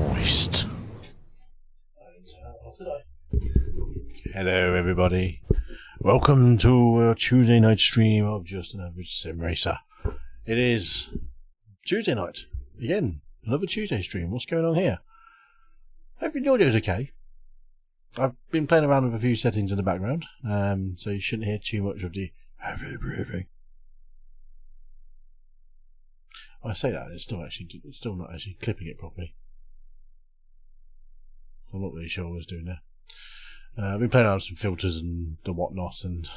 moist. Hello everybody, welcome to a Tuesday night stream of Just an Average Sim Racer. It is Tuesday night, again, another Tuesday stream. What's going on here? Hopefully the audio's okay. I've been playing around with a few settings in the background, so you shouldn't hear too much of the heavy breathing. I say that, it's still not actually clipping it properly. I'm not really sure what I was doing there. I've been playing around with some filters and the whatnot and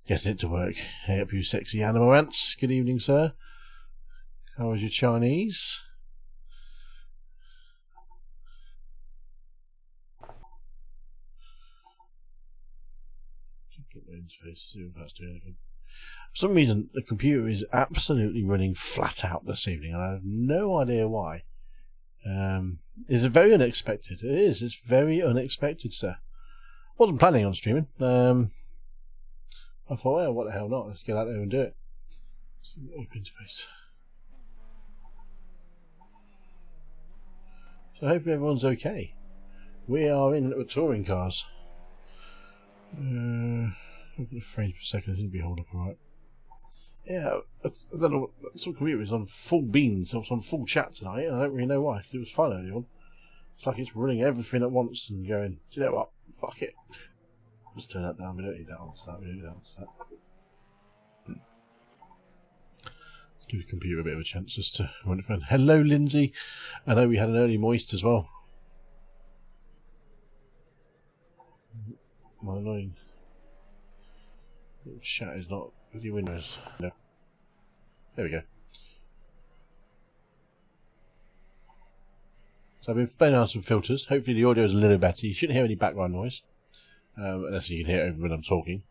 getting it to work. Hey up you sexy animal ants. Good evening, sir. How was your Chinese? Interface, see if that's doing anything. For some reason the computer is absolutely running flat out this evening and I have no idea why. It's very unexpected. It's very unexpected, sir. Wasn't planning on streaming. I thought, well, what the hell not, let's get out there and do it. Open interface. So I hope everyone's okay. We are in with touring cars. Look at the frames per second, it seems to be holding up alright. Yeah, I don't know, some computer is on full beans, so it's on full chat tonight, and I don't really know why, because it was fun early on. It's like it's running everything at once and going, do you know what, fuck it. Let's turn that down, we don't need that onto that, we don't need that onto that. Let's give the computer a bit of a chance just to run it. Hello Lindsay, I know we had an early moist as well. My annoying chat is not with your windows. No. There we go. So I've been playing around some filters. Hopefully the audio is a little better. You shouldn't hear any background noise. Unless you can hear it over when I'm talking.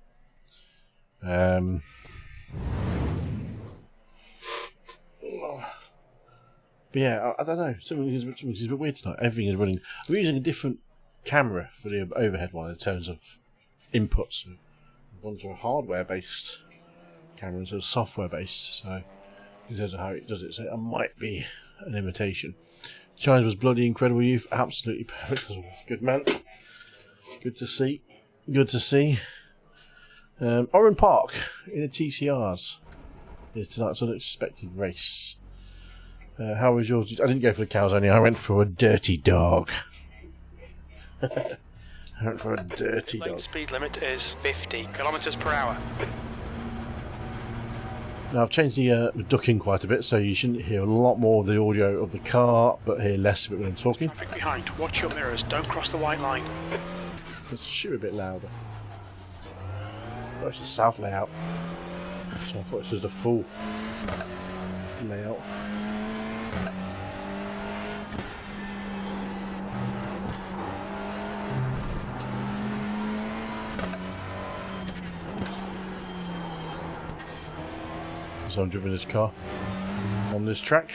But yeah, I don't know. Something's a bit weird tonight. Everything is running. I'm using a different camera for the overhead one in terms of inputs. I've gone to a hardware-based camera instead of software-based, so in terms of how it does it, so it might be an imitation. China was bloody incredible, youth. Absolutely perfect. Good man. Good to see. Good to see. Oran Park in the TCRs is tonight's unexpected race. How was yours? I didn't go for the cows only. I went for a dirty dog. I went for a dirty dog. Lane speed limit is 50 kilometers per hour. Now I've changed the ducking quite a bit, so you shouldn't hear a lot more of the audio of the car, but hear less of it when I'm talking. Traffic behind. Watch your mirrors. Don't cross the white line. Let's shoot a bit louder. Oh, it's the south layout. So I thought this was the full layout. So I'm driving this car on this track.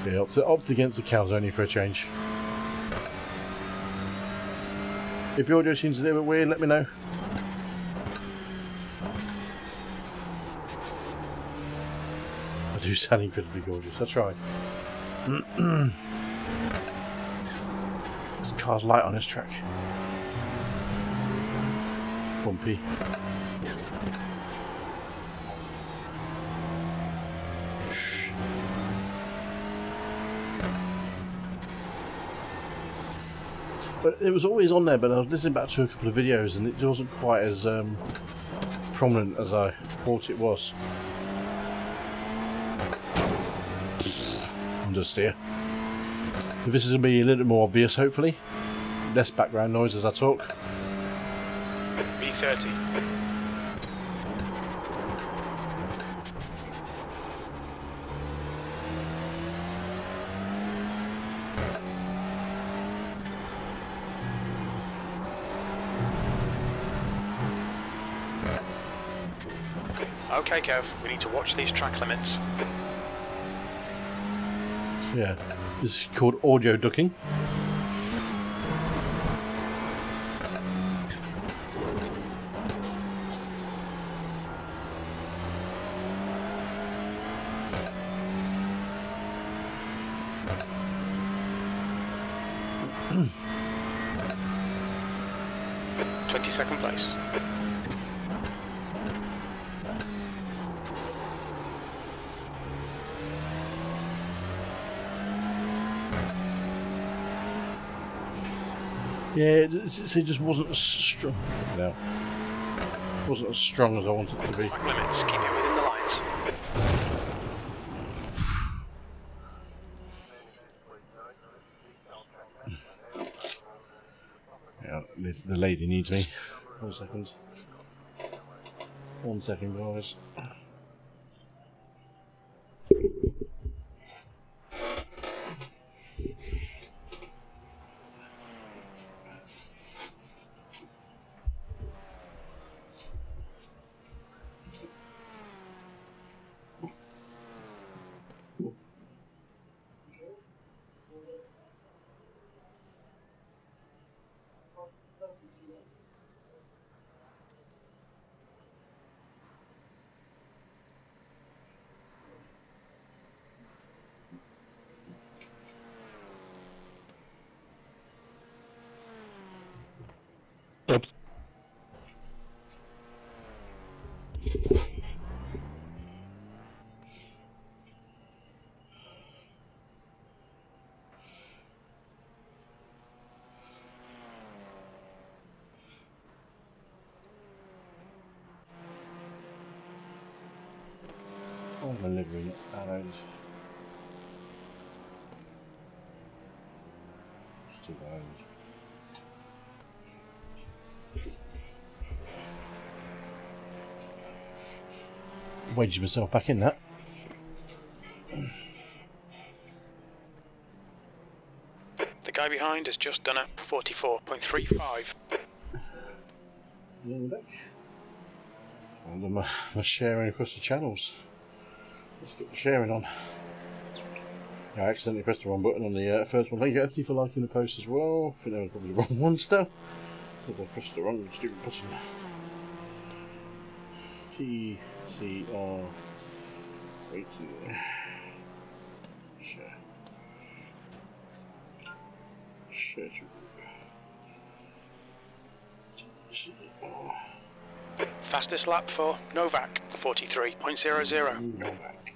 Yeah, opted against the cows only for a change. If your audio seems a little bit weird, let me know. I do sound incredibly gorgeous, I try. This car's light on this track. Bumpy. Shh. But it was always on there, but I was listening back to a couple of videos and it wasn't quite as prominent as I thought it was. Understeer. This is going to be a little bit more obvious, hopefully. Less background noise as I talk. B30. Okay, Kev, we need to watch these track limits. Yeah. This is called audio ducking. Second place. Yeah, it just wasn't as strong. No, wasn't as strong as I wanted it to be. Limits, keep it within the lines. Yeah, the lady needs me. 1 second. 1 second, guys. Oops. I'm delivering arrows. Still arrows. Wedged myself back in that. The guy behind has just done a 44.35. And my sharing across the channels. Let's get the sharing on. I accidentally pressed the wrong button on the first one. Thank you, Etsy, for liking the post as well. I think that was probably the wrong one still. Because I pressed the wrong stupid button. TCR. Wait. Share. Share to group. Fastest lap for Novak, 43.00. Novak.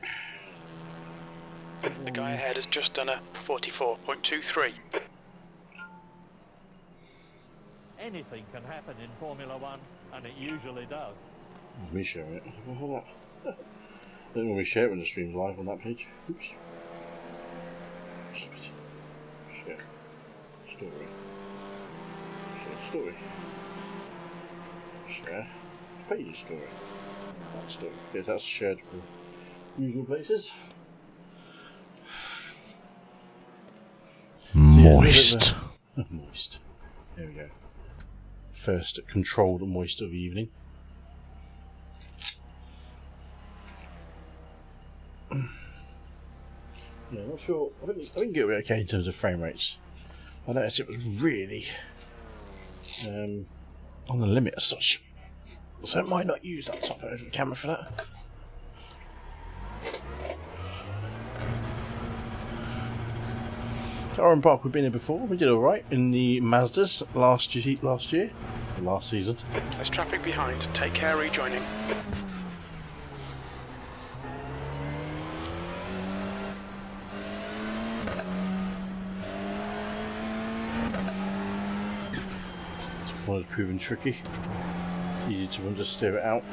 The guy ahead has just done a 44.23. Anything can happen in Formula One, and it usually does. Let me share it. Hold that. Don't want me share it when the stream's live on that page. Oops. Share. Story. Share story. Share. Page story. That story. Yes, that's shared for usual places. Moist. Moist. There we go. First controlled moist of the evening. Yeah, not sure. I didn't get it okay in terms of frame rates. I noticed it was really on the limit as such. So it might not use that top of the camera for that. Oran Park, we've been here before. We did alright in the Mazdas last year, or last season. There's traffic behind. Take care rejoining. This one has proven tricky. Easy to just steer it out.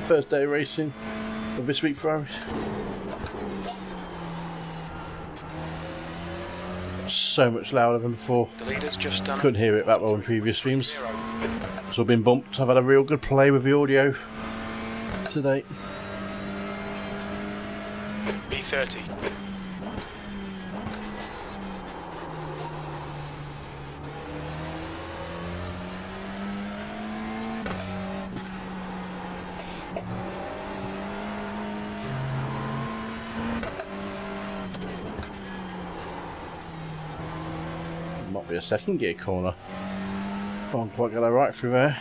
First day of racing of this week for Irish. So much louder than before. The leader's just done. Couldn't hear it that well in previous streams. It's all been bumped. I've had a real good play with the audio today. B30. Might be a second gear corner. Can't quite get that right through there.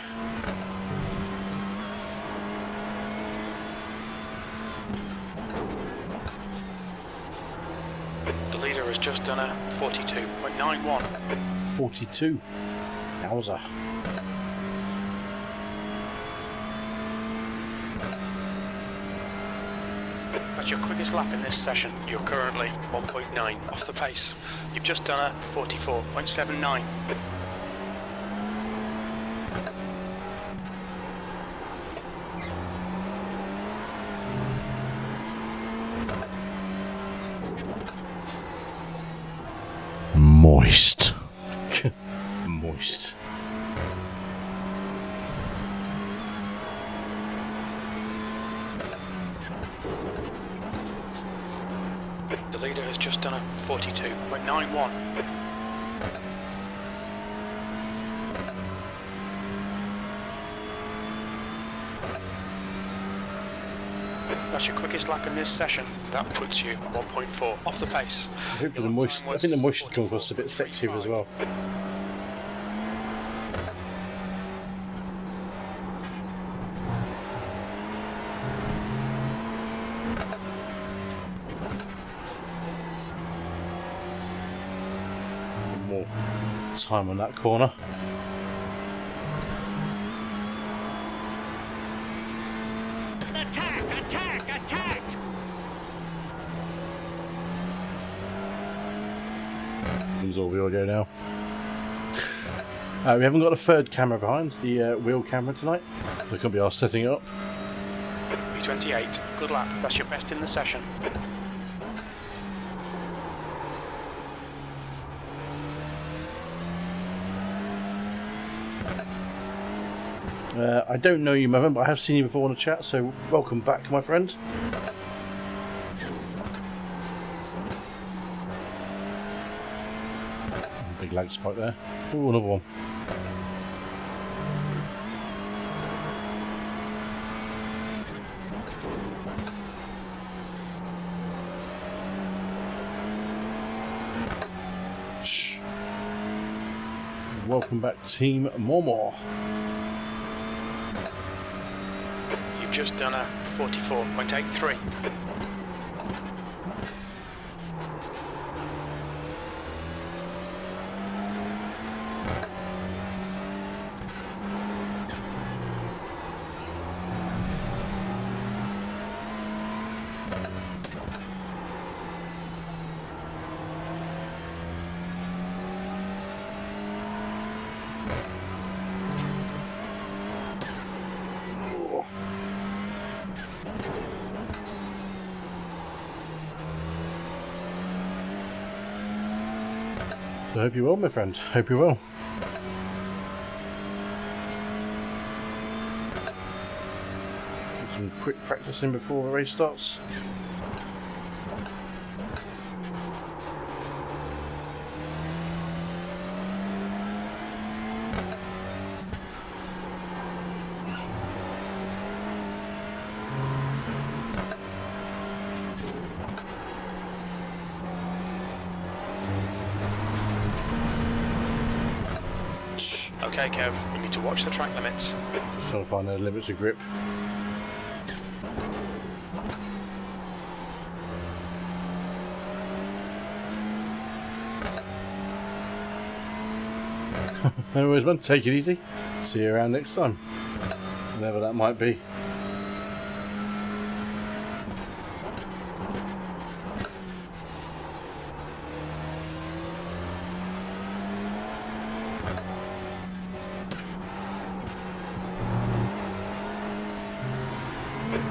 The leader has just done a 42.91. 42. Yowza. That's your quickest lap in this session. You're currently 1.9 off the pace. You've just done a 44.79. Moist. Moist. The leader has just done a 42.91. That's your quickest lap in this session. That puts you 1.4 off the pace. I think the moist should come across a bit sexier as well. More time on that corner. Attack! Attack! Attack! Use all the audio now. We haven't got a third camera behind the wheel camera tonight. So it can be our setting it up. B28, good lap. That's your best in the session. I don't know you, Mother, but I have seen you before on the chat, so welcome back, my friend. Big lag spike there. Ooh, another one. Shh. Welcome back, Team More. You've just done a 44.83. I hope you will, my friend. Hope you will. Some quick practicing before the race starts. Okay, Kev, you need to watch the track limits. Just trying to find the limits of grip. No worries, man. Take it easy. See you around next time. Whenever that might be.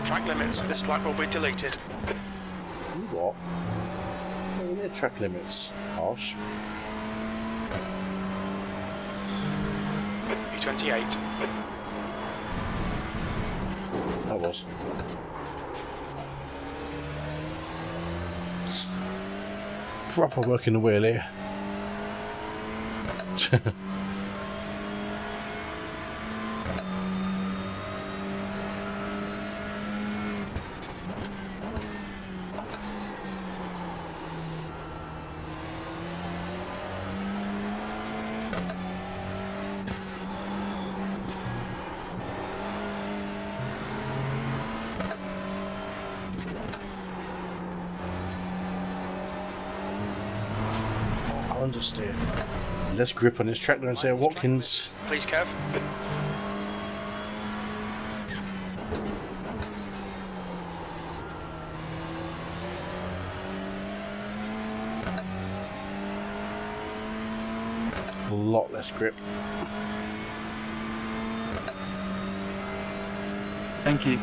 Track limits, this lap will be deleted. What? Oh, yeah, track limits. Harsh. B28. That was. Proper work in the wheel here. Understeer. Less grip on this track than say Watkins. Please, Kev. A lot less grip. Thank you.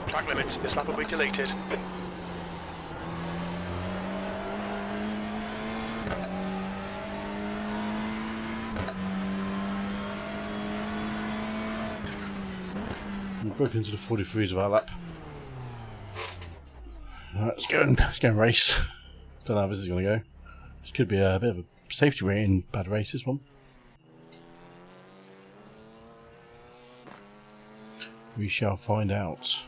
Track limits, this lap will be deleted. We've broken into the 43s of our lap. Right, let's go and race. Don't know how this is going to go. This could be a bit of a safety rating bad race, this one. We shall find out.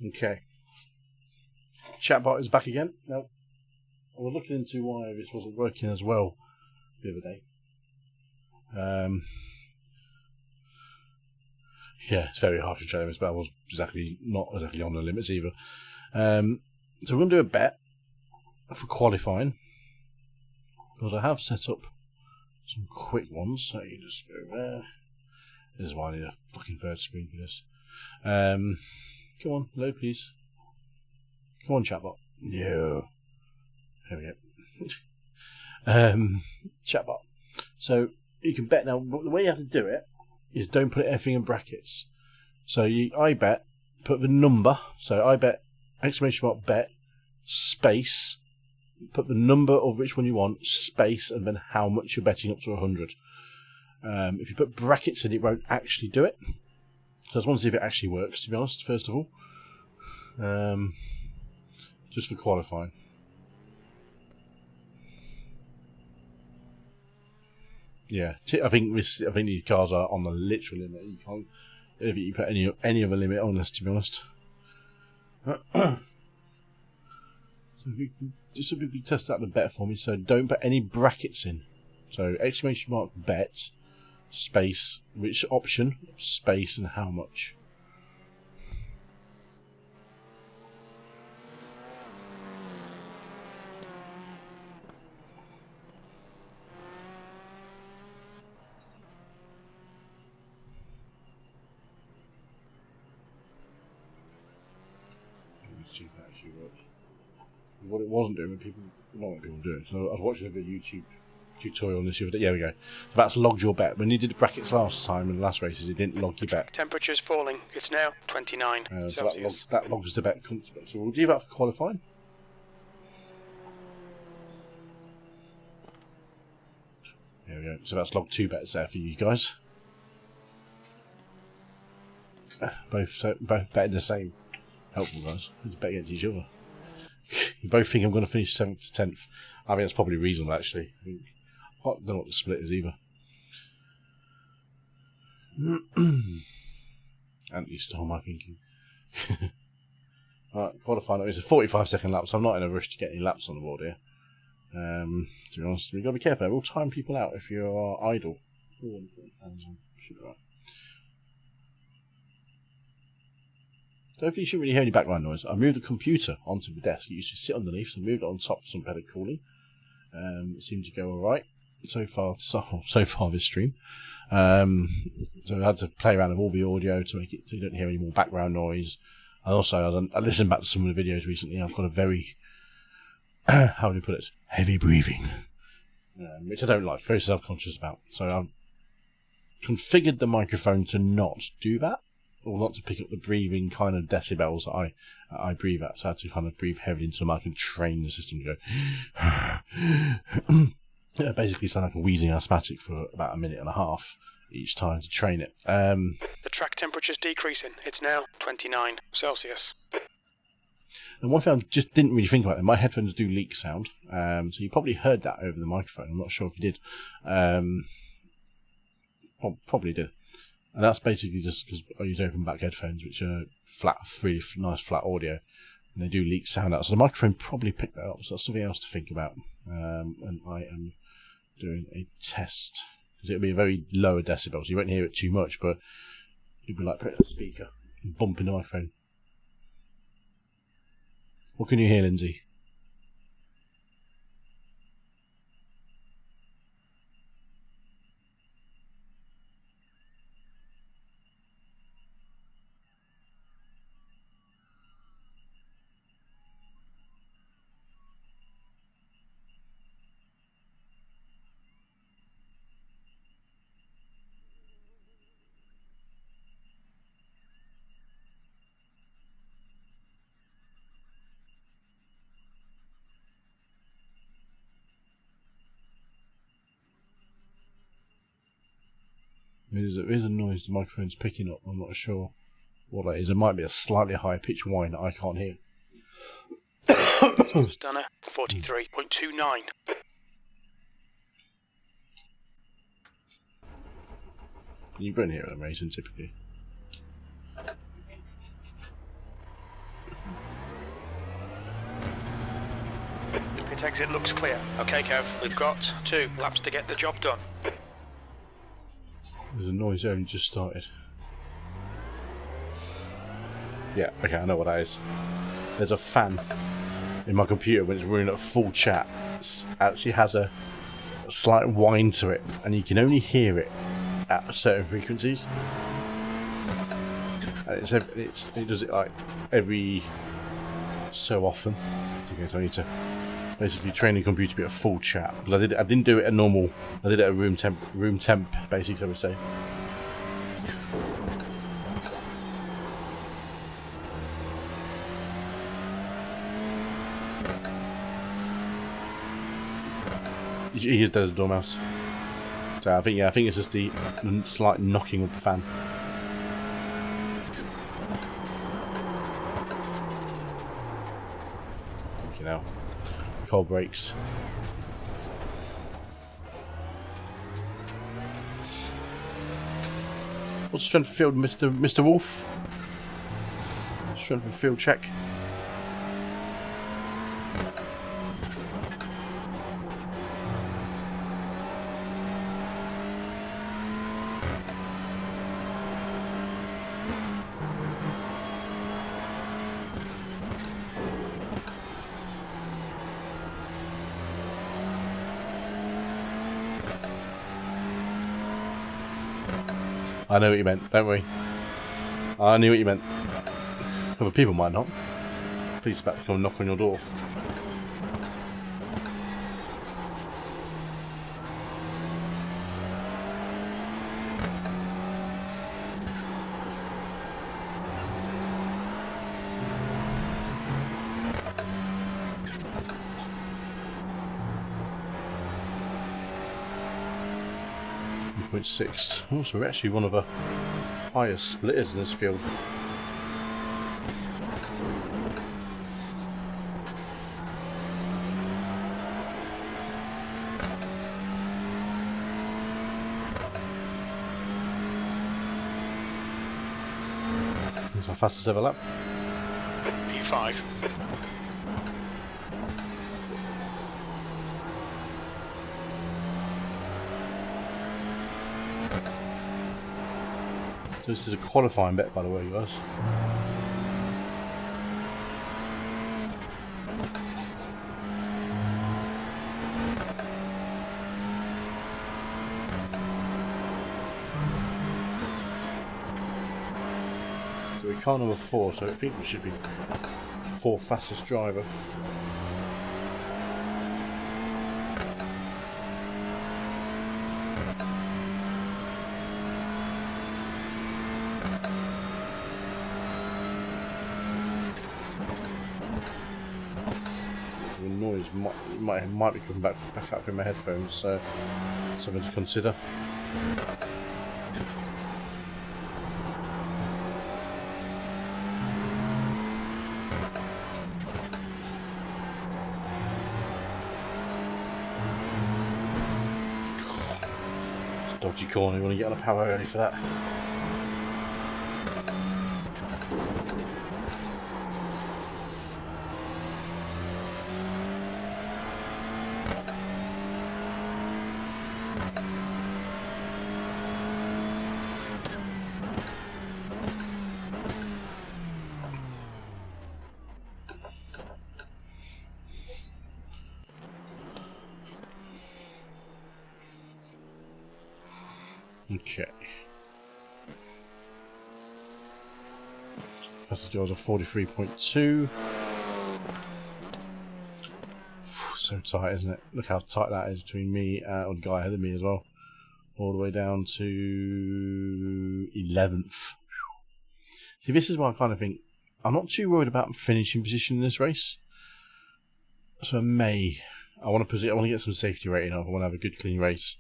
Okay. Chatbot is back again. Now, I was looking into why this wasn't working as well the other day. Yeah, it's very hard to control limits, but I was not exactly on the limits either. So we're going to do a bet for qualifying. Because I have set up some quick ones. So you just go there. This is why I need a fucking third screen for this. Come on, load please. Come on, chatbot. No. There we go. Chatbot. So you can bet now. The way you have to do it is don't put everything in brackets. So I bet, put the number. So I bet exclamation mark bet space. Put the number of which one you want, space, and then how much you're betting up to 100. If you put brackets in, it won't actually do it. So I just want to see if it actually works, to be honest, first of all. Just for qualifying. Yeah, I think these cars are on the literal limit. You can't if you put any other limit on this, to be honest. So if you can just simply test out the bet for me. So don't put any brackets in. So exclamation mark bet space, which option, space, and how much. Let's see if that actually works. What it wasn't doing, not what people were doing. So I was watching a YouTube tutorial on this the other day. There we go. That's logged your bet. When you did the brackets last time in the last races, it didn't log your bet. Temperature's falling. It's now 29 Celsius. That logs the bet constantly. So we'll do that for qualifying. There we go. So that's logged 2 bets there for you guys. Both betting the same. Helpful guys. Let's bet against each other. You both think I'm going to finish 7th to 10th. I think that's probably reasonable, actually. I don't know what the split is either. Anthony stole my thinking. Alright, qualifying. It's a 45-second lap, so I'm not in a rush to get any laps on the board here. To be honest, we've got to be careful. We'll time people out if you are idle. Should be right. So hopefully you shouldn't really hear any background noise. I moved the computer onto the desk. It used to sit underneath, so I moved it on top for some better cooling. It seemed to go alright so far this stream. So I had to play around with all the audio to make it so you don't hear any more background noise. And also, I listened back to some of the videos recently. I've got a very, how do you put it, heavy breathing, which I don't like, very self-conscious about. So I've configured the microphone to not do that, or not to pick up the breathing kind of decibels that I breathe at. So I had to kind of breathe heavily into the mic and train the system to go basically sound like a wheezing asthmatic for about 1.5 minutes each time to train it. The track temperature's decreasing. It's now 29 Celsius. And one thing I just didn't really think about, my headphones do leak sound, so you probably heard that over the microphone. I'm not sure if you did. Probably did. And that's basically just because I use open back headphones, which are flat, really nice flat audio, and they do leak sound out. So the microphone probably picked that up. So that's something else to think about. And I am doing a test because it'll be a very lower decibel, so you won't hear it too much, but you'll be like putting a speaker and bumping the microphone. What can you hear, Lindsay? There's a noise the microphone's picking up. I'm not sure what that is. It might be a slightly higher pitch whine that I can't hear. Stunner 43.29. You don't hear it on Ryzen typically. Pit exit looks clear. Okay, Kev, we've got 2 laps to get the job done. There's a noise only just started. Yeah, okay, I know what that is. There's a fan in my computer when it's running at full chat. It actually has a slight whine to it, and you can only hear it at certain frequencies. And it does it like every so often. Okay, so I need to basically train the computer to be at full chat. Because I didn't do it at normal. I did it at room temp, basically, I would say. He is dead as a dormouse. So I think it's just the slight knocking of the fan. You know, cold brakes. What's the strength of field, Mr. Wolf? Strength of field check. I know what you meant, don't we? I knew what you meant. Other people might not. Police about to come and knock on your door. .6. Also, we're actually one of the highest splitters in this field. It's my fastest ever lap. P5. So this is a qualifying bet, by the way, guys. So we car number 4, so I think we should be 4th fastest driver. Noise might be coming back up in my headphones, so something to consider. dodgy corner. You want to get on a power early for that. Okay. Fastest goes are 43.2. So tight, isn't it? Look how tight that is between me and the guy ahead of me as well. All the way down to 11th. See, this is why I kind of think I'm not too worried about finishing position in this race. So I want to get some safety rating up. I want to have a good clean race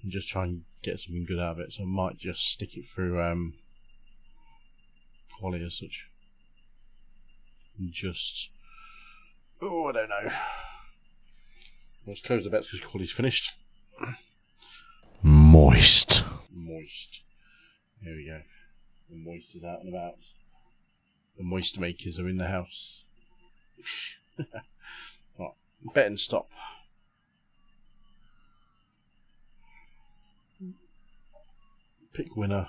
and just try and get something good out of it. So I might just stick it through quality as such. And just I don't know. Let's close the bets because quality's finished. Moist. There we go. The moist is out and about. The moist makers are in the house. Right, bet and stop. Pick winner.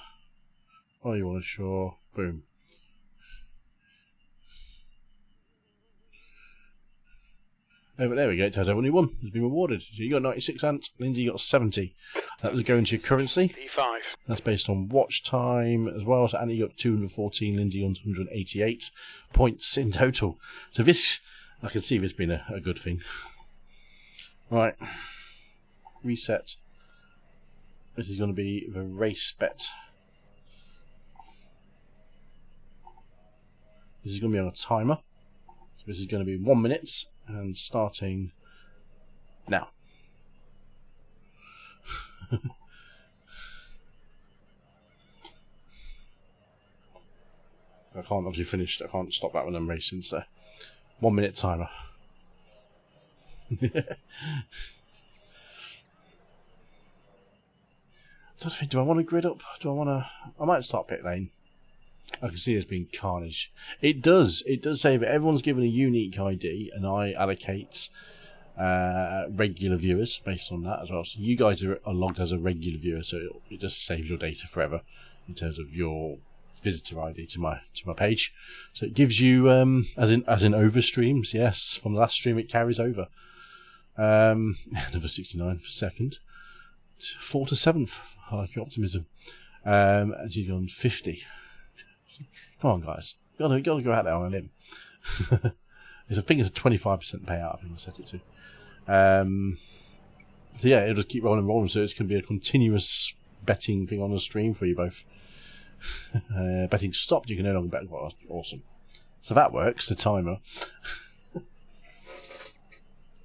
Oh, you want to show? Boom. Oh, but there we go. It tells everyone who won. Has been rewarded. So you got 96 Ant. Lindsay got 70. That was going to your currency. P5. That's based on watch time as well. So Andy got 214. Lindsay got 188 points in total. So this, I can see this being a good thing. Right. Reset. This is going to be the race bet. This is going to be on a timer. So this is going to be 1 minute and starting now. I can't obviously finish. I can't stop that when I'm racing. So 1 minute timer. Do I want to grid up? I might start pit lane. I can see there's been carnage. It does say that everyone's given a unique ID, and I allocate regular viewers based on that as well. So you guys are logged as a regular viewer, so it just saves your data forever in terms of your visitor ID to my page. So it gives you as in over streams. Yes, from the last stream it carries over. Another 69 for second. 4 to 7th. I like your optimism. As you've gone 50. Come on, guys. Got to go out there on a limb. I think it's a 25% payout. I think I set it to. So yeah, it'll just keep rolling. So it's going to be a continuous betting thing on the stream for you both. Betting stopped. You can no longer bet. Well, awesome. So that works. The timer.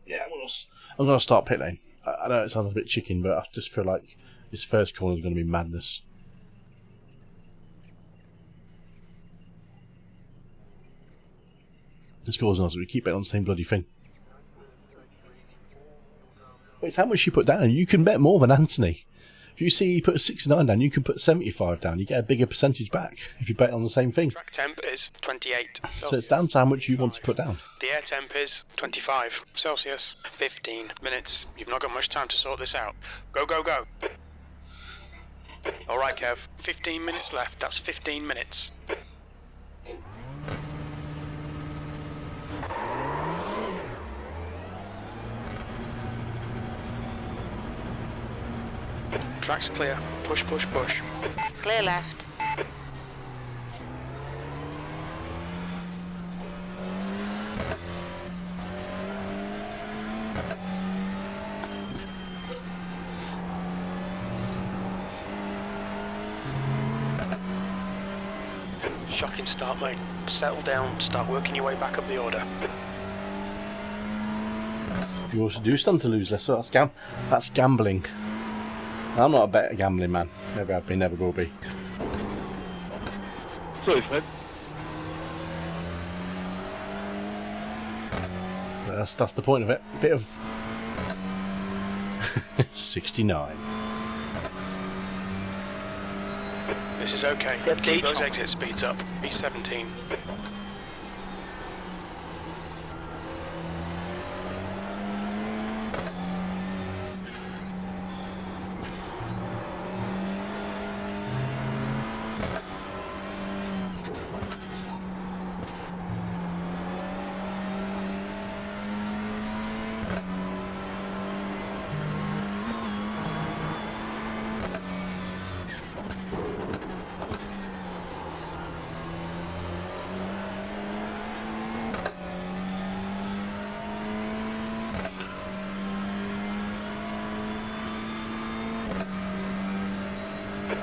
Yeah, I'm going to start pit lane. I know it sounds a bit chicken, but I just feel like this first corner is going to be madness. The score's nice, we keep betting on the same bloody thing. Wait, it's how much you put down. You can bet more than Anthony. If you see you put a 69 down, you can put 75 down. You get a bigger percentage back if you bet on the same thing. Track temp is 28 Celsius. So it's down to how much you want to put down. The air temp is 25 Celsius. 15 minutes. You've not got much time to sort this out. Go, go, go. Alright, Kev. 15 minutes left. That's 15 minutes. Track's clear. Push, push, push. Clear left. Shocking start, mate. Settle down, start working your way back up the order. You also do stand to lose, Lester. That's gambling. I'm not a better gambling man. Never have been, never will be. Sorry, Fred. That's the point of it. A bit of 69. This is okay. Yep, Keep those Dave. exit speeds up. B17.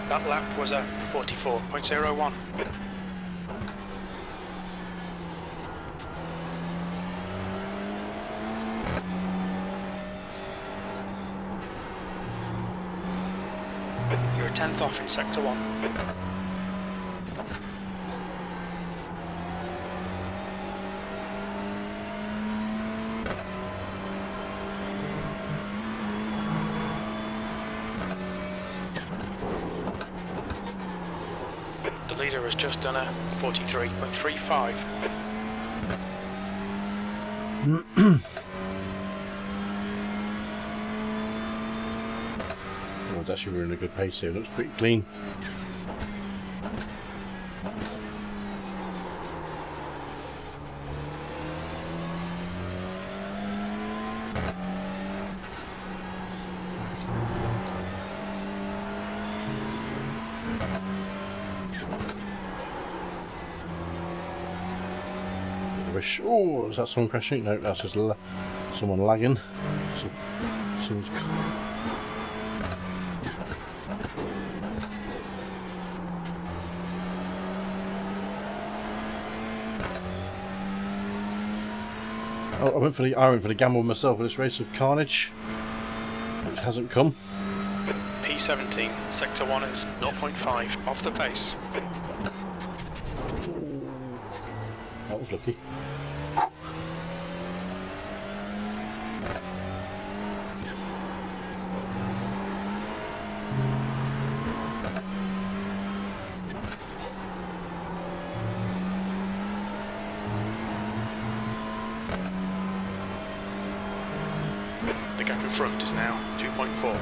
That lap was a 44.01. You're a 10th off in sector 1. The leader has just done a 43.35. Oh, it's actually we're in a good pace here. It looks pretty clean. Oh, is that someone crashing? No, that's just someone lagging. Someone's... Oh, I went for the gamble myself for this race of carnage, which hasn't come. P17, sector 1 is 0.5 off the pace. That was lucky. The gap in front is now 2.4.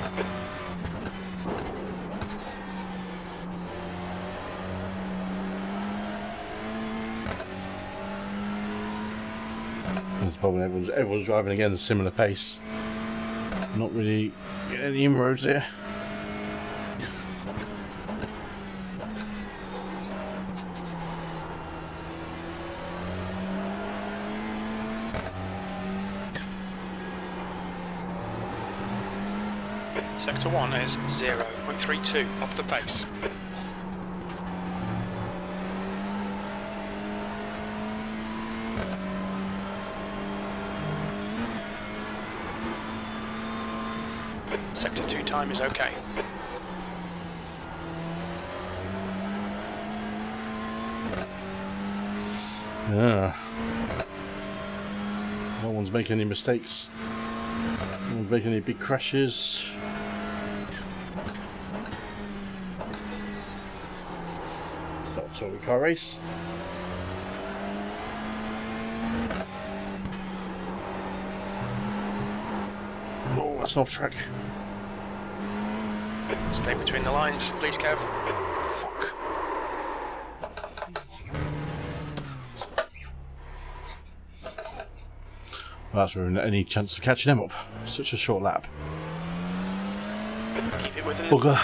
There's probably everyone's driving again at a similar pace. Not really getting any inroads here. Sector 1 is 0.32 off the pace. Sector 2 time is okay. Yeah. No one's making any mistakes. No one's making any big crashes. It's not a car race. Oh, that's an off track. Stay between the lines, please, Kev. Fuck. Well, that's ruined any chance of catching them up. Such a short lap. Keep it within Bugger.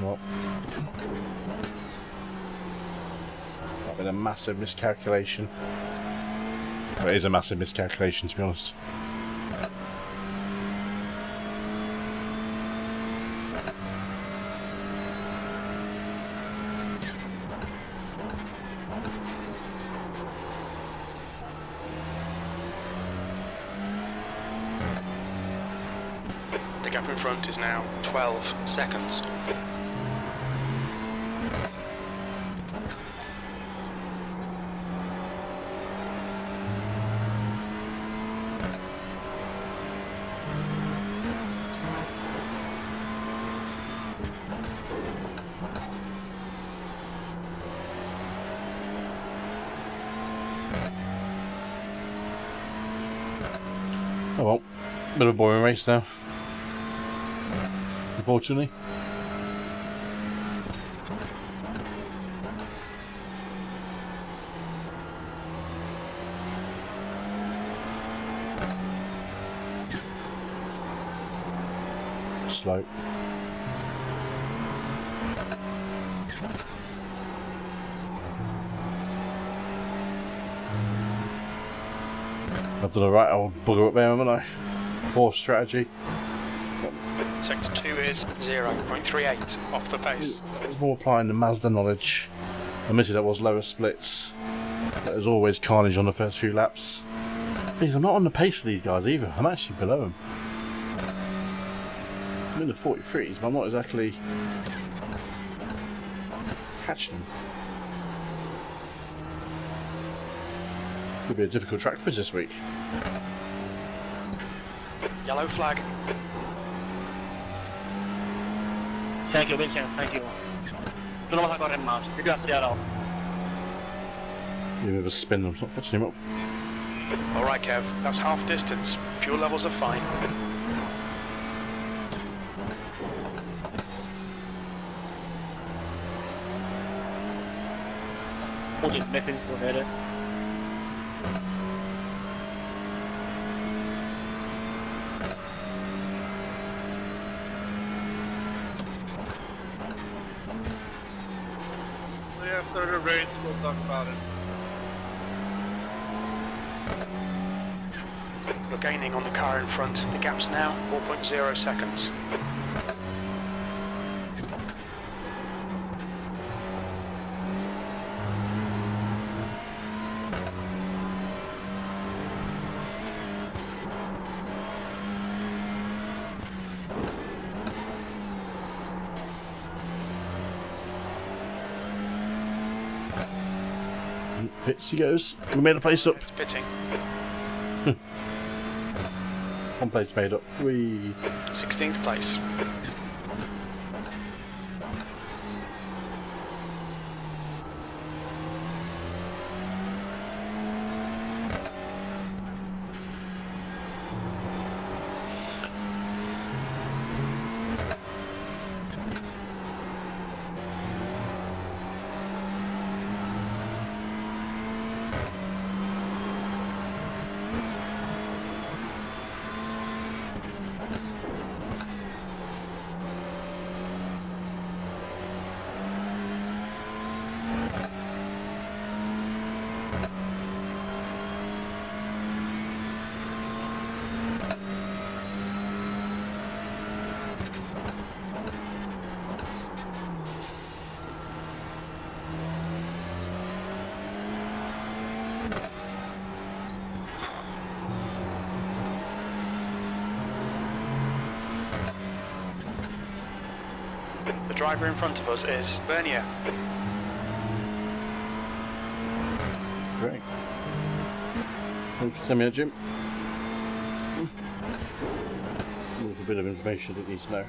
Well, that's been a massive miscalculation. Well, it is a massive miscalculation, to be honest. The gap in front is now 12 seconds. Bit of a boring race now, unfortunately. Slow. I've done a right old bugger up there, haven't I? Poor strategy. Sector 2 is 0.38 off the pace. I was more applying the Mazda knowledge. Admitted that was lower splits. But there's always carnage on the first few laps. Because I'm not on the pace of these guys either. I'm actually below them. I'm in the 43s, but I'm not exactly catching them. Could be a difficult track for us this week. Yellow flag. Thank you, Vincent. Thank you. Tú no vas a correr más. Yo quiero acelerar. Give him a spin, I'm not catching him up. Alright Kev, that's half distance. Fuel levels are fine. Muchos meses con él. After the race, we'll talk about it. You're gaining on the car in front. The gap's now 4.0 seconds. Pits he goes. We made a place up. It's pitting. One place made up. 16th place. The driver in front of us is Bernier. Great. Send me a Jim. There's a bit of information that needs to know.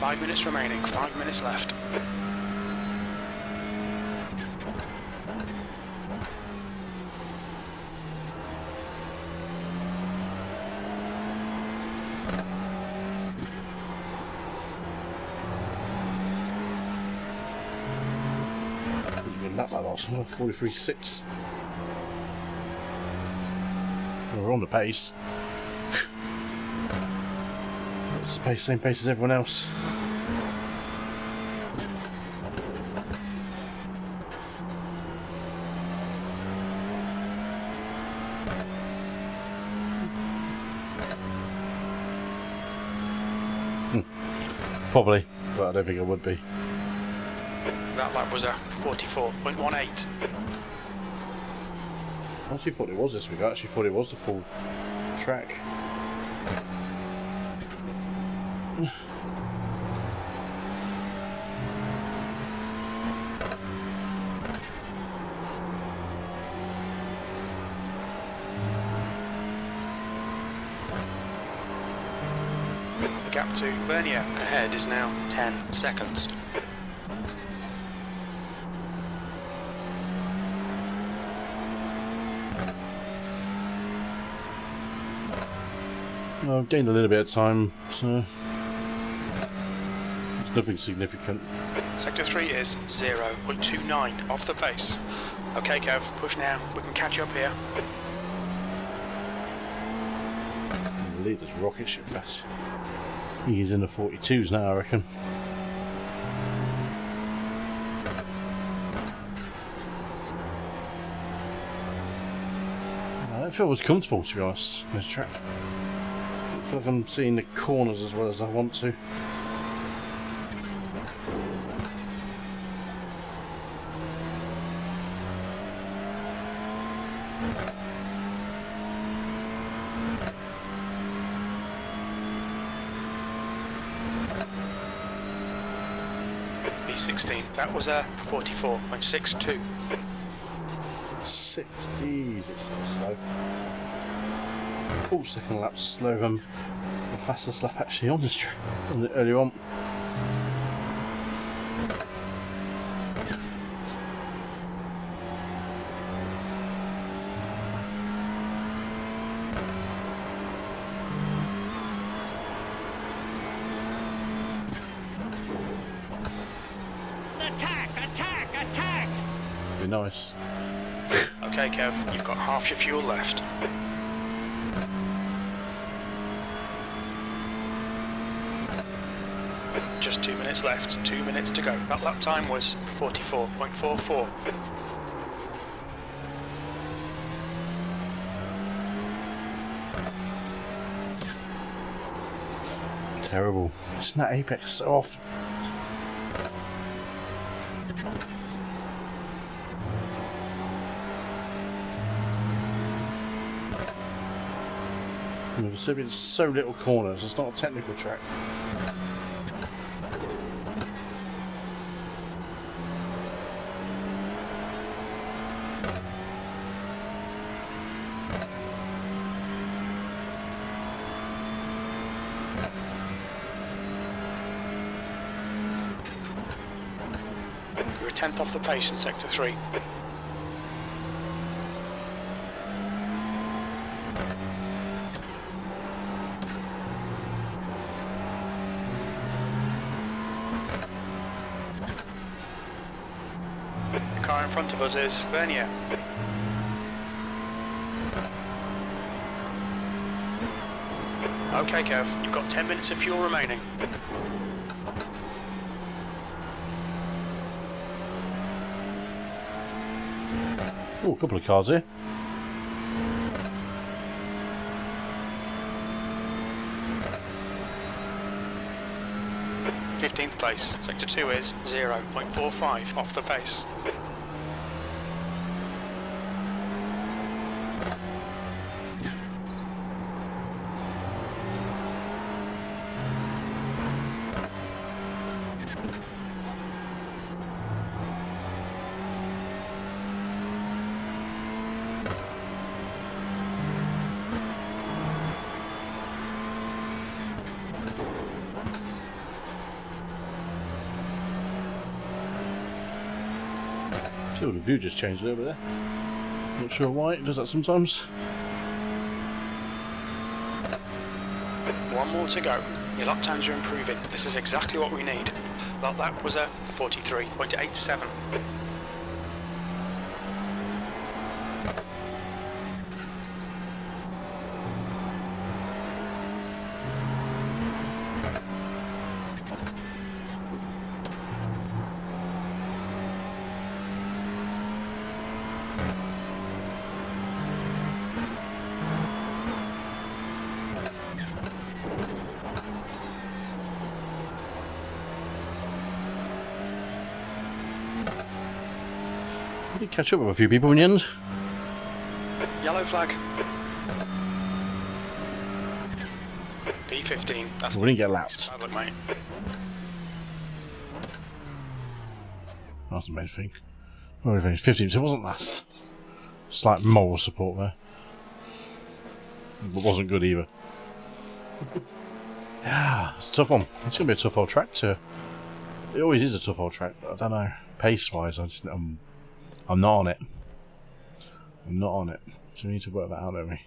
Five minutes remaining, 5 minutes left. That last one, 43.6. We're on the pace. It's the pace, same pace as everyone else. Probably, but I don't think it would be. That lap was a 44.18. I actually thought it was this week. I actually thought it was the full track. The gap to Bernier ahead is now 10 seconds. Well, I've gained a little bit of time, so it's nothing significant. Sector 3 is 0.29 off the pace. Okay, Kev, push now. We can catch up here. The leader's rocket ship fast. He's in the 42s now, I reckon. I don't feel as comfortable, to be honest, in this track. I feel like I'm seeing the corners as well as I want to. B16, that was a 44.62. 60s, it's so slow. Full second lap slower than the fastest lap actually on this track earlier on. Attack! Attack! Attack! Be nice. Okay, Kev, you've got half your fuel left. Just 2 minutes left, 2 minutes to go. That lap time was 44.44. Terrible. It's not Apex so often. There's so little corners, it's not a technical track. You're a tenth off the pace in Sector 3. The car in front of us is Vernier. Okay, Kev, you've got 10 minutes of fuel remaining. Oh, a couple of cars here. th place. Sector 2 is 0.45 off the pace. Oh, the view just changed over there. Not sure why, it does that sometimes. One more to go. Your lap times are improving. This is exactly what we need. That was a 43.87. I did catch up with a few people in the end. Yellow flag. B15. That's We didn't get lapped. Look, mate. That's the main thing. Well, 15, so it wasn't last. Slight moral support there. But wasn't good either. Yeah, it's a tough one. It's going to be a tough old track to... It always is a tough old track, but I don't know. Pace-wise, I'm not on it. I'm not on it. So we need to work that out, don't we?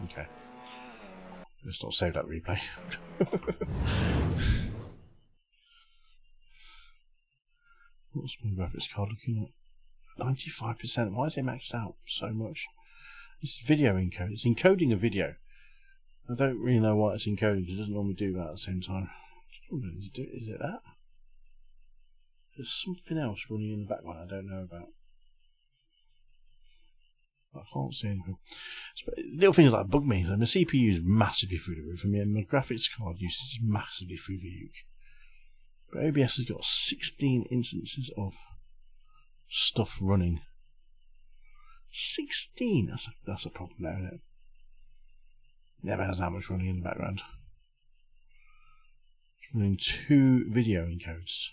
Okay. Let's not save that replay. What's my graphics card looking at? 95%. Why is it maxed out so much? It's video encode. It's encoding a video. I don't really know why it's encoding. It doesn't normally do that at the same time. Is it that? There's something else running in the background I don't know about. I can't see anything. Little things like bug me. My CPU is massively through the roof, and my graphics card usage is massively through the roof. But OBS has got 16 instances of stuff running. 16? That's a problem now, isn't it? Never has that much running in the background. It's running 2 video encodes.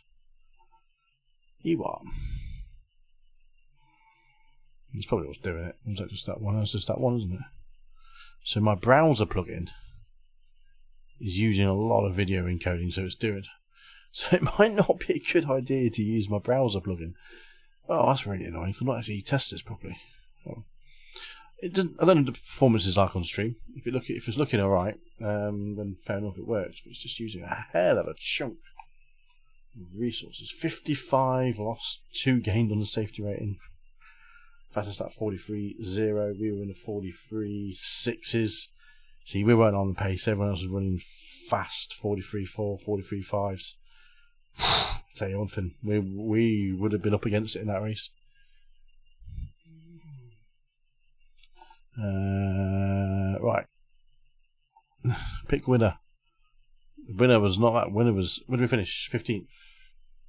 Ewart. That's probably what's doing it. Was that just that one? That's just that one, isn't it? So my browser plugin is using a lot of video encoding, so it's doing. So it might not be a good idea to use my browser plugin. Oh, that's really annoying. I'm not actually test this properly. Oh. It doesn't. I don't know what the performance is like on stream. If it's looking alright, then fair enough, it works. But it's just using a hell of a chunk of resources. 55 lost, 2 gained on the safety rating. Fastest at 43.0. We were in the 43.6s. See, we weren't on the pace. Everyone else was running fast. 43.4, 43.5s. Tell you one thing, we would have been up against it in that race. Right. Pick winner. The winner was not that. Winner was. When did we finish? 15th.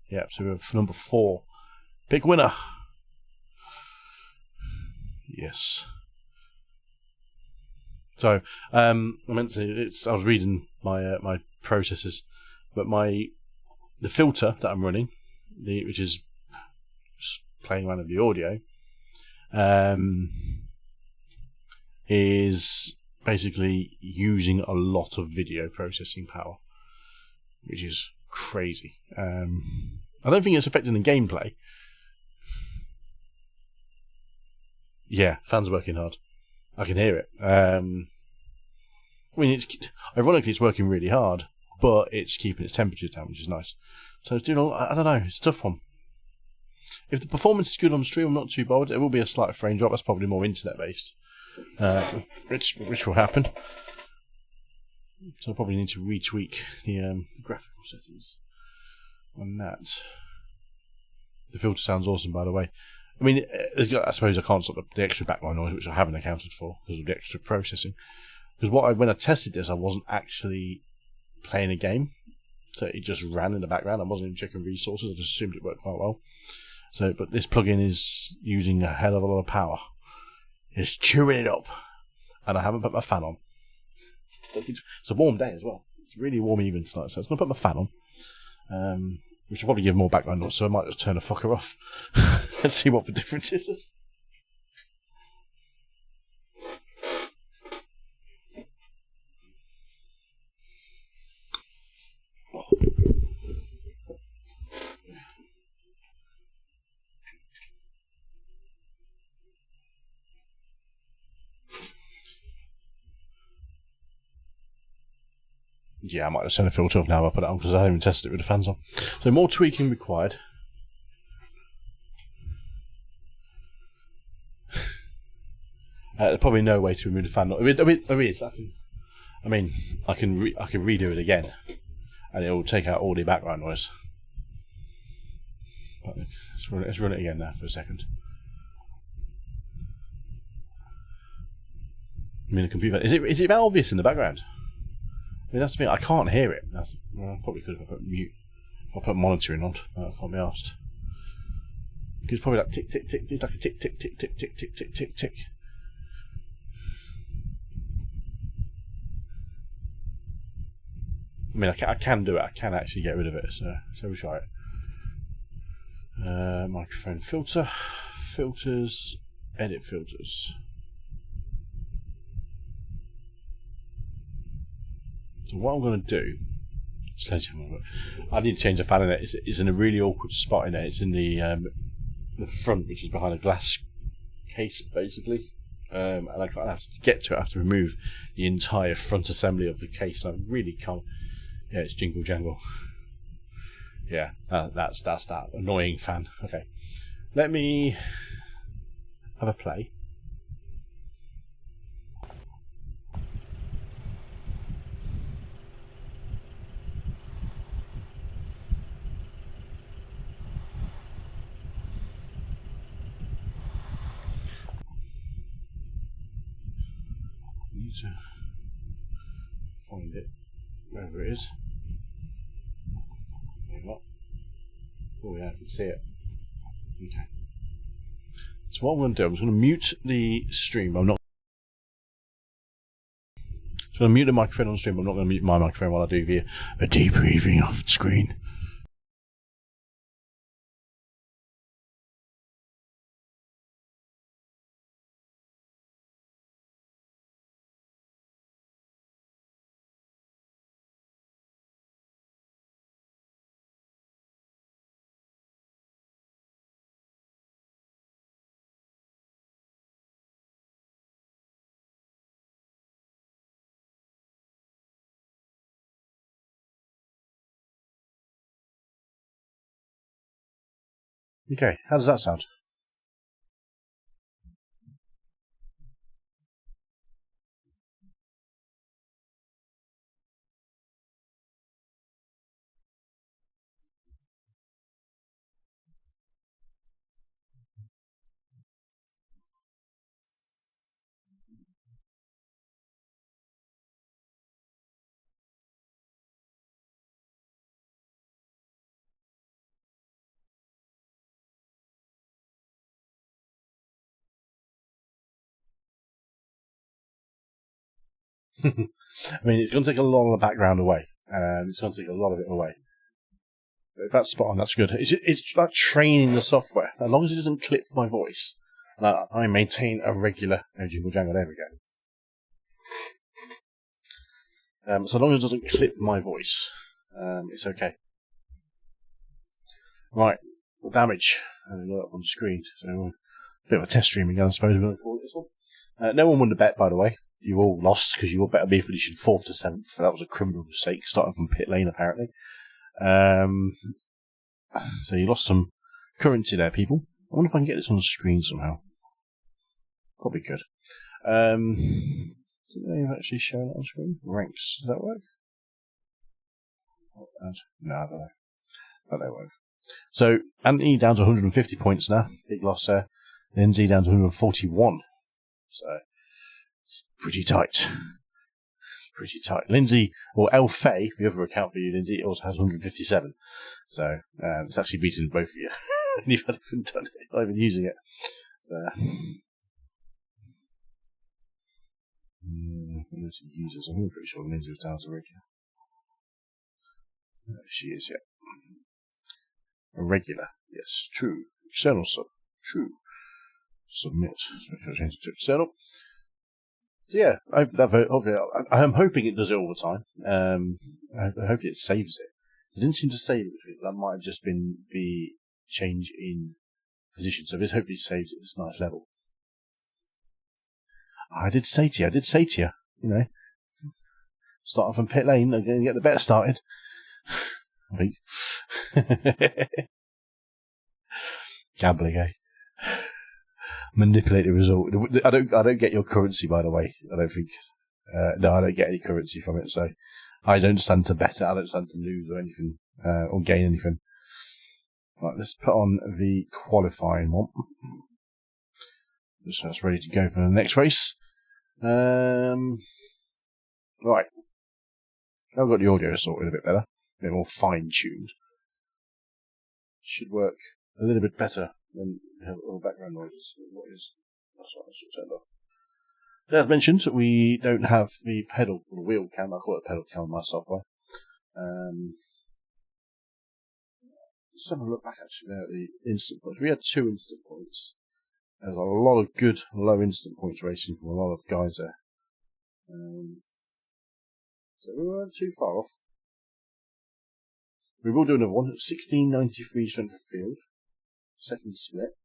Yeah, so we were for number 4. Pick winner. Yes. So I meant to. I was reading my my processes, but the filter that I'm running, which is just playing around with the audio, is basically using a lot of video processing power, which is crazy. I don't think it's affecting the gameplay. Yeah, fans are working hard. I can hear it. I mean, ironically, it's working really hard, but it's keeping its temperatures down, which is nice. So it's doing a lot. I don't know. It's a tough one. If the performance is good on stream, I'm not too bothered. There will be a slight frame drop. That's probably more internet based, which will happen. So I probably need to retweak the graphical settings on that. The filter sounds awesome, by the way. I mean, I suppose I can't stop the extra background noise, which I haven't accounted for because of the extra processing. Because when I tested this, I wasn't actually playing a game, so it just ran in the background. I wasn't even checking resources. I just assumed it worked quite well. So, but this plugin is using a hell of a lot of power. It's chewing it up, and I haven't put my fan on. It's a warm day as well. It's really warm even tonight, so I'm gonna put my fan on. Which will probably give more background noise, so I might just turn the fucker off and see what the difference is. Yeah, I might just turn the filter off now. I'll put it on because I haven't even tested it with the fans on. So more tweaking required. There's probably no way to remove the fan noise. There is. I can redo it again, and it will take out all the background noise. But let's run it again now for a second. I mean, the computer. Is it obvious in the background? I mean, that's the thing. I can't hear it. I probably could if I put mute. If I put monitoring on, I can't be asked. It's probably like tick tick tick. It's like a tick tick tick tick tick tick tick tick tick. I mean, I can do it. I can actually get rid of it. So we'll try it. Microphone filter, filters, edit filters. So what I'm going to do, I need to change the fan in it. It's in a really awkward spot in there. It's in the front, which is behind a glass case, basically. and I have to get to it. I have to remove the entire front assembly of the case, and I really can't. Yeah, it's jingle jangle. Yeah, that's that annoying fan. Okay, let me have a play. Need to find it wherever it is. Maybe not. Oh yeah, I can see it. Okay. So what I'm going to do, I'm just going to mute the stream. I'm not. I'm going to mute the microphone on the stream. I'm not going to mute my microphone while I do a debriefing off the screen. Okay, how does that sound? I mean, it's going to take a lot of the background away. It's going to take a lot of it away. But if that's spot on, that's good. It's like training the software. As long as it doesn't clip my voice, I maintain a regular jingle jangle. There we go. So long as it doesn't clip my voice, it's okay. Right, the damage. Up on the screen. So a bit of a test stream again, I suppose we're going to call it this one. No one won the bet, by the way. You all lost because you all better be finishing 4th to 7th. That was a criminal mistake, starting from pit lane apparently. So you lost some currency there, people. I wonder if I can get this on the screen somehow. Probably could. Didn't they actually show that on screen? Ranks, does that work? No, I don't know. That don't work. So Anthony down to 150 points now. Big loss there. Lindsay down to 141. So it's pretty tight. Pretty tight. Lindsay, or Elfay, the other account for you, Lindsay, also has 157. So it's actually beaten both of you. And you've not done it, not even using it. So users. I'm pretty sure Lindsay was down to regular. She is, yeah. A regular, yes, true. External sub, true. Submit. So change it to external. So yeah, I'm hoping it does it all the time. I hope it saves it. It didn't seem to save it. That might have just been the change in position. So this hopefully saves it at this nice level. I did say to you, you know, start off from pit lane, I'm going to get the bet started. I think. Gambling, eh? Manipulate the result. I don't get your currency, by the way. I don't think. No, I don't get any currency from it. So I don't stand to bet it. I don't stand to lose or anything, or gain anything. Right, let's put on the qualifying one. Just that's ready to go for the next race. Right. I've got the audio sorted a bit better, a bit more fine-tuned. Should work a little bit better than have all background noises. That's what I should turn off. As mentioned, we don't have the pedal or the wheel cam. I call it a pedal cam on my software. Let's have a look back actually at the instant points. We had 2 instant points. There's a lot of good low instant points racing from a lot of guys there. So we weren't too far off. We will do another one. 1693 strength of field. Second split.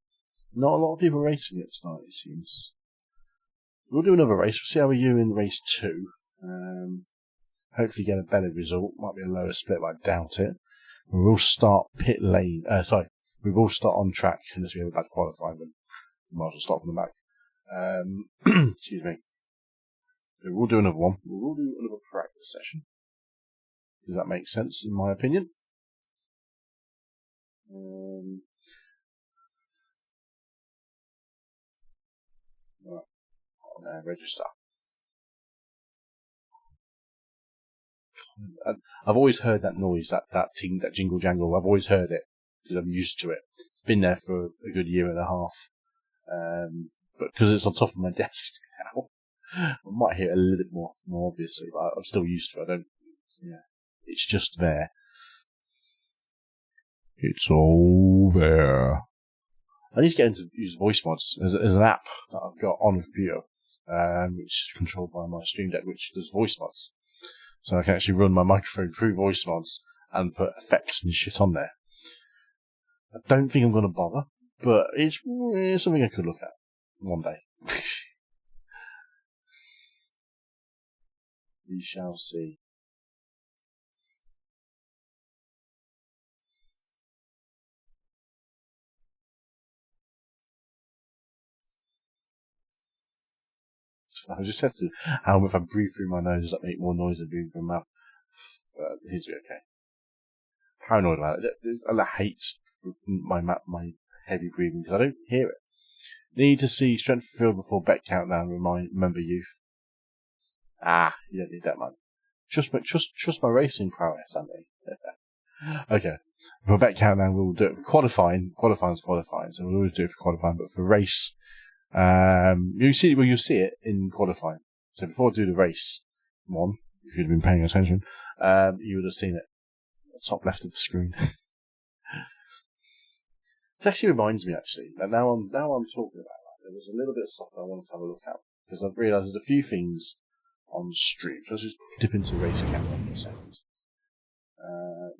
Not a lot of people racing it tonight, it seems. We'll do another race. We'll see how we do in race 2. Hopefully get a better result. Might be a lower split, but I doubt it. We will start pit lane. We will start on track unless we have a bad qualifying. But we might as well start from the back. Excuse me. So we'll do another one. We will do another practice session. Does that make sense, in my opinion? Right. Register. I've always heard that noise, that ting, that jingle jangle. I've always heard it because I'm used to it. It's been there for a good year and a half. But because it's on top of my desk now, I might hear it a little bit more obviously. But I'm still used to it. I don't. Yeah, it's just there. It's all there. I need to get into use voice mods. There's an app that I've got on the computer, which is controlled by my Stream Deck, which does voice mods. So I can actually run my microphone through voice mods and put effects and shit on there. I don't think I'm going to bother, but it's something I could look at one day. We shall see. I was just testing how if I breathe through my nose, does that make more noise than breathing through my mouth? It seems to be okay. Paranoid about it. I hate my heavy breathing because I don't hear it. Need to see strength of field before bet countdown. Remember youth. You don't need that, man. Trust my racing prowess, Andy. Okay. For bet countdown, we'll do it for qualifying. Qualifying's qualifying, so we'll always do it for qualifying. But for race, you'll see it in qualifying. So before I do the race one, if you'd been paying attention, you would have seen it at the top left of the screen. It actually reminds me, that now I'm talking about that, there was a little bit of stuff that I wanted to have a look at because I've realised there's a few things on stream. So let's just dip into race camera for a second.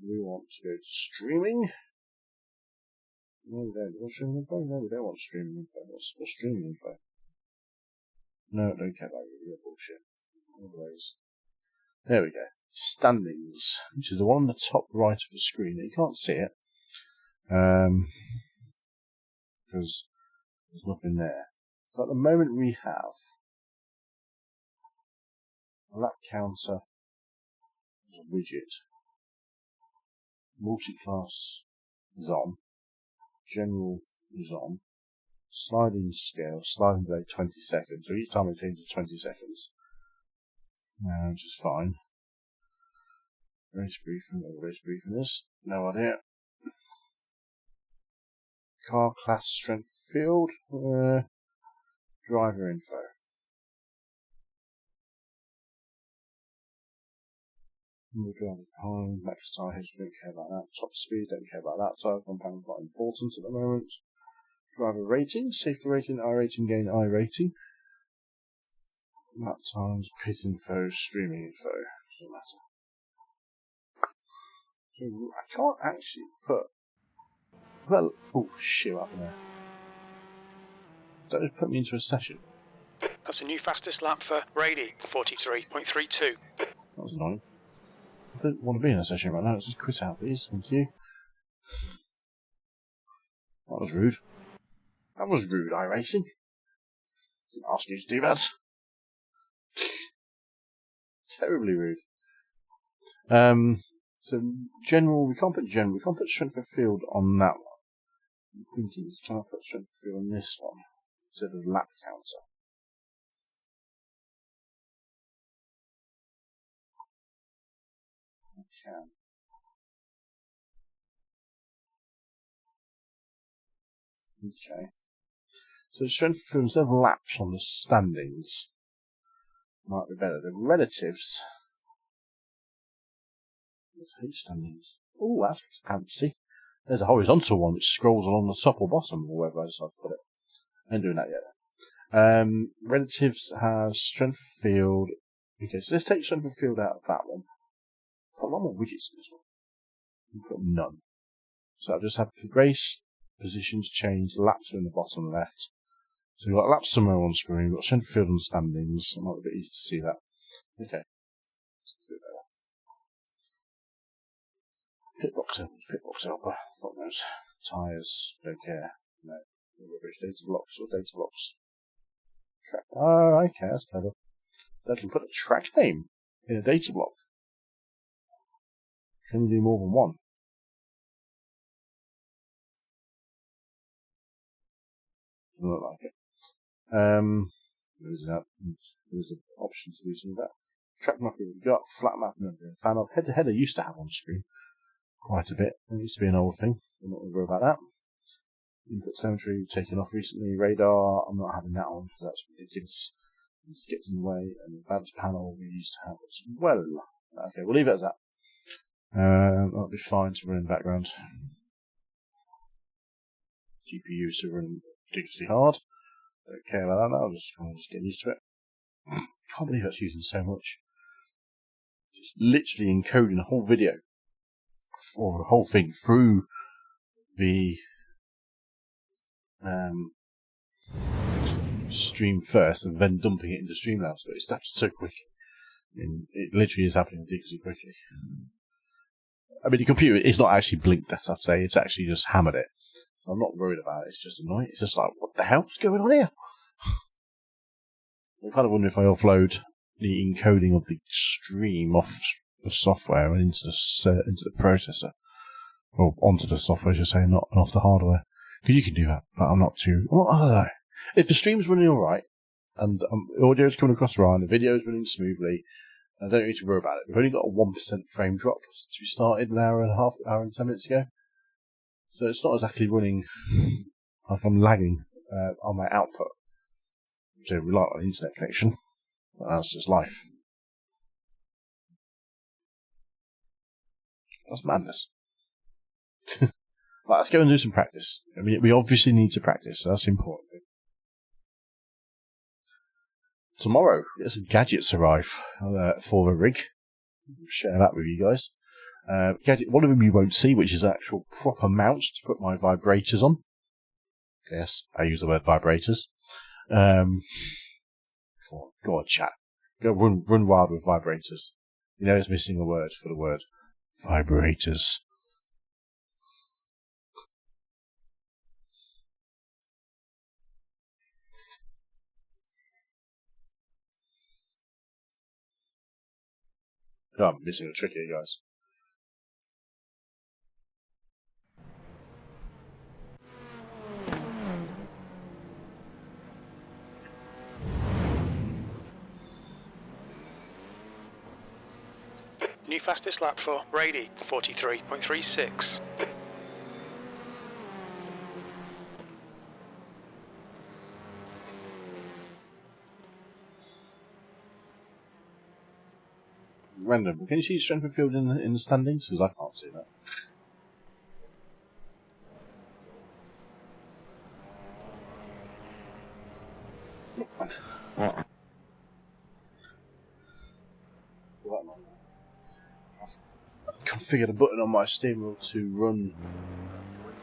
We want to go to streaming. No, we don't. Want streaming info? No, we don't want streaming info. What's streaming info? No, don't care about your bullshit. Always. There we go. Standings, which is the one on the top right of the screen. You can't see it because there's nothing there. So at the moment we have a lap counter, a widget, multi-class is on, general is on, sliding scale, sliding delay 20 seconds. So each time it changes 20 seconds, which is fine. Race briefing, what race briefing is, no idea. Car class strength field, driver info. More drivers behind, max tire history, don't care about that. Top speed, don't care about that. Tire compound is not important at the moment. Driver rating, safety rating, iRacing gain, iRating. Lap times, pit info, streaming info, doesn't matter. So I can't actually put. Well, oh shit, what happened there? That just put me into a session. That's a new fastest lap for Rady, 43.32. That was annoying. I don't want to be in a session right now. Let's just quit out, please. Thank you. That was rude. That was rude, iRacing. Didn't ask you to do that. Terribly rude. So general, we can't put general. We can't put strength of field on that one. I'm thinking, can I put strength of field on this one instead of lap counter? I can. Okay. So strength of field instead of laps on the standings might be better. The relatives. Let's standings. Oh, that's fancy. There's a horizontal one which scrolls along the top or bottom, or wherever I decide to put it. I ain't doing that yet. Relatives has strength of field. Okay, so let's take strength of field out of that one. Put a lot more widgets in this one. We've got none. So I'll just have race, positions change, laps are in the bottom left. So we've got lap summary on screen, we've got strength of field and standings. It might be a bit easy to see that. Okay. Pitbox helper, fuck knows. Tyres, don't care. No. Rubbish, data blocks or data blocks. Track. Oh, okay, that's clever. They can put a track name in a data block. Can you do more than one? Doesn't look like it. There's an option to do some of that. Track map we've got, flat map and everything. Fan of header used to have on screen quite a bit. It used to be an old thing. I'm not going to worry about that. Input telemetry taken off recently. Radar, I'm not having that on because that's ridiculous. It gets in the way. And the balance panel we used to have as well. Okay, we'll leave it as that. That'll be fine to run in the background. GPU is still running ridiculously hard. Don't care about that. I'll just get used to it. Can't believe that's using so much. Just literally encoding a whole video or a whole thing through the stream first and then dumping it into Streamlabs. So it's happening so quick. I mean, it literally is happening ridiculously quickly. I mean, the computer is not actually blinked, that's I'd say. It's actually just hammered it. So I'm not worried about it. It's just annoying. It's just like, what the hell's going on here? I kind of wonder if I offload the encoding of the stream off the software and into the processor. Or onto the software, as you say, not off the hardware. Because you can do that, but I'm not too... Well, I don't know. If the stream's running alright, and the audio's coming across right, and the video's running smoothly, I don't need to worry about it. We've only got a 1% frame drop since we started an hour and 10 minutes ago. So it's not exactly running like I'm lagging on my output. So we rely on an internet connection. But that's just life. That's madness. Right, let's go and do some practice. I mean, we obviously need to practice, so that's important. Tomorrow, some gadgets arrive for the rig. I'll share that with you guys. Gadget, one of them you won't see, which is actual proper mounts to put my vibrators on. Yes, I use the word vibrators. Go on, chat. Go run wild with vibrators. You know it's missing a word for the word. Vibrators. Oh, I'm missing a trick here, guys. New fastest lap for Brady, 43.36. Random. Can you see strength of field in the standings? Because I can't see that. What? I've configured a button on my steering wheel to run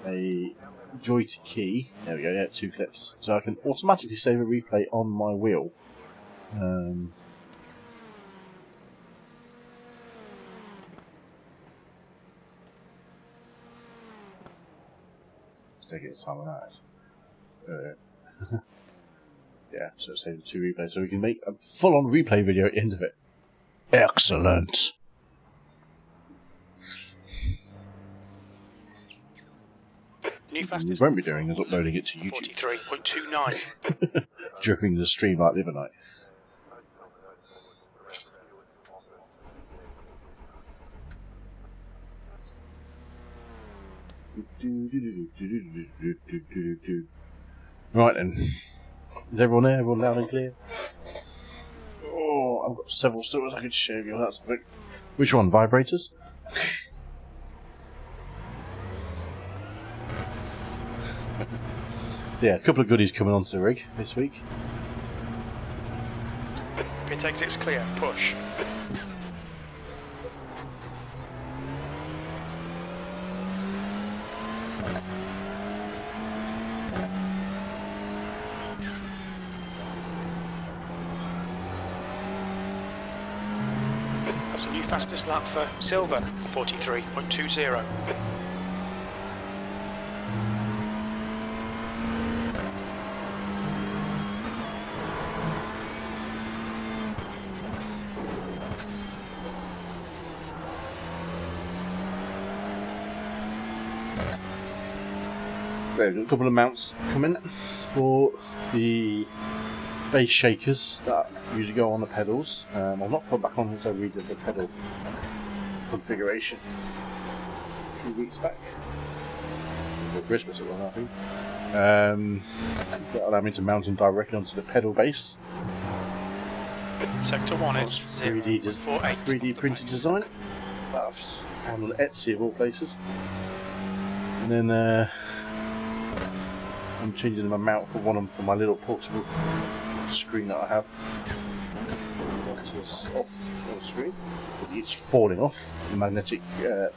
a joy to key. There we go, yeah, 2 clips. So I can automatically save a replay on my wheel. Taking its time on that. Yeah, so save the 2 replays, so we can make a full-on replay video at the end of it. Excellent. New What we won't be doing is uploading it to YouTube 43.29. during the stream like the other night. Right then. Is everyone there? Everyone loud and clear? Oh, I've got several stories I could show you. That's a bit... Which one? Vibrators? So yeah, a couple of goodies coming onto the rig this week. Pit exit's clear. Push. That's a new fastest lap for Silver, 43.20. So a couple of mounts coming for the base shakers that usually go on the pedals. I've not put back on since I redid the pedal configuration a few weeks back. Before Christmas it was, I think. That allowed me to mount them directly onto the pedal base. Sector 1 is 3D printed design. That I've found on Etsy of all places. And then I'm changing my mount for one of them for my little portable screen that I have. Off the screen. It's falling off the magnetic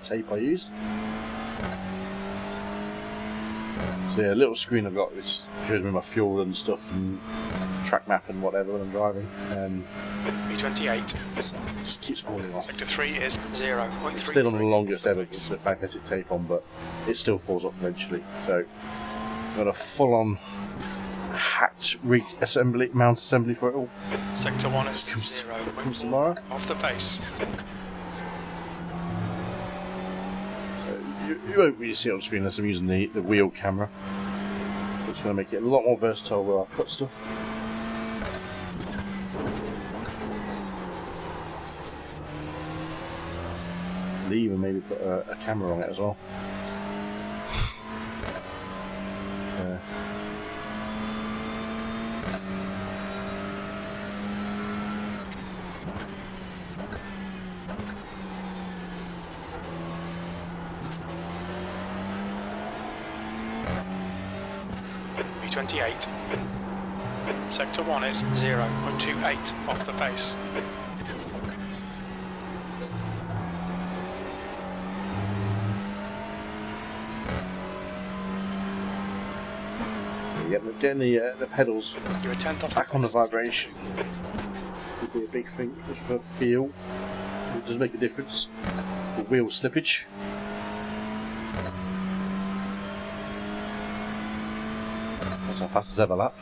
tape I use. So yeah, a little screen I've got which shows me my fuel and stuff and track map and whatever when I'm driving. B28. Just keeps falling off. Sector 3 is 0.3. Still on the longest ever with the magnetic tape on, but it still falls off eventually. So I've got a full-on hatch rig assembly, mount assembly for it all. Sector 1 is comes tomorrow. Off the pace. So you won't really see it on screen unless I'm using the wheel camera. Which is going to make it a lot more versatile where I put stuff. Leave and maybe put a camera on it as well. So, B28. Sector 1 is 0.28 off the pace. yeah, but getting the pedals You're a tenth off back on the vibration would be a big thing just for feel. It does make a difference for wheel slippage. That's our fastest ever lap.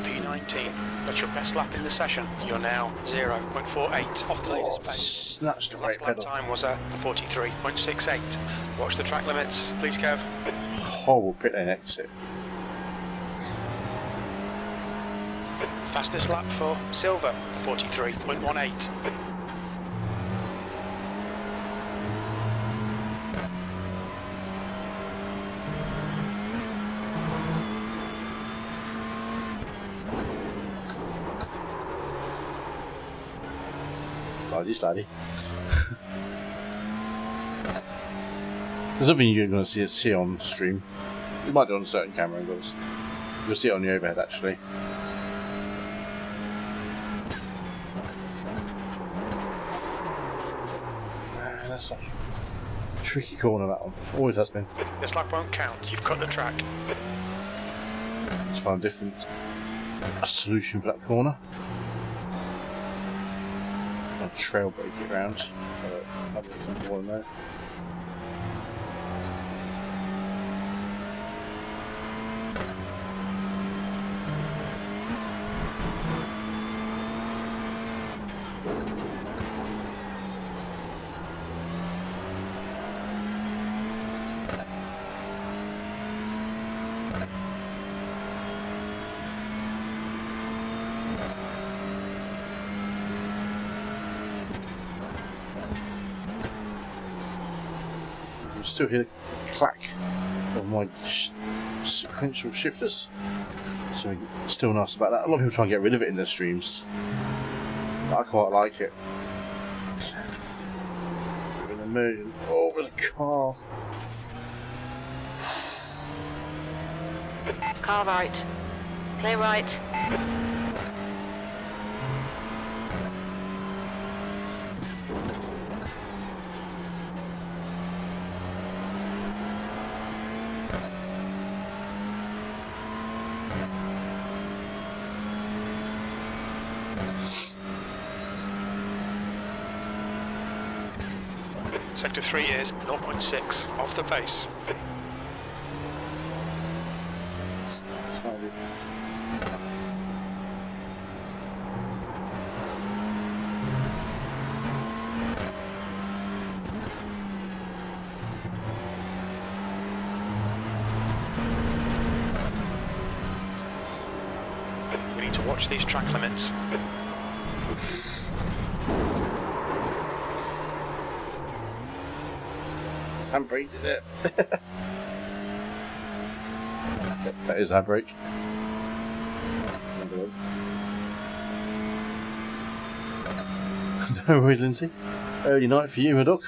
P19. That's your best lap in the session. You're now 0.48 off the latest pace. Snatched a Your great last lap pedal. time was 43.68. Watch the track limits, please, Kev. Horrible pit lane exit. Fastest lap for Silver, 43.18. Slidey. There's something you're going to see on stream. You might do it on certain camera angles. You'll see it on the overhead actually. That's a tricky corner, that one. Always has been. This lap won't count, you've cut the track. Let's find a solution for that corner. Try and trail break it round. Something more than that. You still hear the clack of my sequential shifters. Something still nice about that. A lot of people try and get rid of it in their streams, but I quite like it. An immersion. Oh, there's a car. Car right. Clear right. Sector 3 is 0.6 off the pace. Slightly. We need to watch these track limits. Handbrake, did it? That is handbrake. No worries, Lindsay. Early night for you, my dog.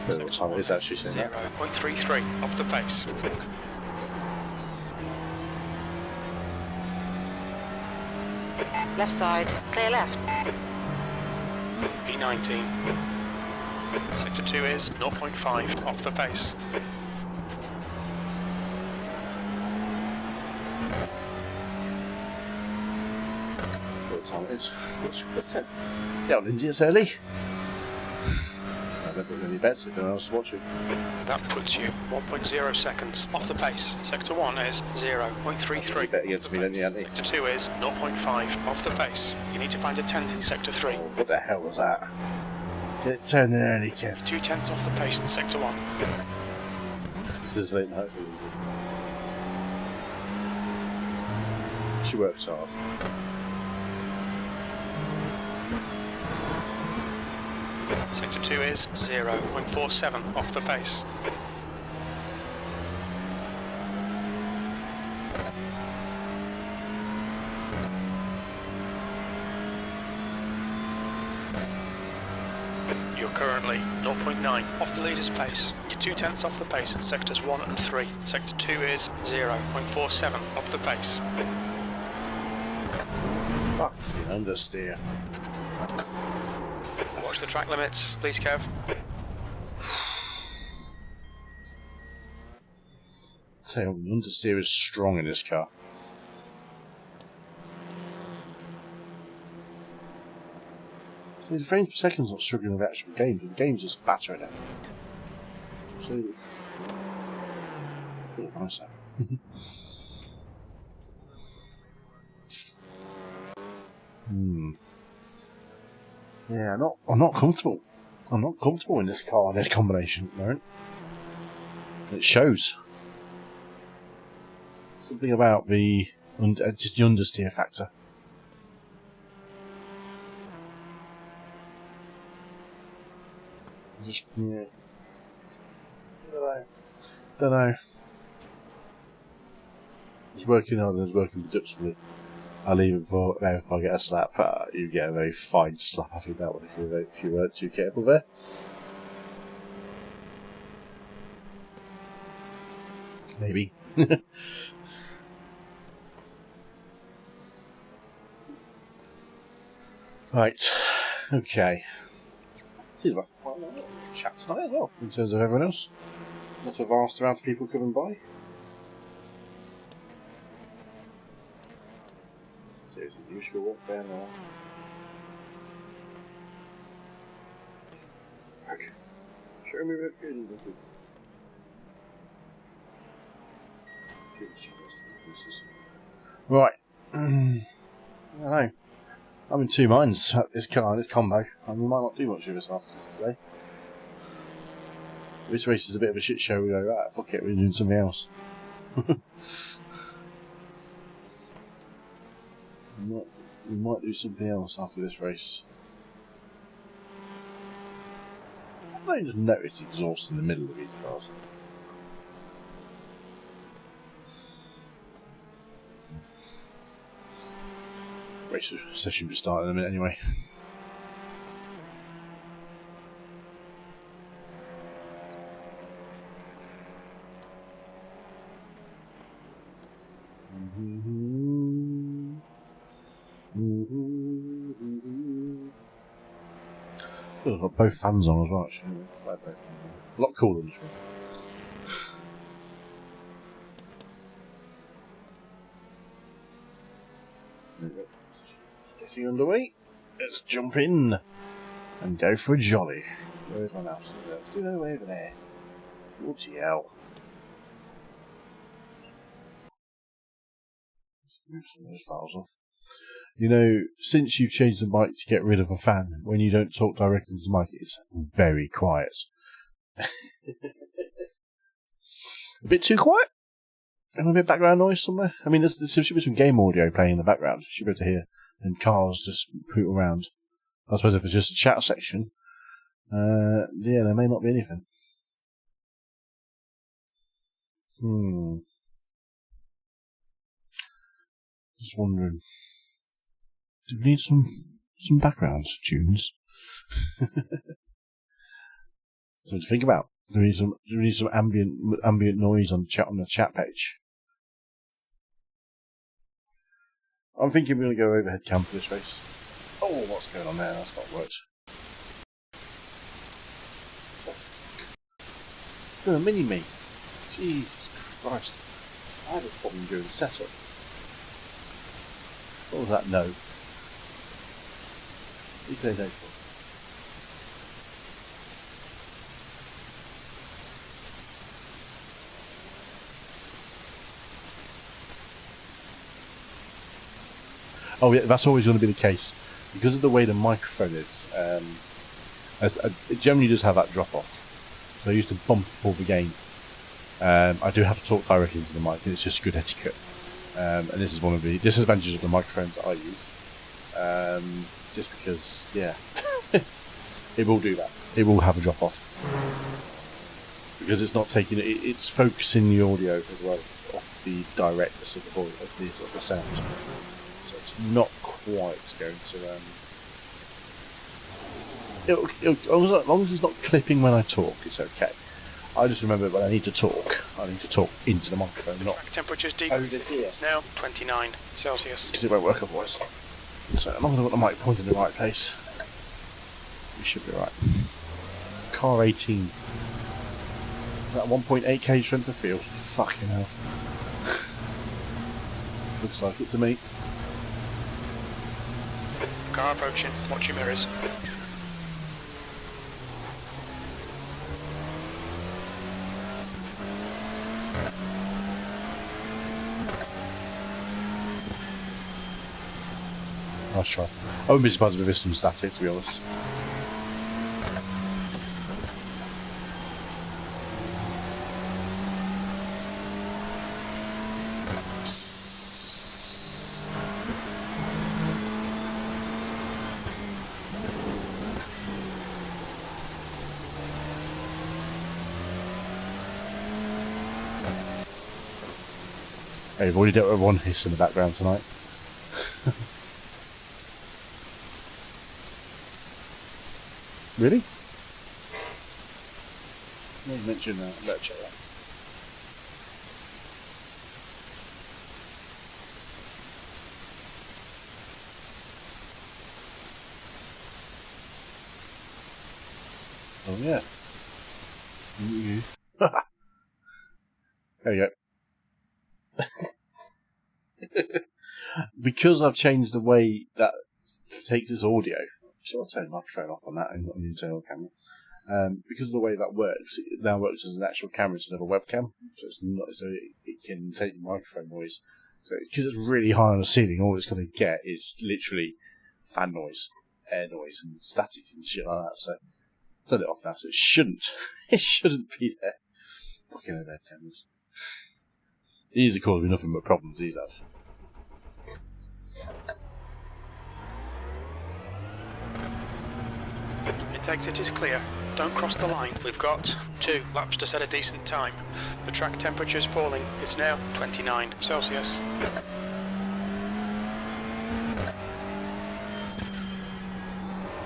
What time it is actually saying that? 0.33 off the pace. Left side. Clear left. P19. Sector 2 is 0.5 off the pace. What time it is? What's good? Yeah, Lindsay, it's early. I don't put any bets if anyone else is watching. That puts you 1.0 seconds off the pace. Sector 1 is 0.33. You bet against me, don't you, Andy? Sector 2 is 0.5 off the pace. You need to find a 10th in Sector 3. Oh, what the hell was that? Get it turned in early, Kev. 2 tenths off the pace in Sector 1. This is late night for Lindsay. She works hard. Sector 2 is 0.47 off the pace. You're currently 0.9 off the leader's pace. You're 2 tenths off the pace in sectors 1 and 3. Sector 2 is 0.47 off the pace. Fuck's the understeer. Watch the track limits, please, Kev. Tell you what, the understeer is strong in this car. See, the frames per second's not struggling with actual games, but the game's just battering it. So, pretty nice though. Yeah, I'm not comfortable. I'm not comfortable in this car and this combination at the moment. It shows. Something about the just the understeer factor. Just yeah. Don't know. It's working hard and it's working productively. I'll leave it for there if I get a slap. You get a very fine slap. I think that one if you weren't too careful there. Maybe. Right. Okay. Seems like quite a lot of chat tonight as well, in terms of everyone else. Not a vast amount of people coming by. There's a usual walk there now. Okay. Show me where feeling. Right. I don't know. I'm in two minds at this car, this combo. We might not do much of this after this today. This race is a bit of a shit show. We go, right, fuck it, we're doing something else. We might do something else after this race. I just noticed exhaust in the middle of these cars. Race session will start in a minute anyway. I've got both fans on as well, actually. A lot cooler than this one. Everything underway. Let's jump in and go for a jolly. Where's my mouse? Do go over there. Bloody hell. Let's move some of those files off. You know, since you've changed the mic to get rid of a fan, when you don't talk directly into the mic, it's very quiet. A bit too quiet? And a bit of background noise somewhere? I mean, there should be some game audio playing in the background. You should be able to hear. And cars just poot around. I suppose if it's just a chat section, yeah, there may not be anything. Just wondering. Do we need some background tunes? Something to think about. Do we need some ambient noise on the chat page? I'm thinking we're going to go overhead cam for this race. Oh, what's going on there? That's not worked. It's a mini-me. Jesus Christ. I had a problem during the setup. What was that? No. What did you say no for? Oh yeah, that's always going to be the case. Because of the way the microphone is, it generally does have that drop off. So I used to bump all the gain. I do have to talk directly into the mic, and it's just good etiquette. And this is one of the disadvantages of the microphones that I use. Just because, yeah, it will do that. It will have a drop off. Because it's not taking it's focusing the audio as well off the directness of the voice, of the sound. Not quite going to as long as it's not clipping when I talk, it's okay. I just remember when I need to talk into the microphone, not temperature's decreasing. It's now 29 Celsius. Because it won't work otherwise. So as long as I've got the mic pointed in the right place, we should be right. Car 18. That 1.8k strength of field. Fucking hell. Looks like it to me. Car approaching. Watch your mirrors. Nice try. I wouldn't be surprised if there's some static, to be honest. Hey, we've already dealt with one hiss in the background tonight. Really? Yeah, you mentioned that. Better check that. Oh yeah. There you go. Because I've changed the way that takes this audio, I'll turn the microphone off on that and on the internal camera. Because of the way that works, it now works as an actual camera instead of a webcam, so it's not so it can take the microphone noise. So because it's really high on the ceiling, all it's going to get is literally fan noise, air noise, and static and shit like that. So I've turned it off now, so it shouldn't be there. Fucking overhead cameras. These have caused me nothing but problems, these have. It exit is clear. Don't cross the line. We've got 2 laps to set a decent time. The track temperature is falling. It's now 29 Celsius.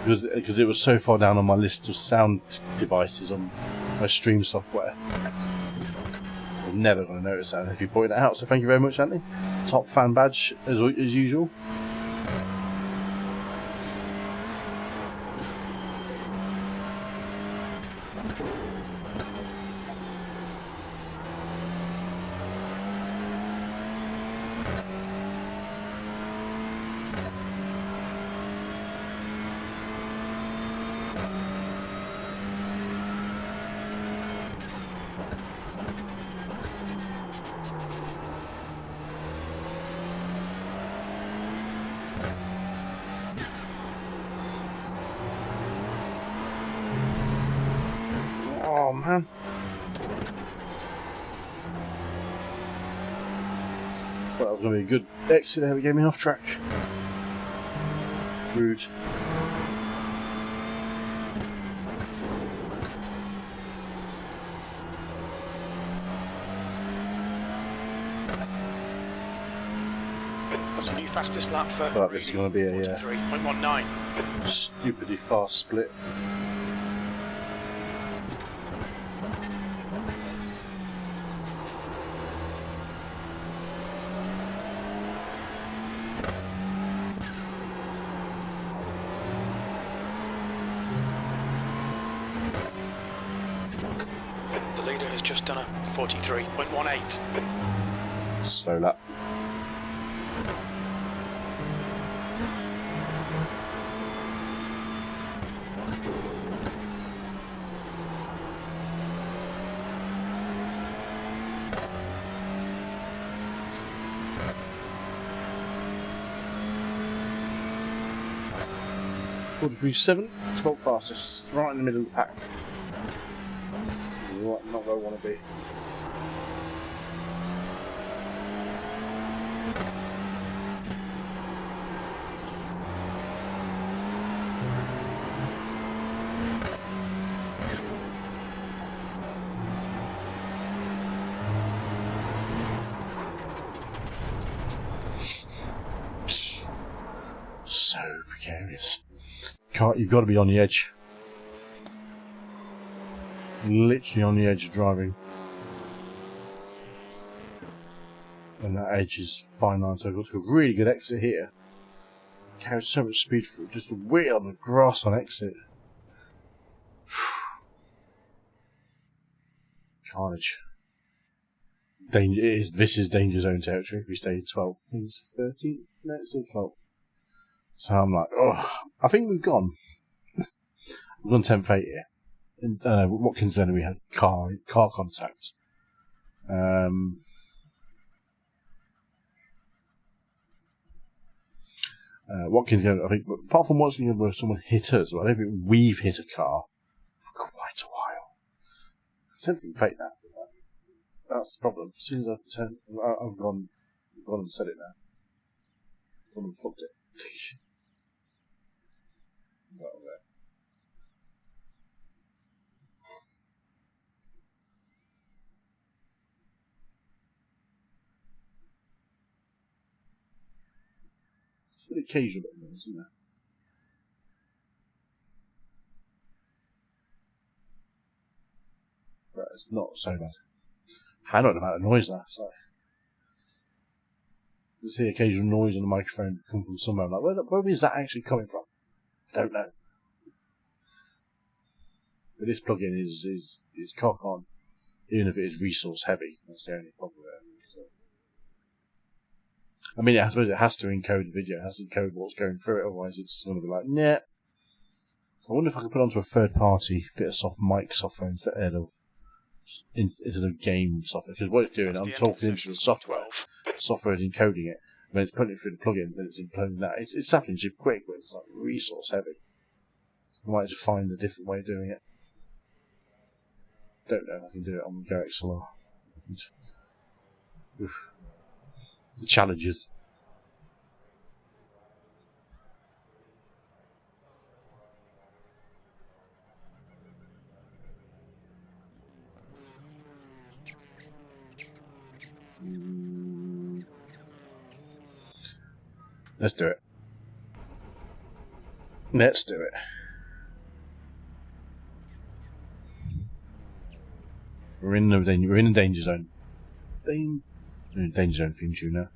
Because it was so far down on my list of sound devices on my stream software. I'm never going to notice that if you point it out, so thank you very much, Anthony. Top fan badge as usual. Oh, man. Well, that was going to be a good exit there. We gave me off track. Rude. That's a new fastest lap for But this is going to be a 3.19. stupidly fast split. The leader has just done a 43.18. Slow lap. .43.7, 12 fastest, right in the middle of the pack. Not where I want to be. So precarious. You've got to be on the edge. Literally on the edge of driving. And that edge is fine line, so I've got to go really good exit here. Carried so much speed through, just a wheel on the grass on exit. Carnage. This is danger zone territory. If we stay 12, I think it's 13. No, it's still 12. So I'm like, oh, I think we've gone. We've gone 10th 8 here. Watkins Glen, we had car contact. Watkins Glen, I think, apart from Watkins Glen where someone hit us, I don't think we've hit a car for quite a while. I'm tempted to fake that. That's the problem. As soon as I've gone and said it now. Gone and fucked it. Well, there. It's an occasional bit, isn't there? Right, it's not so bad. I don't know about the noise now, so. There's the occasional noise on the microphone come from somewhere. I'm like, where is that actually coming from? Don't know. But this plugin is cock on, even if it is resource heavy. That's the only problem with it. So. I mean, I suppose it has to encode the video, it has to encode what's going through it, otherwise it's going to be like, nah. I wonder if I could put onto a third party bit of soft mic software instead of game software, because what it's doing, I'm talking into the software. The software is encoding it. When it's putting it through the plugin, then it's encoding that. It's happening super quick, but it's like resource heavy. I might just find a different way of doing it. Don't know if I can do it on GOXLR. The challenges. Let's do it. Let's do it. We're in the danger zone. We're in the danger zone theme tune now.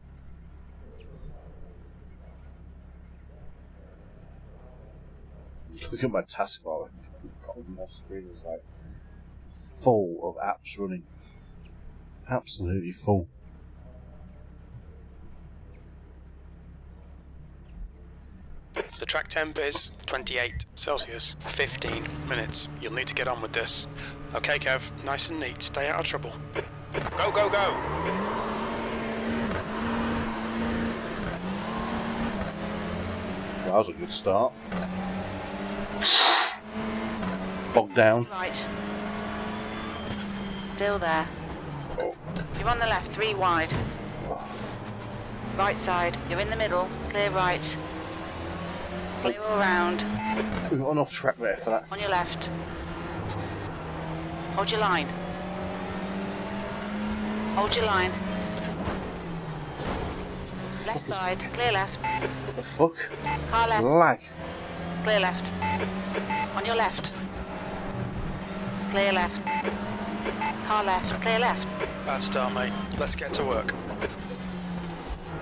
Look at my taskbar. My screen is like full of apps running. Absolutely full. The track temp is 28 Celsius, 15 minutes. You'll need to get on with this. Okay, Kev, nice and neat. Stay out of trouble. Go, go, go! That was a good start. Bogged down. Right. Still there. You're on the left, 3 wide. Right side, you're in the middle, clear right. Clear all round. We've got an off track there for that. On your left. Hold your line. Hold your line. Left side, clear left. What the fuck? Car left, Lag. clear left. On your left. Clear left. Car left, clear left. Bad start, mate. Let's get to work.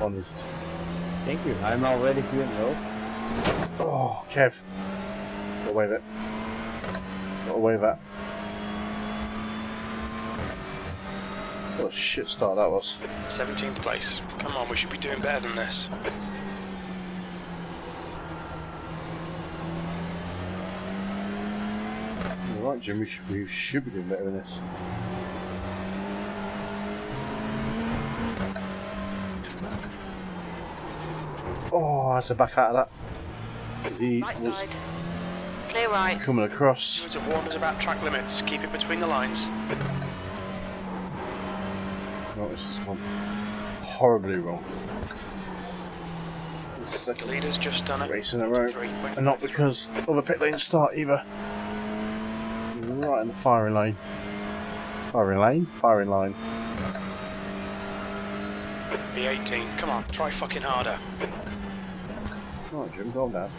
Honest. Thank you. I'm already here now. Oh, Kev. Got away with it. Got away with that. What a shit start that was. 17th place. Come on, we should be doing better than this. You're right, Jim. We should be doing better than this. Oh, I had to back out of that. He Right was side. Clear right. coming across. Stewards have warned us about track limits. Keep it between the lines. Oh, this has gone horribly wrong. The Second leader's just done it. race in a row, and not because of a pit lane start either. Right in the firing lane. Firing lane? Firing line. B18, come on, try fucking harder. Right, Jim, calm down.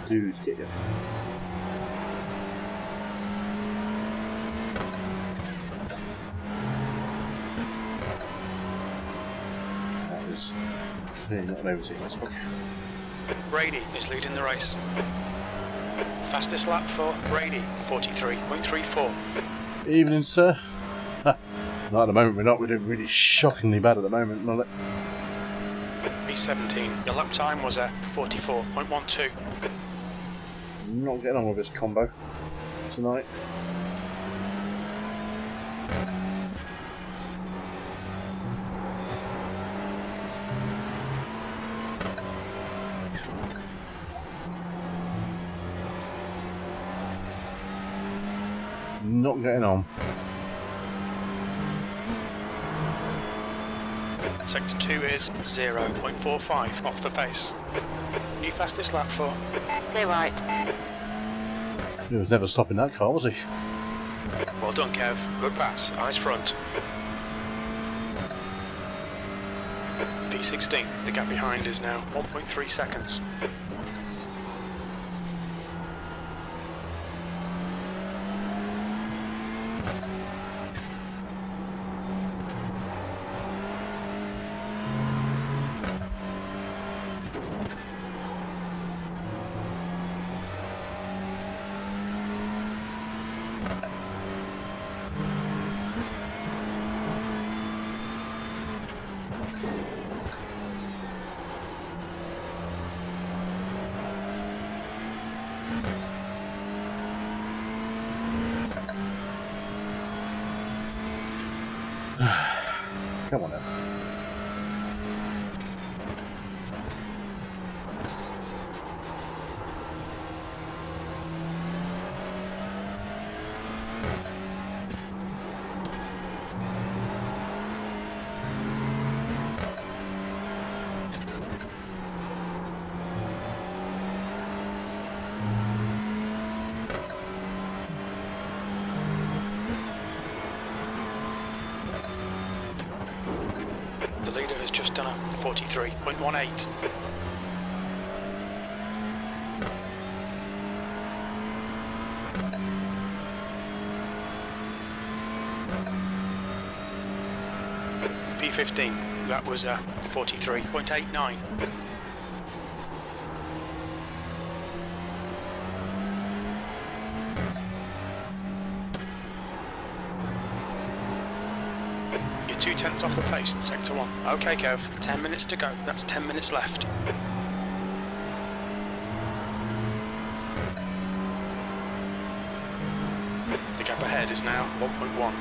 Dude, get you. That is clearly not an overtaking spot. Brady is leading the race. Fastest lap for Brady, 43.34. Evening, sir. Not at the moment, we're not. We're doing really shockingly bad at the moment, not it? B17, your lap time was at 44.12. Not getting on with this combo tonight. Not getting on. Sector 2 is 0.45 off the pace. New fastest lap for Clear right. He was never stopping that car, was he? well done, Kev. Good pass. Eyes front. P16. The gap behind is now 1.3 seconds. Come on now. The leader has just done a 43.18. P15, that was a 43.89. You're 2/10 off the pace in Sector 1. Okay, Kev, 10 minutes to go. That's 10 minutes left. The gap ahead is now 1.1.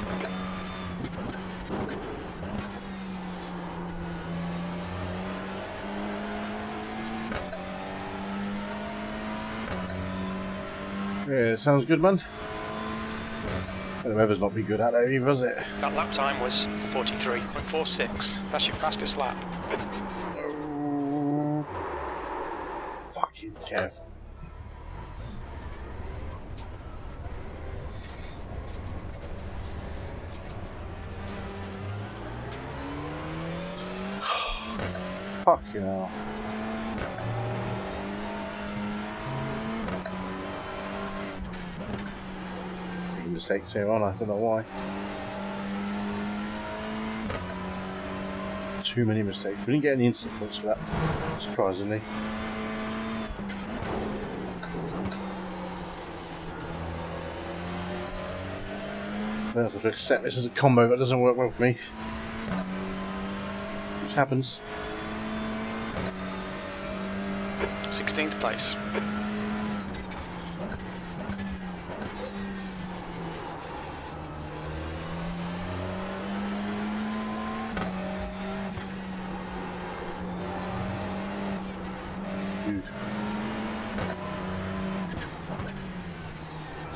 Yeah, sounds good, man. The weather's not been good out there either, has it? That lap time was 43.46. That's your fastest lap. Oh, fucking careful. Fucking hell. Making mistakes here, aren't I? I don't know why. Too many mistakes. We didn't get any instant points for that, surprisingly. I have to accept this as a combo that doesn't work well for me. Which happens. 16th place. Dude.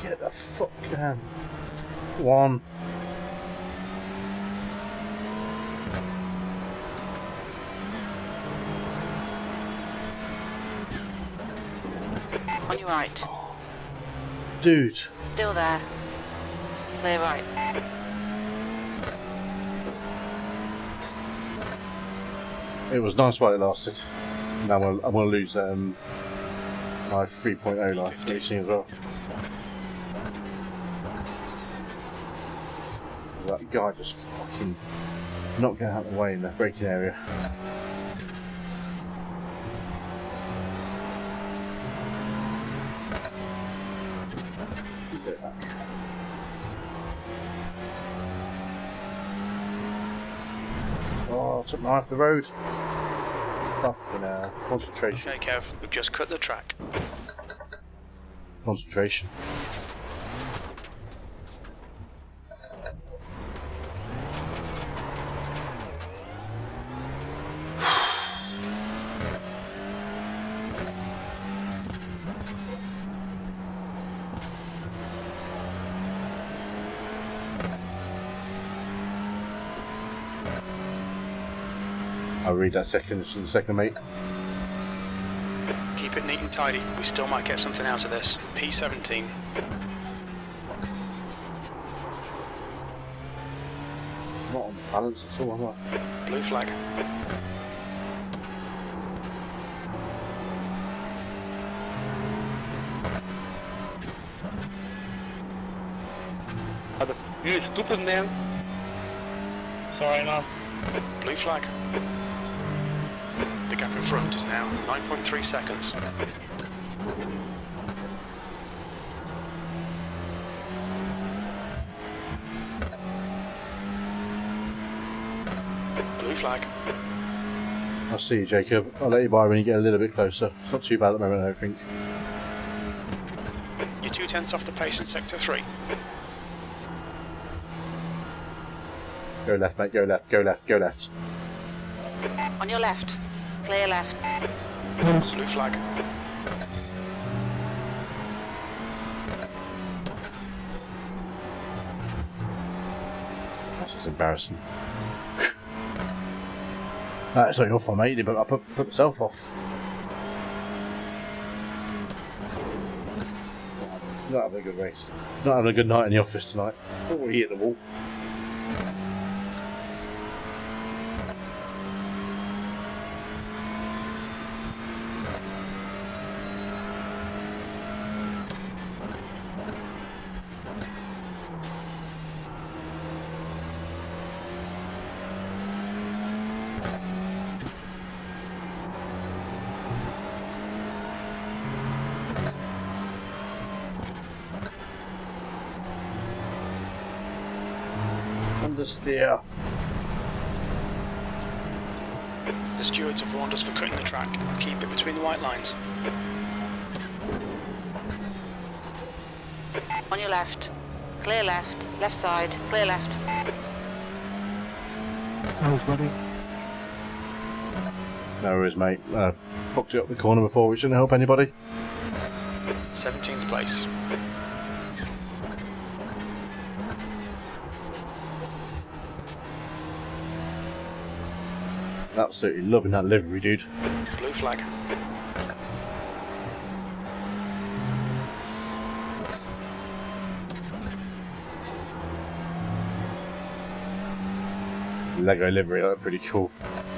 Get the fuck down. One. On your right. Dude. Still there. Clear right. It was nice while it lasted. Now I'm going to lose my 3.0 life racing as well. That guy just fucking not getting out of the way in the braking area. Oh, I took my eye off the road. Fucking concentration. Okay, Kev, we've just cut the track. Concentration. I'll read that second in a second, mate. Keep it neat and tidy. We still might get something out of this. P17. Not on balance at all, am I? Blue flag. You stupid man. Sorry, man. Blue flag. The gap in front is now 9.3 seconds. Blue flag. I'll see you, Jacob. I'll let you by when you get a little bit closer. It's not too bad at the moment, I don't think. You're 2/10 off the pace in sector 3. Go left, mate. Go left. Go left. Go left. On your left. Clear left. Blue flag. That's just embarrassing. That's not your fault, mate. But I put myself off. Not having a good race. Not having a good night in the office tonight. Oh, we hit the wall. Understeer. The stewards have warned us for cutting the track. Keep it between the white lines. On your left. Clear left. Left side. Clear left. No worries, mate. Fucked it up the corner before, which shouldn't help anybody. 17th place. Absolutely loving that livery, dude. Blue flag. Lego livery, that look pretty cool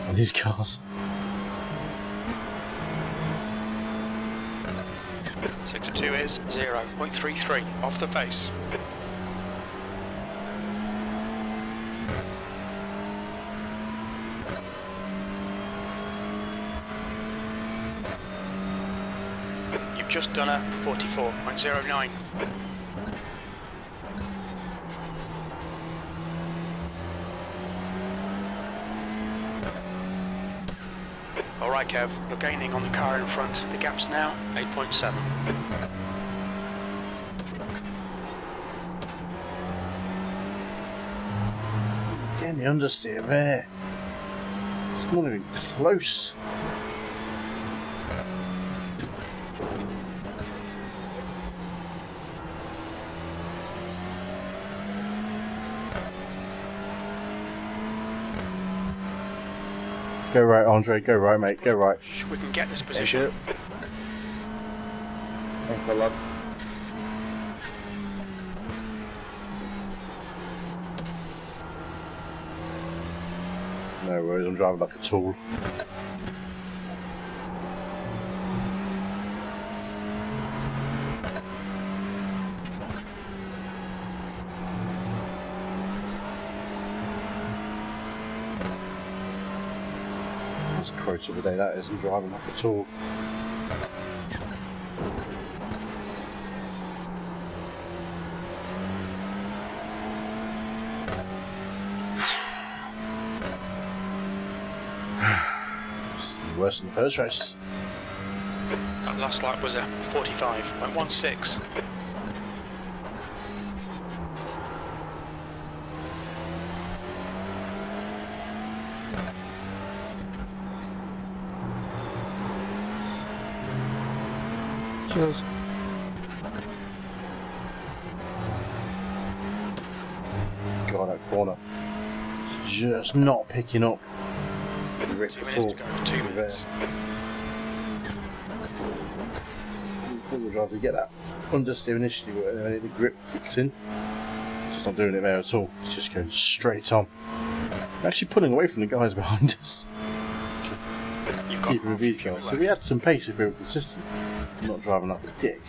on these cars. Sector 2 is 0.33 off the pace. You've just done a 44.09. Alright Kev, you're gaining on the car in front. The gap's now 8.7. Getting the understeer there. It's not even close. Go right, Andre, go right, mate, go right. We can get this position. Thanks a lot. No worries, I'm driving like a tool. That's a quote of the day, that is. I'm driving like a tool. Worse than the first race. That last lap was a 45.16. Cheers. God, that corner. Just not picking up. 2 minutes to go, 2 minutes. Four-wheel drive, you get that understeer initially when the grip kicks in. Just not doing it there at all. It's just going straight on. Actually pulling away from the guys behind us. You've got Keeping with these guys. So we had some pace if we were consistent. Not driving like a dick.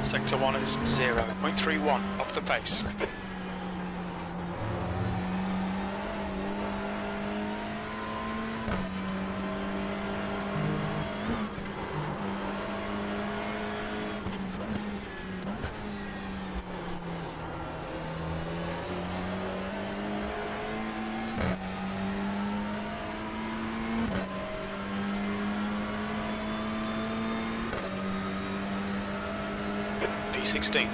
Sector 1 is 0.31 off the pace. P16.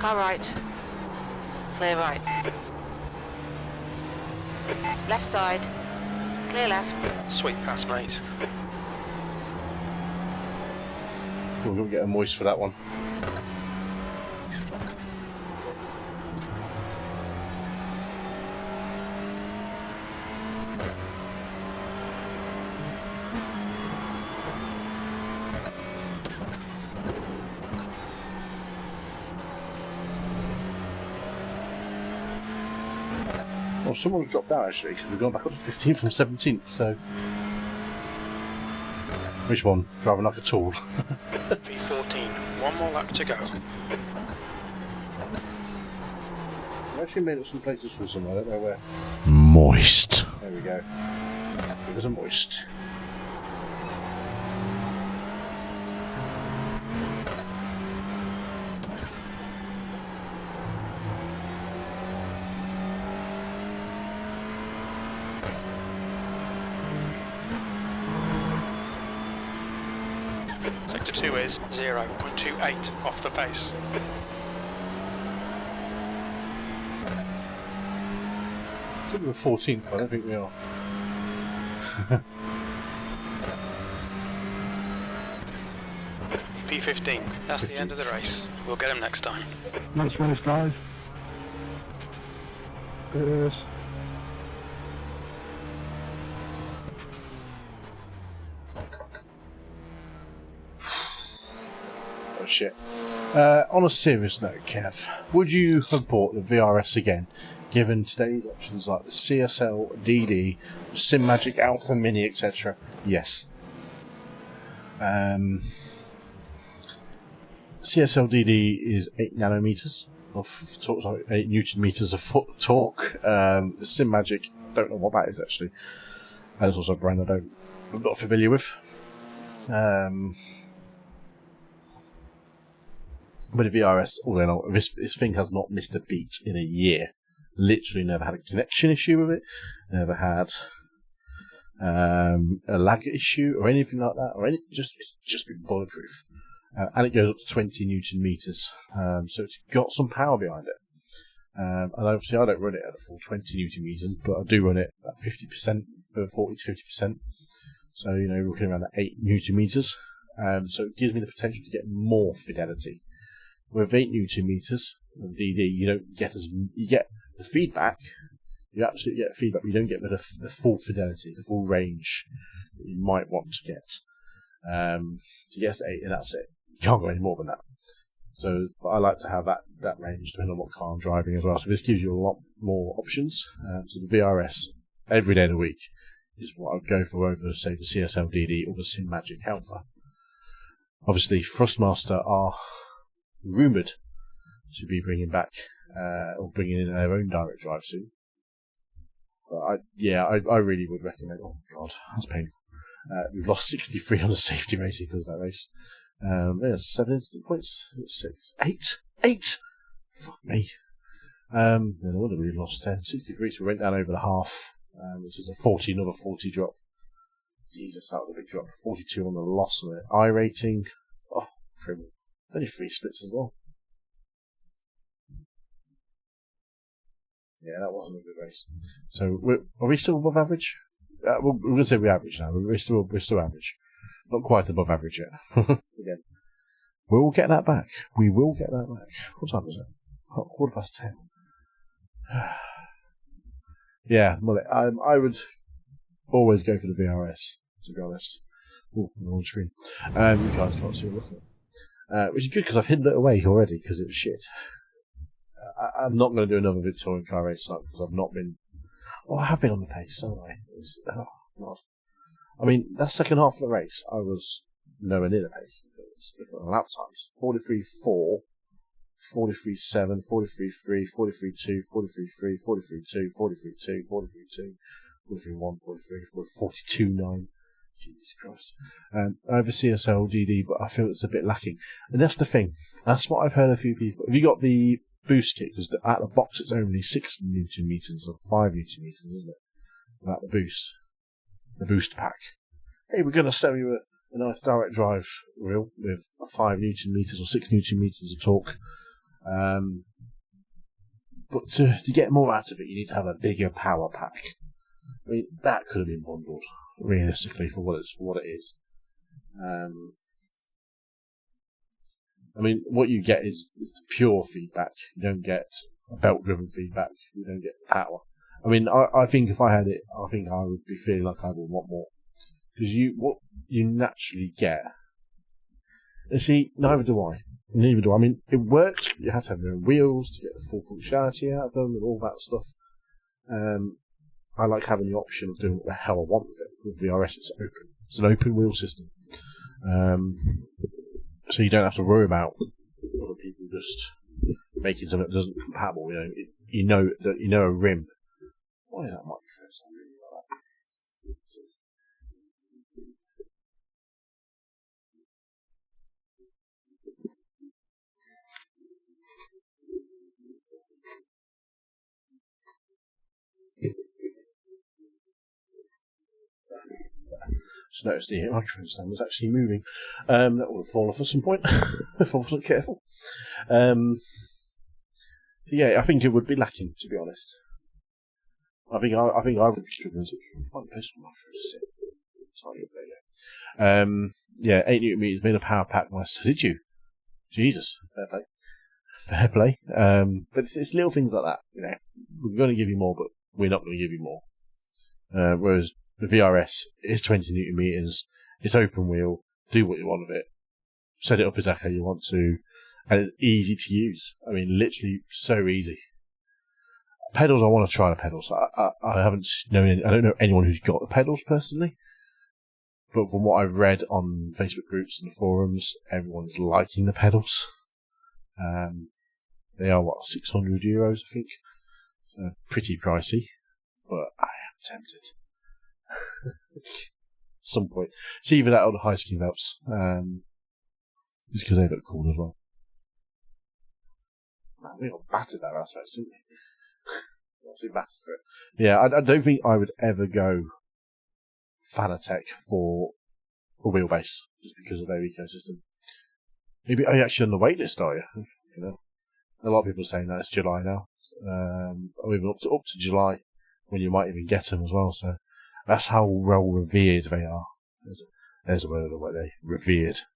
Car right. Clear right. Left side. Clear left. Sweet pass, mate. We're going to get a moist for that one. Well, someone's dropped out actually, because we've gone back up to 15th from 17th, so... Which one? Driving like a tool. P14. One more lap to go. We actually made up some places for some, I don't know where. Moist. There we go. It was a moist. Sector 2 is 0.28 off the pace. we're 14th. I don't think we are. P15. That's the end of the race. We'll get him next time. Nice race, guys. Yes. Oh shit. On a serious note, Kev, would you have bought the VRS again, given today's options like the CSL, DD, SimMagic Alpha Mini, etc.? Yes. CSL DD is 8 nanometers of torque, sorry, 8 newton meters of torque. The SimMagic, don't know what that is actually. And it's also a brand I'm not familiar with. But the VRS, all in all, this thing has not missed a beat in a year. Literally never had a connection issue with it. Never had a lag issue or anything like that. It's just been bulletproof. And it goes up to 20 newton meters. So it's got some power behind it. And obviously I don't run it at a full 20 newton meters, but I do run it at 50%, for 40 to 50%. So, you know, we're looking around at 8 newton meters. So it gives me the potential to get more fidelity. With 8 newton meters of DD, you don't get you get the feedback. You absolutely get feedback, but you don't get the full fidelity, the full range that you might want to get. So yes, 8, and that's it. You can't go any more than that. So, but I like to have that range depending on what car I'm driving as well. So this gives you a lot more options. So the VRS every day of the week is what I'd go for over, say, the CSL DD or the SimMagic Alpha. Obviously, Thrustmaster are rumoured to be bringing back or bringing in their own direct drive soon. But I really would recommend. Oh god, that's painful. We've lost 63 on the safety rating because of that race. There's 7 instant points. 6, 8. Fuck me. Then I would have really lost 10. 63, so we went down over the half, which is another 40 drop. Jesus, that was a big drop. 42 on the loss of it. iRacing. Oh, criminal. Only 3 splits as well. Yeah, that wasn't a good race. So, are we still above average? We're going to say we're average now. We're still average. Not quite above average yet. Again. We'll get that back. We will get that back. What time is it? 10:15. Yeah, well, I would always go for the VRS, to be honest. Oh, I'm on screen. You guys can't see what I'm looking at. Which is good because I've hidden it away already because it was shit. I'm not going to do another Victorian car race tonight because I've not been. Oh, I have been on the pace, haven't I? Oh, God. I mean, that second half of the race, I was nowhere near the pace. Looking at the lap times 43.4, 43.7, 43.3, 43.2, 43.3, 43.2, 43.2, 43.2, 43.1, 42.9. Jesus Christ. I have a CSL DD, but I feel it's a bit lacking. And that's the thing. That's what I've heard a few people. Have you got the boost kit? Because at the box it's only 6 newton meters or 5 newton meters, isn't it? Without the boost. The boost pack. Hey, we're going to sell you a nice direct drive reel with 5 newton meters or 6 newton meters of torque. But to get more out of it, you need to have a bigger power pack. I mean, that could have been bundled, realistically, for what it is. I mean, what you get is the pure feedback. You don't get a belt-driven feedback. You don't get power. I mean, I think if I had it, I think I would be feeling like I would want more. Because what you naturally get. And see, neither do I. I mean, it works. You have to have your own wheels to get the full functionality out of them and all that stuff. I like having the option of doing what the hell I want with it. With VRS, it's open. It's an open wheel system. So you don't have to worry about other people just making something that doesn't compatible. You know a rim. Why is that microphone sound really like that? Just noticed the microphone stand was actually moving. That would have fallen off at some point if I wasn't careful. So yeah, I think it would be lacking, to be honest. I think I would be struggling to find a place for my friend to sit. Sorry, there you go. Yeah, 8 Newton meters made a power pack myself. Did you? Jesus, fair play. Fair play. But it's little things like that. You know, we're going to give you more, but we're not going to give you more. Whereas the VRS is 20 Newton meters. It's open wheel. Do what you want with it. Set it up exactly how you want to, and it's easy to use. I mean, literally so easy. Pedals, I want to try the pedals. I haven't known. I don't know anyone who's got the pedals personally, but from what I've read on Facebook groups and the forums, everyone's liking the pedals. They are what, €600, I think. So pretty pricey, but I am tempted. Some point, it's either that or the high skin belts. Just because they look cool as well. Man, we got battered that last race, didn't we? Actually battered for it. Yeah, I don't think I would ever go Fanatec for a wheelbase just because of their ecosystem. Maybe are you actually on the wait list? Are you? You know, a lot of people are saying that it's July now. Or even up to July when you might even get them as well. So that's how well revered they are. There's a word of the way they revered.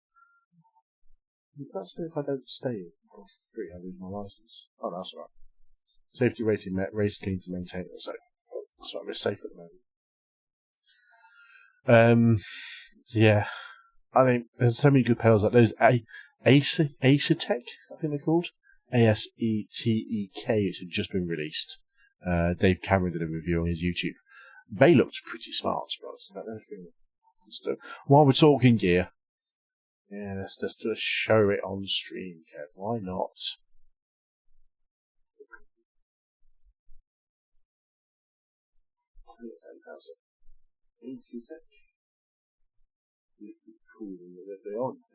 That's if I don't stay for free, I lose my license. Oh, no, that's all right. Safety rating met, race clean to maintain it. So that's right, we're safe at the moment. So yeah, I mean, there's so many good pedals like those. Asetec, I think they're called. ASETEK, which have just been released. Dave Cameron did a review on his YouTube. They looked pretty smart, to be honest. While we're talking gear, yeah, let's just show it on stream, Kev. Why not?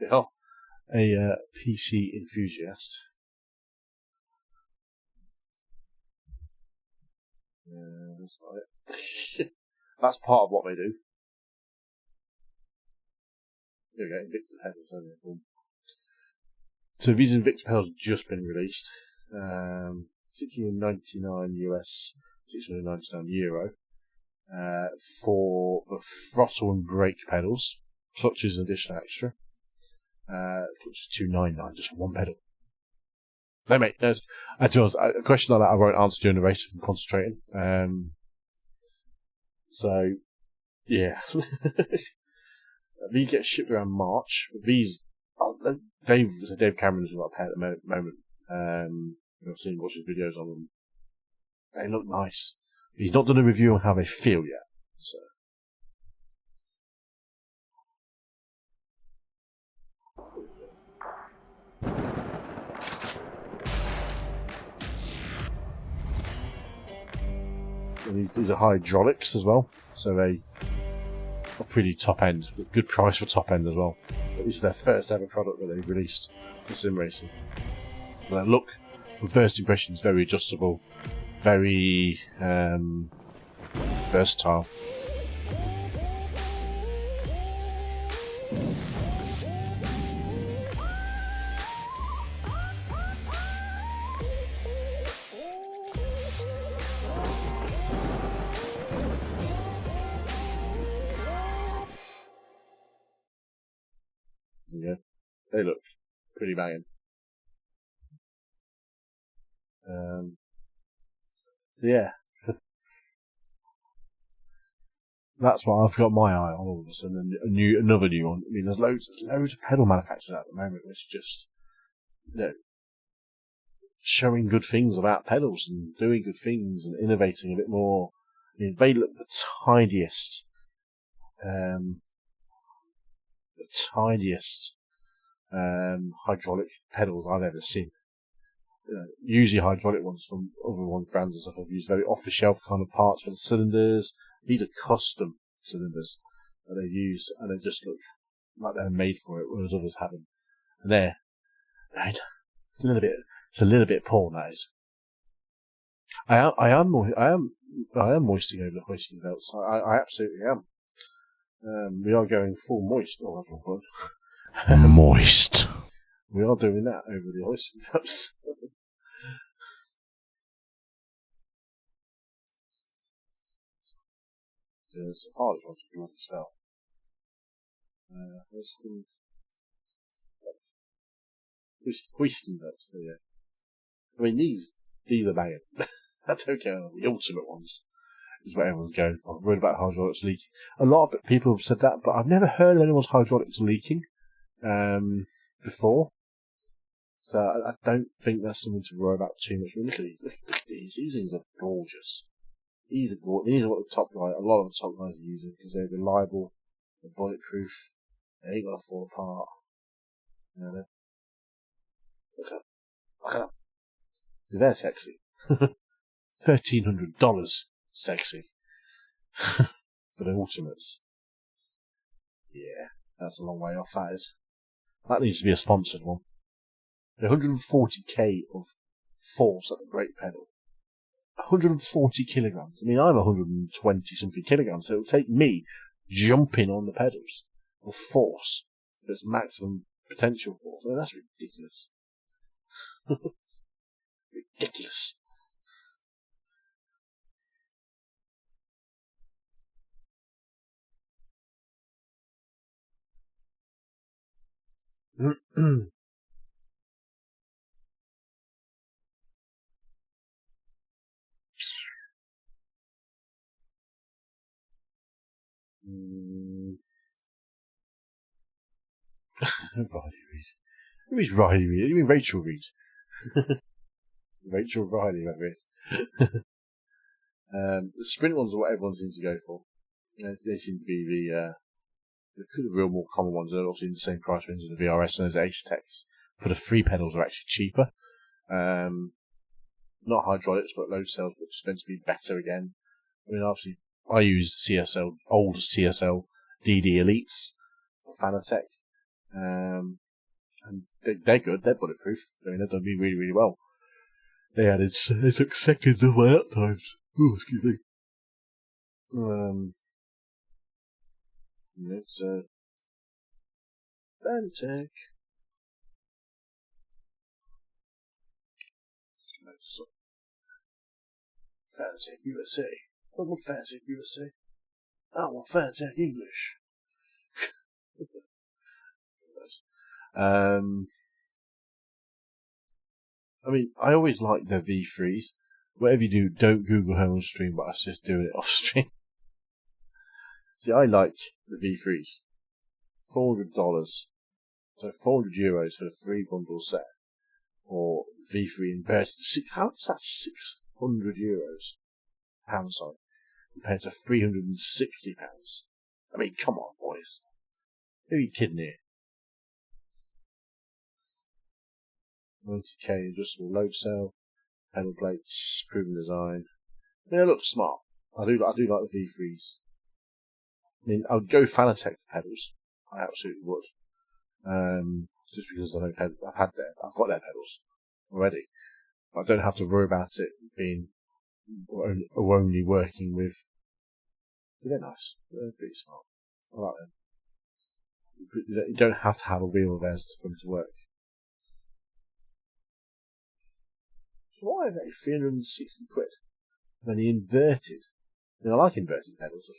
Cool. They are a PC enthusiast. That's right. That's part of what they do. There we go, Invicta pedals. So these Invicta pedals have just been released. $699 US, €699 for the throttle and brake pedals. Clutch is an additional extra. Clutch is $299 just for one pedal. No, mate. To be honest, a question like that I won't answer during the race if I'm concentrating. So, yeah. These get shipped around March. These, Dave Cameron's got a pair at the moment. I've seen watch his videos on them. They look nice. He's not done a review on how they feel yet. So. And these are hydraulics as well, so they are pretty top end. Good price for top end as well. But this is their first ever product that they've released for sim racing. And that look, from first impressions, very adjustable, very versatile. Yeah, they look pretty banging. So yeah, that's what I've got my eye on all of a sudden. Another new one. I mean, there's loads of pedal manufacturers at the moment which just, showing good things about pedals and doing good things and innovating a bit more. I mean, they look the tiniest hydraulic pedals I've ever seen. Usually hydraulic ones from other brands and stuff have used very off-the-shelf kind of parts for the cylinders. These are custom cylinders that they use, and they just look like they're made for it, whereas others haven't. And it's a little bit porn, that is. I am moisting over the hoisting belts. I absolutely am. We are going full moist. Oh, that's wrong word. Moist. We are doing that over the hoisting belts. There's a hard one if you want to spell. Whiskey nuts, yeah. I mean, these are banging. I don't care. The ultimate ones is what everyone's going for. I'm worried about hydraulics leaking. A lot of people have said that, but I've never heard of anyone's hydraulics leaking before. So I don't think that's something to worry about too much. I mean, look at these. These things are gorgeous. These are what the top guys, a lot of the top guys are using because they're reliable, they're bulletproof, they ain't gonna fall apart. You know, look at them. They're sexy. $1,300 sexy for the ultimates. Yeah, that's a long way off. That is. That needs to be a sponsored one. 140k of force at the brake pedal. 140 kilograms. I mean, I'm 120 something kilograms, so it'll take me jumping on the pedals of force for its maximum potential force. I mean, that's ridiculous. Ridiculous. Riley Reid. Who's Riley Reid? You mean Rachel Reid? Rachel Riley, whatever it is. The sprint ones are what everyone seems to go for. They seem to be the real more common ones. They're also in the same price range as the VRS and those Apecs. For the free pedals are actually cheaper. Not hydraulics, but load cells, which is meant to be better again. I mean, obviously, I use old CSL DD Elites for Fanatec. And they're good, they're bulletproof. I mean, they've done me really, really well. They took seconds of my up times. Oh, excuse me. It's Fanatec. Fanatec USA. I want Fanatec USA. I want Fanatec English. I mean, I always like their V3s. Whatever you do, don't Google her on stream, but I was just doing it off stream. See, I like the V3s. $400. So €400 for the 3 bundle set. Or V3 inverted. How is that €600? Pounds, sorry. Compared to £360. I mean, come on, boys. Who are you kidding here? 90k adjustable load cell, pedal plates, proven design. I mean, they look smart. I do like the V3s. I mean, I would go Fanatec for pedals. I absolutely would. Just because I've got their pedals already. I don't have to worry about it being only working with. They're nice. They're pretty smart. I like them. You don't have to have a wheel of theirs for them to work. Why are they 360 quid? And then the inverted. I mean, I like inverted pedals at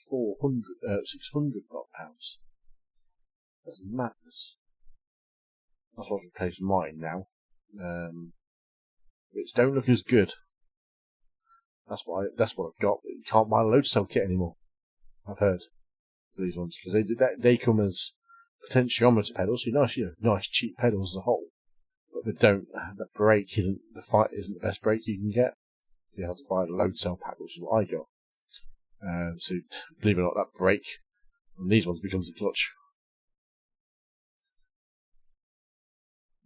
600 pounds. That's madness. That's what's replaced mine now. Which don't look as good. That's what I've got. You can't buy a load cell kit anymore. I've heard for these ones because they come as potentiometer pedals. So nice cheap pedals as a whole. But they don't. The brake isn't the best brake you can get. You have to buy the load cell pack, which is what I got. So believe it or not, that brake on these ones becomes a clutch.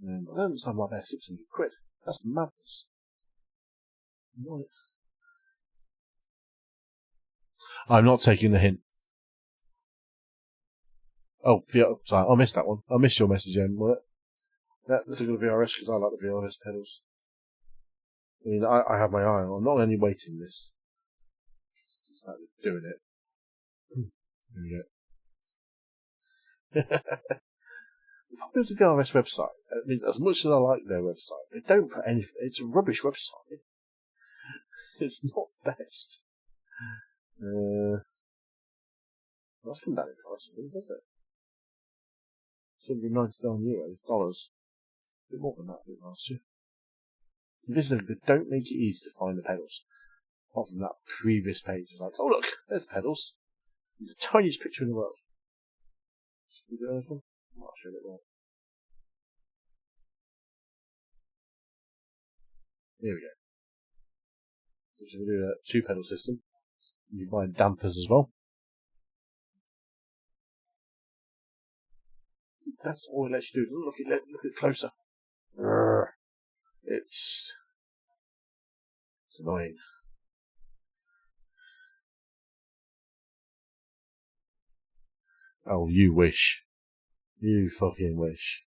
I don't understand why they're 600 quid. That's madness. Right. I'm not taking the hint. Oh, sorry, I missed that one. I missed your message, Em. Let's look at the VRS because I like the VRS pedals. I mean, I have my eye on. I'm not only waiting this. Just like doing it. There we go. The problem with the VRS website, I mean, as much as I like their website, they don't put anything. It's a rubbish website. It's not the best. That's come down in price, I think, doesn't it? €199 dollars. A bit more than that I think last year. So this is they don't make it easy to find the pedals. Apart from that previous page, it's like, oh look, there's the pedals. The tiniest picture in the world. Should we do anything? I'll show you a bit more. Here we go. So we're going to do a 2-pedal system. You buy dampers as well. That's all it lets you do. Look at it closer. It's annoying. Oh, you wish. You fucking wish.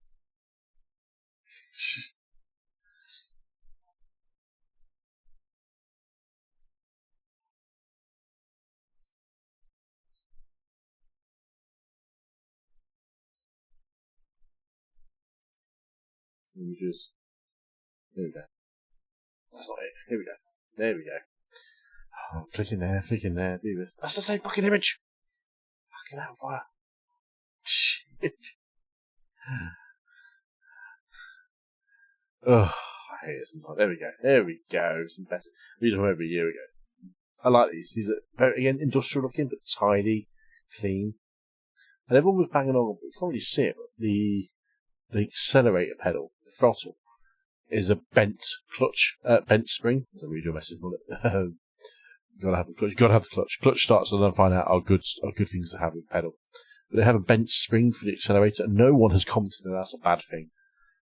Images. Here we go. That's not it. Here we go. There we go. Oh, click in there, do this. That's the same fucking image! Fucking hellfire. Shit. Oh, I hate it sometimes. There we go. Some better. These are over a year ago. I like these. These are very, again, industrial looking, but tidy, clean. And everyone was banging on, but you can't really see it, but the accelerator pedal, the throttle, is a bent clutch, bent spring. I'll read your message on it. You gotta have the clutch. You gotta have the clutch. Clutch starts, and then find out how good things to have with pedal. But they have a bent spring for the accelerator, and no one has commented that that's a bad thing,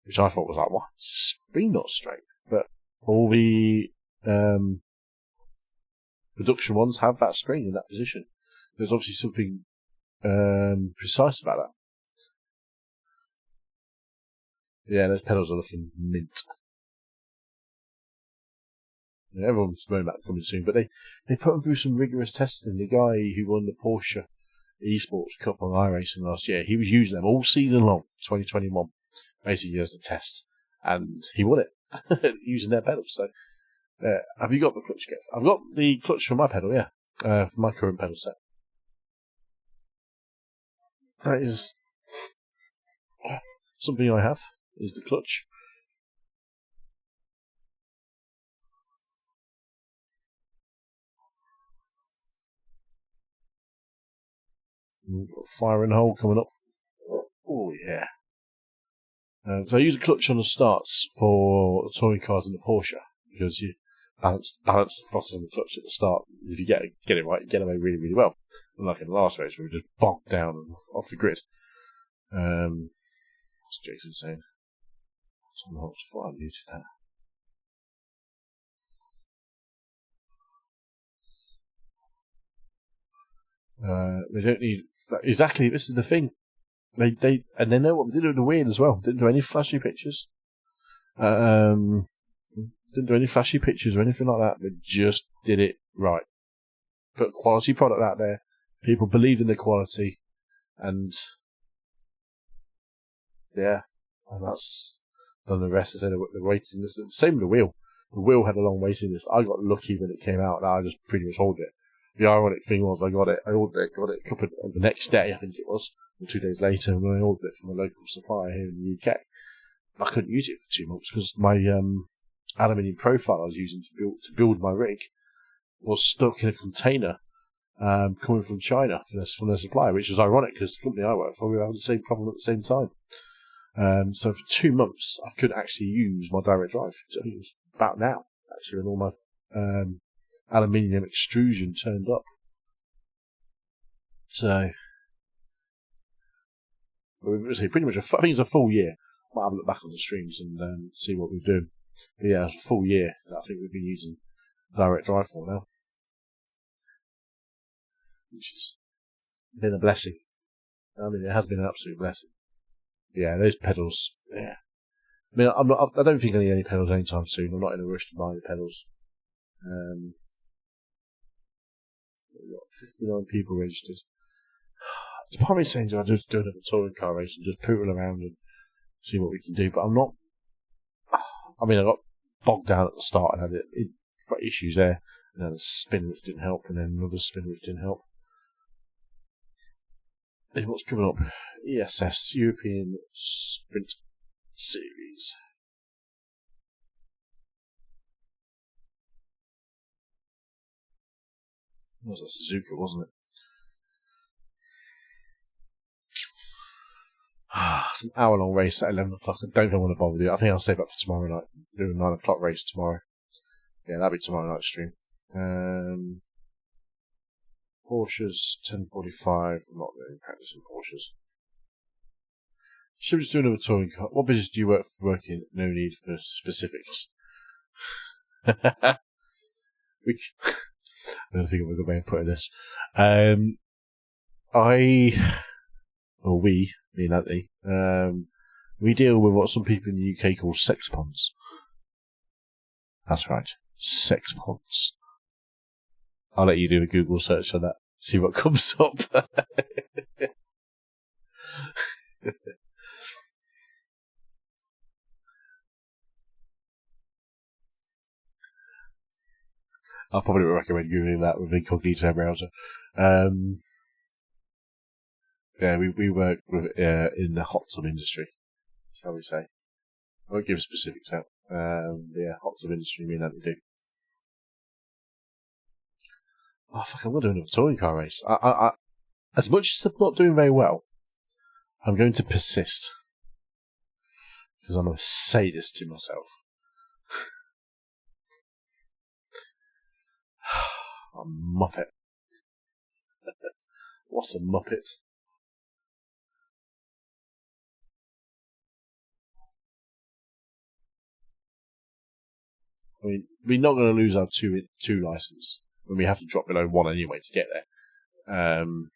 which I thought was like, what? Spring not straight. But all the production ones have that spring in that position. There's obviously something precise about that. Yeah, those pedals are looking mint. Yeah, everyone's moaning about coming soon, but they put them through some rigorous testing. The guy who won the Porsche Esports Cup on iRacing last year, he was using them all season long, 2021, basically as the test, and he won it using their pedals. So, have you got the clutch, Kev? I've got the clutch for my pedal, yeah, for my current pedal set. That is something I have. Is the clutch. We've got fire in the hole coming up. Oh yeah. So I use a clutch on the starts for the touring cars and the Porsche because you balance the throttle on the clutch at the start. If you get it right, you get away really, really well. Unlike in the last race where we just bogged down and off the grid. What's Jason saying? I thought I muted that. They don't need exactly. This is the thing. They know what they did with the wheel as well. Didn't do any flashy pictures. Didn't do any flashy pictures or anything like that. They just did it right. Put a quality product out there. People believed in the quality, and yeah, and that's. And the rest is in the waiting list. Same with the wheel. The wheel had a long waiting list. I got lucky when it came out, and I just pretty much ordered it. The ironic thing was, I ordered it a couple of, the next day, I think it was, or 2 days later, when I ordered it from a local supplier here in the UK. I couldn't use it for 2 months because my aluminium profile I was using to build my rig was stuck in a container coming from China from their supplier, which was ironic because the company I work for, we were having the same problem at the same time. So for 2 months, I could actually use my direct drive. So it was about now, actually, when all my aluminium extrusion turned up. So, pretty much, I think it's a full year. I might have a look back on the streams and see what we're doing. But yeah, it's a full year that I think we've been using direct drive for now. Which has been a blessing. I mean, it has been an absolute blessing. Yeah, those pedals, yeah. I mean, I don't think I need any pedals anytime soon. I'm not in a rush to buy any pedals. We've got 59 people registered. It's part of me saying, I just do another touring car race and just poodle around and see what we can do, but I'm not. I mean, I got bogged down at the start and had issues there. And then a spin which didn't help, and then another spin which didn't help. Hey, what's coming up? ESS, European Sprint Series. That was a Suzuka, wasn't it? It's an hour-long race at 11 o'clock. I don't think I want to bother with it. I think I'll save that for tomorrow night. Do a 9 o'clock race tomorrow. Yeah, that'll be tomorrow night's stream. Porsches, 1045. I'm not really practicing Porsches. Should we just do another touring car? What business do you work in? No need for specifics. I don't think I'm a good way of putting this. Me and Anthony, we deal with what some people in the UK call sex ponds. That's right, sex ponds. I'll let you do a Google search on that, see what comes up. I'll probably recommend Googling that with an incognito browser. Yeah, we work with, in the hot tub industry, shall we say. I won't give specifics out. Yeah, hot tub industry, me and Andy do. Oh, fuck, I'm going to do another touring car race. I, as much as I'm not doing very well, I'm going to persist. Because I'm a sadist to myself. A muppet. What a muppet. I mean, we're not going to lose our two license when we have to drop below 1 anyway to get there. And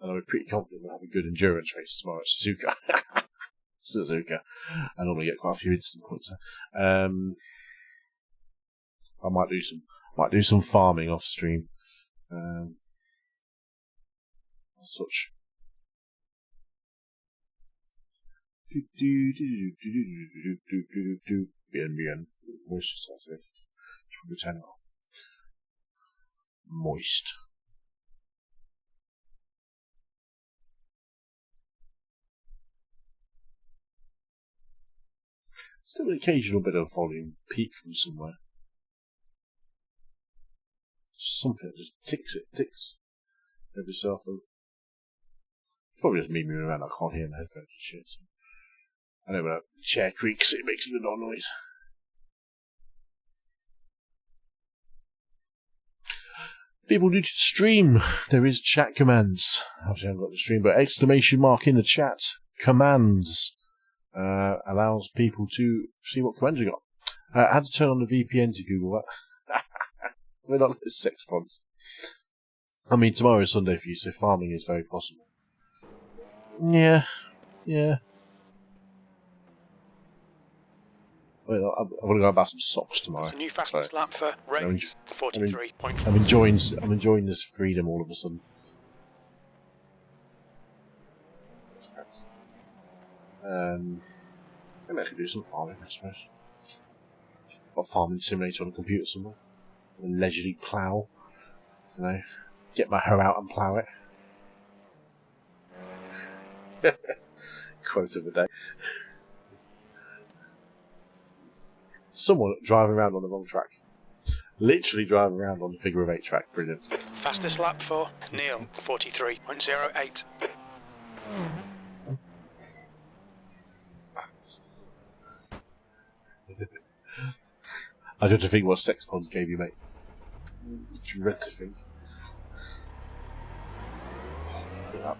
I'm pretty confident we'll have a good endurance race tomorrow at Suzuka. I normally get quite a few instant points. I might do some farming off stream. Such. Bien. Moist. Turn it off. Moist. Still an occasional bit of volume peak from somewhere. Just something that just ticks every so often. Probably just me moving around, I can't hear my headphones and shit. So. I know when a chair creaks, it makes a good old noise. People new to the stream, there is chat commands. Obviously I haven't got the stream, but exclamation mark in the chat, commands, allows people to see what commands you got. I had to turn on the VPN to Google that. We're not sex ponds. I mean, tomorrow is Sunday for you, so farming is very possible. Yeah. Well, I'm going to go buy some socks tomorrow. It's a new fastest lap for Race 43.4. I'm enjoying this freedom all of a sudden. Maybe I could do some farming, I suppose. Got a farming simulator on a computer somewhere. And leisurely plough. You know, get my hoe out and plough it. Quote of the day. Someone driving around on the wrong track. Literally driving around on the figure of 8 track. Brilliant. Fastest lap for Neil, 43.08. I dread to think what sex ponds gave you, mate. Dread to think. Look at that.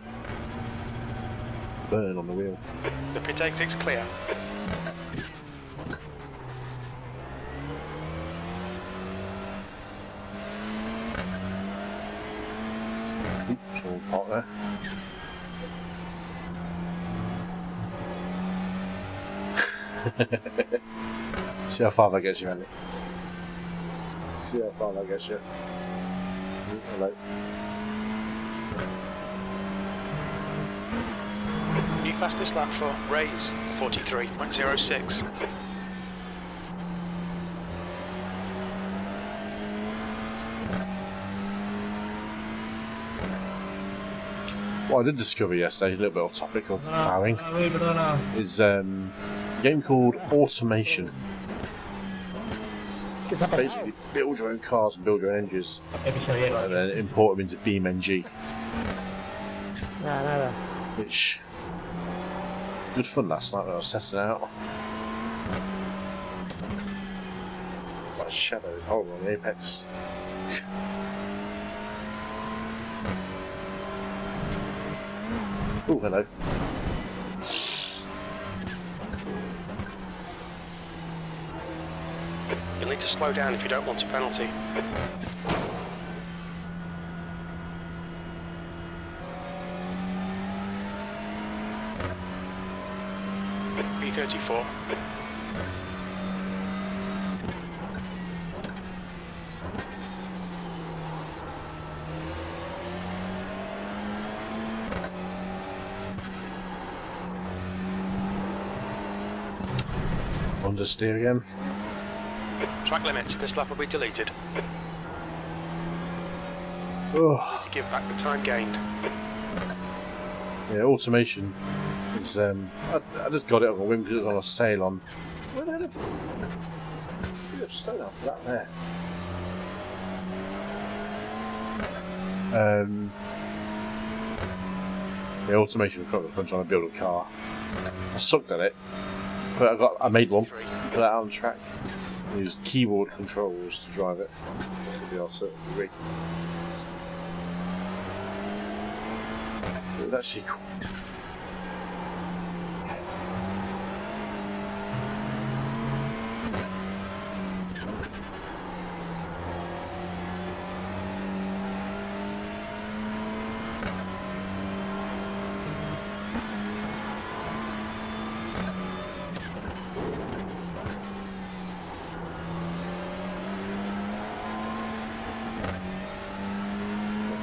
Burn on the wheel. The pit exit's clear. All hot there. See how far that gets you, Andy. See how far that gets you. Hello. New fastest lap for Rays, 43.06. What I did discover yesterday, a little bit off topic of ploughing, is a game called Automation. Basically, build your own cars and build your own engines, and then import them into BeamNG. Which, good fun last night when I was testing it out. My shadow is horrible on the Apex. Oh, hello. You'll need to slow down if you don't want a penalty. B34. Understeer again. Track limits, this lap will be deleted. Oh. To give back the time gained. Yeah, Automation is. I just got it on a whim because it was on a sale on. Where the hell? You slow down for that there. Yeah, Automation was quite fun trying to build a car. I sucked at it, but I made one. Put that on track. I used keyboard controls to drive it. It was actually cool.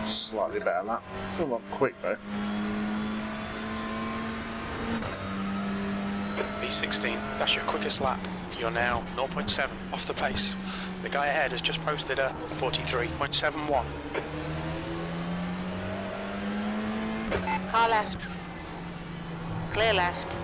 Slightly better lap. Still not quick though. B16, that's your quickest lap. You're now 0.7 off the pace. The guy ahead has just posted a 43.71. Car left. Clear left.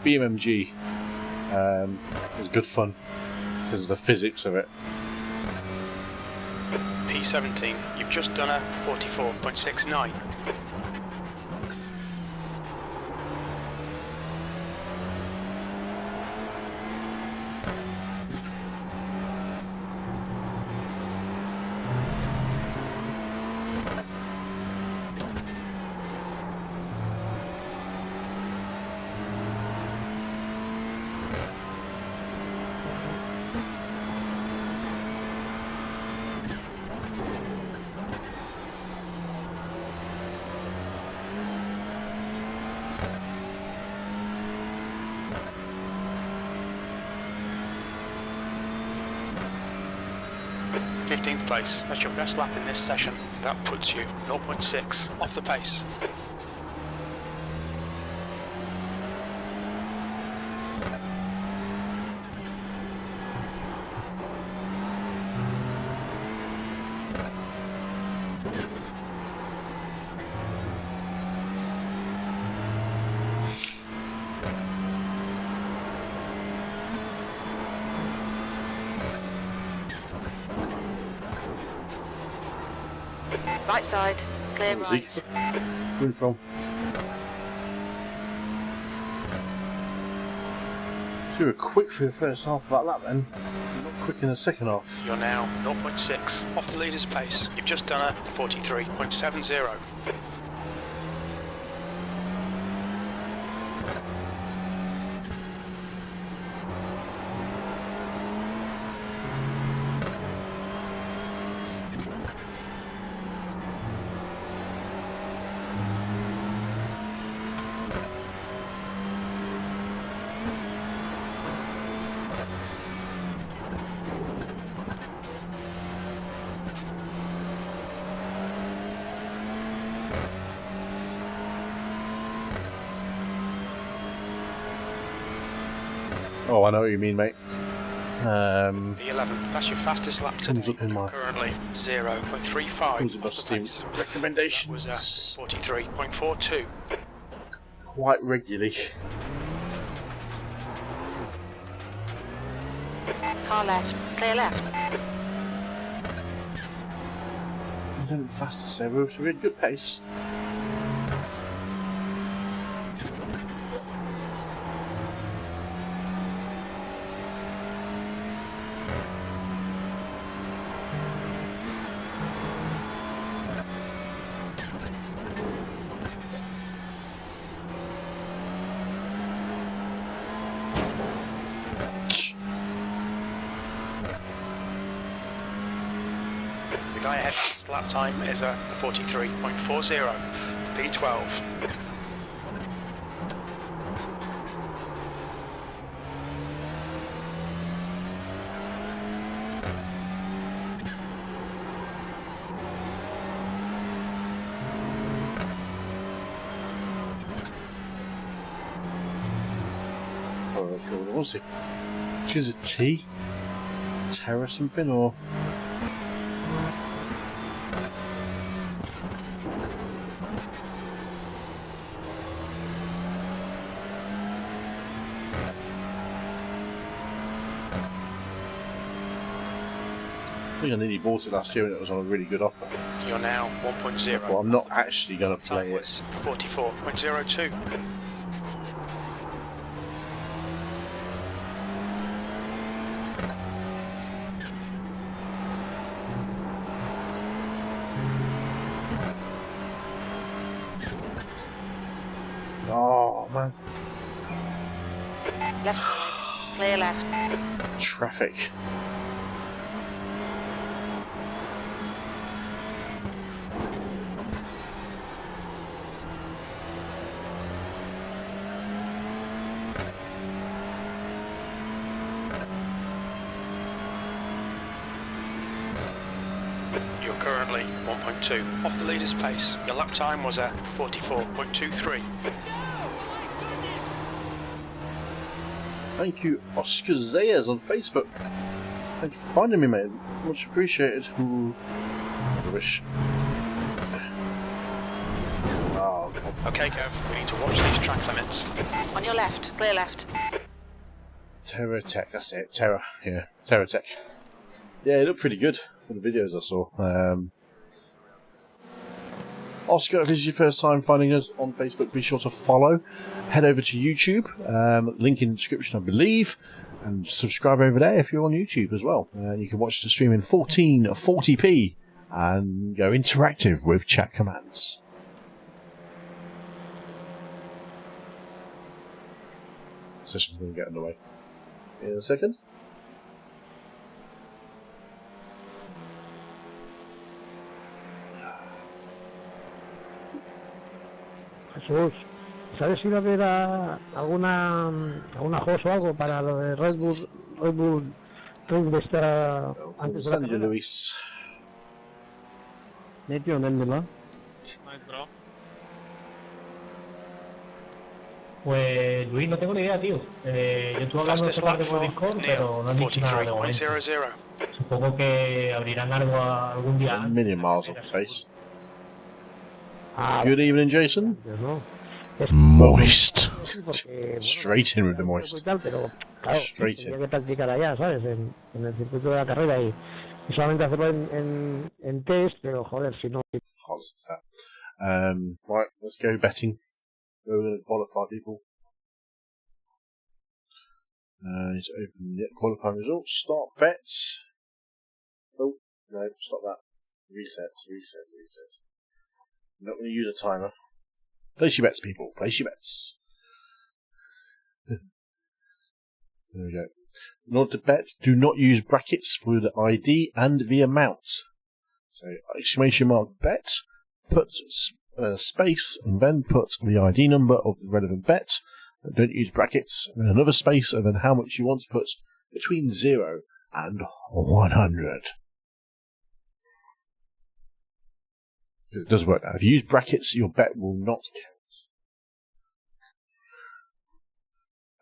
BeamNG was good fun because of the physics of it. P17, you've just done a 44.69. Place. That's your best lap in this session. That puts you 0.6 off the pace. Right side, clear right. Where from? So you were quick for the first half of that lap then, not quick in the second half. You're now 0.6 off the leader's pace. You've just done a 43.70. Oh, I know what you mean, mate. P11. That's your fastest lap today. Comes up in my Currently 0.35 comes in my off the Steam pace. recommendations. That was 43.42. Quite regularly. Car left. Clear left. I think faster, so we're at a good pace. The guy ahead's lap time is a 43.40. P12. Oh, cool. What was it? Choose a T? Terra something or? I think I nearly bought it last year and it was on a really good offer. You're now 1.0. Well, I'm not actually going to play Time it. was 44.02. Oh, man. Left side. Clear left. Traffic. You're currently 1.2 off the leader's pace. Your lap time was at 44.23. Thank you, Oscar Zayas on Facebook. Thanks for finding me, mate. Much appreciated. Ooh. Rubbish. Oh, God. Okay, Kev, we need to watch these track limits. On your left. Clear left. Terra Tech, that's it. Terra, yeah. Terra Tech. Yeah, it looked pretty good for the videos I saw. Oscar, if this is your first time finding us on Facebook, be sure to follow. Head over to YouTube, link in the description, I believe, and subscribe over there if you're on YouTube as well. You can watch the stream in 1440p and go interactive with chat commands. Session's going to get underway in a second. Jesús, ¿sabes si va a haber alguna host o algo para lo de Red Bull Ring de esta antes de la Send you, carrera? Luis. Nítido, ¿no? Pues Luis, no tengo ni idea, tío. Yo estuve hablando de Fastest esta lap parte por for Discord, Neil, pero no han dicho nada de momento. 43.00. Supongo que abrirán algo algún día. 1 million miles off the pace. Ah, Good evening, Jason. ¿no? Moist. Porque, Straight in with the moist. y tal, pero claro, Straight tenía in. que practicar allá, ¿sabes? En el circuito de la carrera y solamente hacerlo en test, pero joder, si no... Right, let's go betting. We're going to qualify people. Need to open the qualifying results. Start bets. Oh, no, stop that. Reset. I'm not going to use a timer. Place your bets, people. Place your bets. There we go. In order to bet, do not use brackets for the ID and the amount. So, exclamation mark bet, put space, and then put the ID number of the relevant bet. Don't use brackets, and then another space, and then how much you want to put between 0 and 100. It does work now. If you use brackets, your bet will not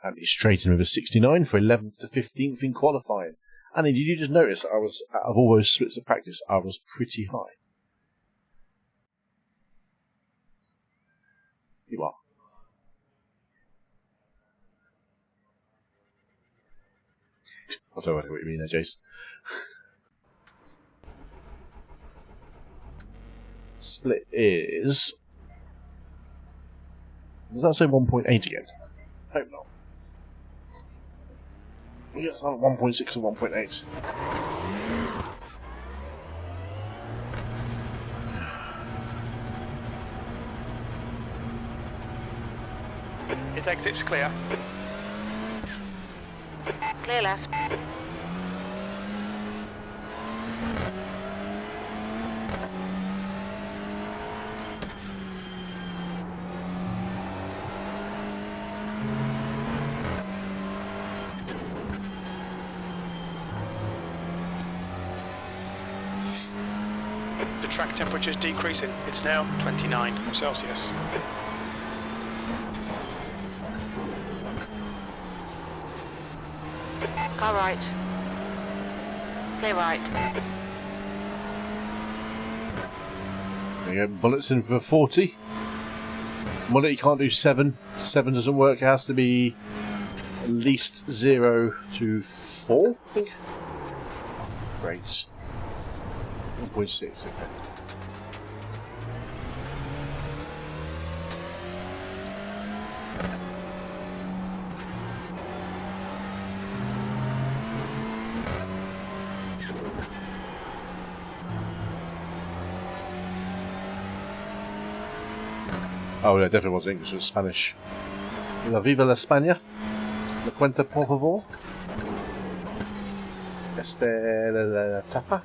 And he's straight in with a 69 for 11th to 15th in qualifying. And did you just notice that I was, out of all those splits of practice, I was pretty high? You are. I don't know what you mean there, Jace. Split is... Does that say 1.8 again? Hope not. Yes, 1.6 or 1.8. It exits clear. Clear left. The track temperature is decreasing. It's now 29 Celsius. Car right. Clear right. There you go, bullets in for 40. Mullet, you can't do 7. 7 doesn't work, it has to be at least 0 to 4, I think. Great. 1.6, okay. Oh, yeah, definitely wasn't English, it was Spanish. La Viva la España. Me cuenta, por favor. La tapa.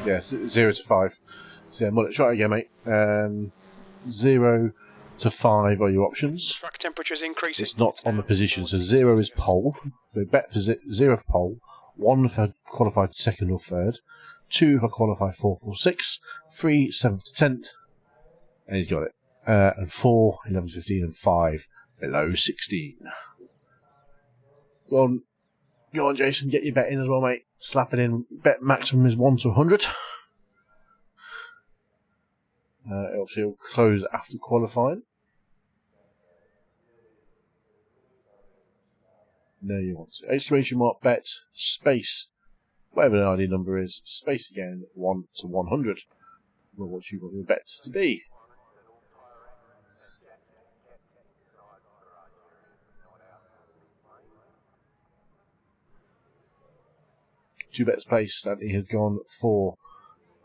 Yes, 0 to 5. So yeah, mullet, try it again, mate. 0 to 5 are your options. Track temperature is increasing. It's not on the position, so 0 is pole. So bet for 0 for pole, 1 for qualified second or third, 2 for qualified 4th or 6th, 3 7th to 10th, and he's got it. And 4, 11 to 15, and 5 below 16. Go on, Jason, get your bet in as well, mate. Slap it in. Bet maximum is 1 to 100. Obviously, it'll close after qualifying. There you want to. Exclamation mark bet, space, whatever the ID number is, space again, 1 to 100. Well, what you want your bet to be. Two bets placed, and he has gone for,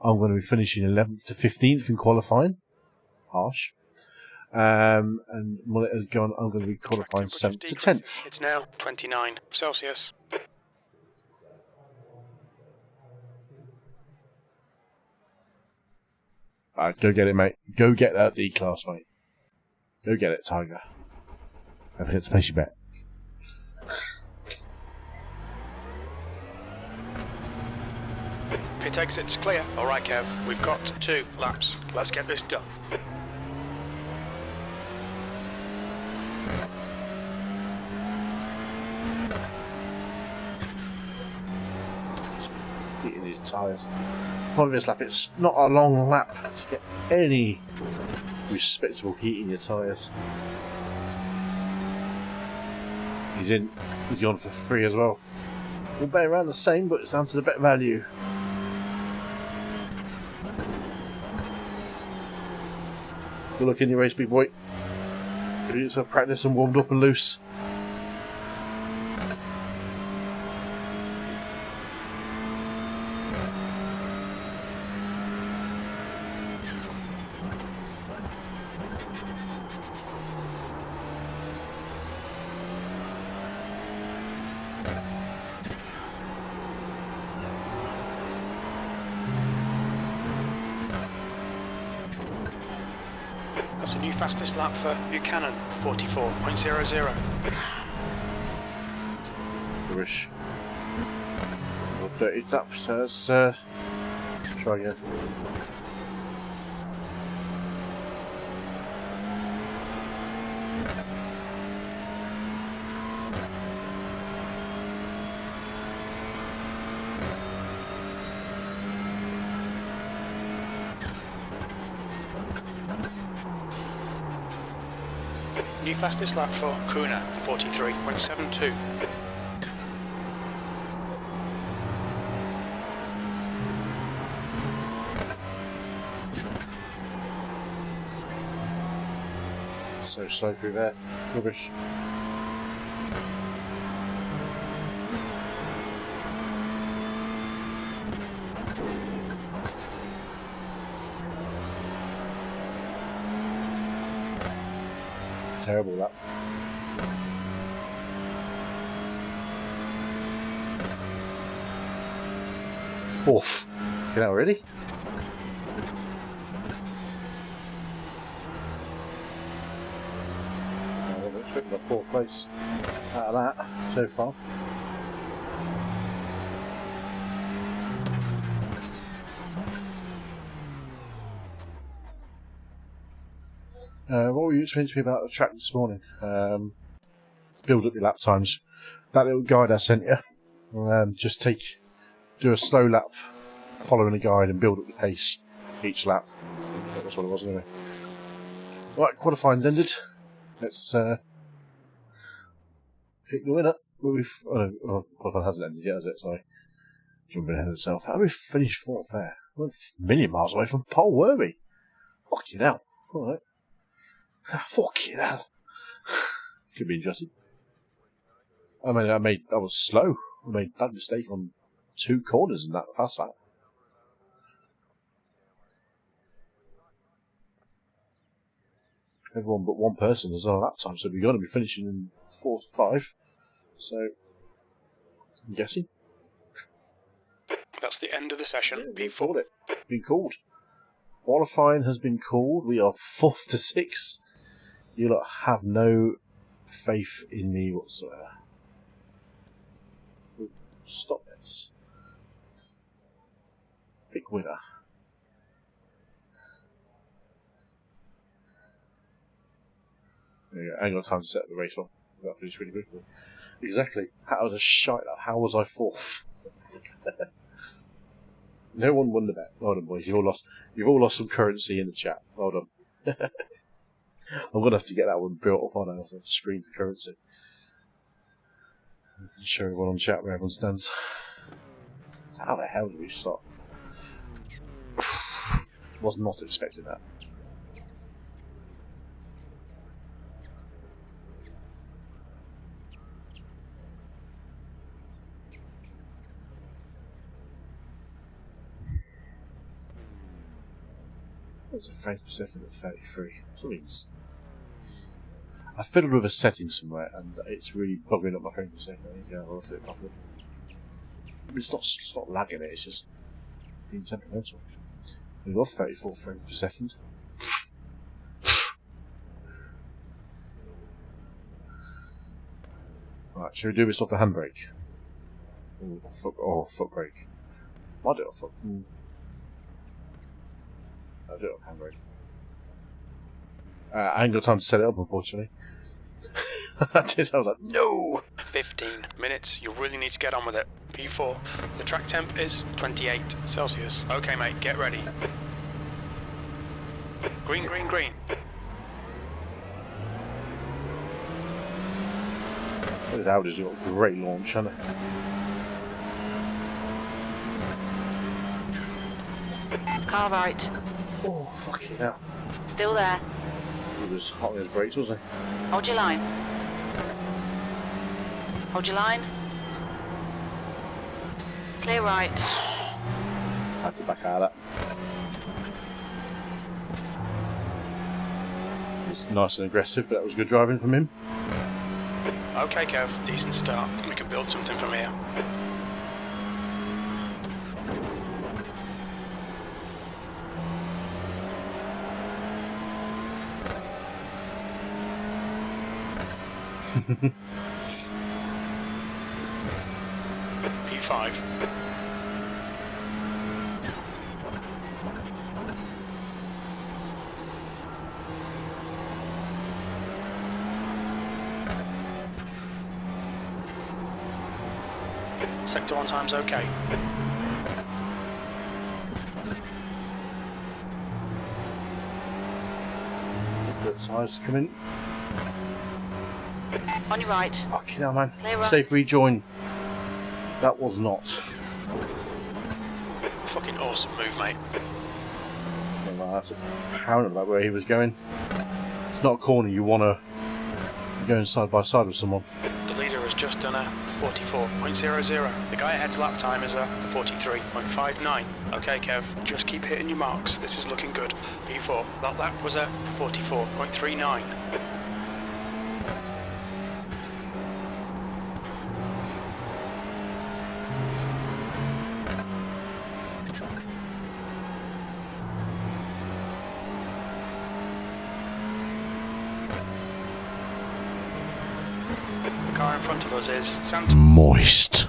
I'm going to be finishing 11th to 15th in qualifying. Harsh. And Mullet has gone, I'm going to be qualifying 7th to 10th. It's now 29 Celsius. Alright, go get it, mate. Go get that D-class, mate. Go get it, Tiger. Don't forget to place your bet. Pit exit's clear. Alright, Kev, we've got 2 laps. Let's get this done. Heating these tyres. Point of this lap, it's not a long lap to get any respectable heat in your tyres. He's gone for free as well. We'll bet around the same, but it's down to the bet value. Good luck in your race, big boy. Do some practice and warmed up and loose. That's a new fastest lap for your Canon, 44.00. Rubbish. Dirty tap, so let's try again. New fastest lap for Kuna, 43.72. So slow through there. Rubbish. Terrible that. Fourth. Get out already? I'm expecting a fourth place out of that so far. What were you explaining to me about the track this morning? To build up your lap times. That little guide I sent you. Just do a slow lap following the guide and build up the pace each lap. That's what it was anyway. Right, qualifying's ended. Let's pick the winner. Qualifying hasn't ended yet, has it? Sorry. Jumping ahead of itself. How did we finish fourth there? We're a million miles away from pole, were we? Fucking hell. Alright. Fucking hell. Could be interesting. I was slow. I made that mistake on 2 corners in that fast lap. Everyone but one person was on that time, so we're going to be finishing in 4 to 5. So, I'm guessing. That's the end of the session. Yeah, P4. Been called. Qualifying has been called. We are 4th to 6. You lot have no faith in me whatsoever. Stop this. Big winner. There you go. I ain't got time to set up the race one. That finished really quickly. Exactly. How was a shite that? How was I 4th? No one won the bet. Well done, boys. You've all lost some currency in the chat. Well done. I'm gonna have to get that one built up on a screen for currency. Show everyone on chat where everyone stands. How the hell did we start? Was not expecting that. There's a frame per second at 33. Something's. I fiddled with a setting somewhere and it's really bugging up my frame per second. I need to look at it properly. It's not lagging it, it's just being temperamental. We've got 34 frames per second. Right, shall we do this off the handbrake? Foot brake. Might do it off foot. I'll do it on handbrake. I ain't got time to set it up, unfortunately. I was like, no! 15 minutes. You really need to get on with it. P4. The track temp is 28 Celsius. Okay, mate, get ready. Green, green, green. Those Audis have got a great launch, haven't they? Car right. Oh, fucking hell. Still there. He was hot on his brakes, wasn't he? Hold your line. Hold your line. Clear right. Had to back out of that. He's nice and aggressive, but that was good driving from him. Okay, Kev, decent start. We can build something from here. P5. Sector 1 time's okay. The tyres come in. On your right. Fucking hell, man. Clear right. Safe rejoin. That was not. Fucking awesome move, mate. That's apparent about where he was going. It's not a corner you want to be going side by side with someone. The leader has just done a 44.00. The guy ahead's lap time is a 43.59. Okay, Kev, just keep hitting your marks. This is looking good. P4, that lap was a 44.39. The car in front of us is Santos. Moist.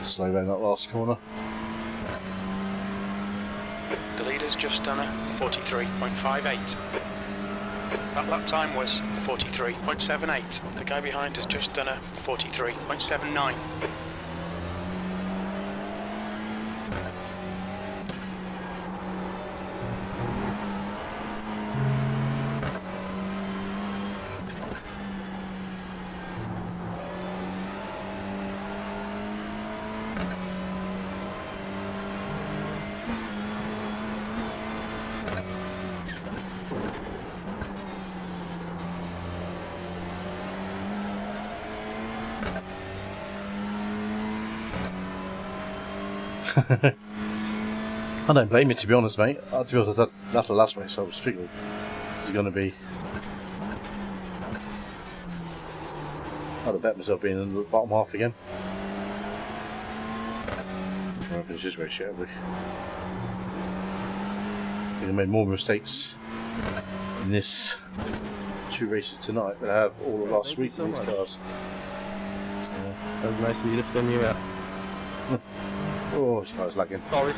Slow down that last corner. The leader's just done a 43.58. That lap time was 43.78. The guy behind has just done a 43.79. I don't blame you, to be honest, mate. To be honest, that's the last race I was figuring this is going to be. I'd have bet myself being in the bottom half again. I don't finish this race yet, have we? I think I made more mistakes in this 2 races tonight than I have all of last week in these cars. So, That was nice of you to spin you out. oh, this car's lagging. Sorry.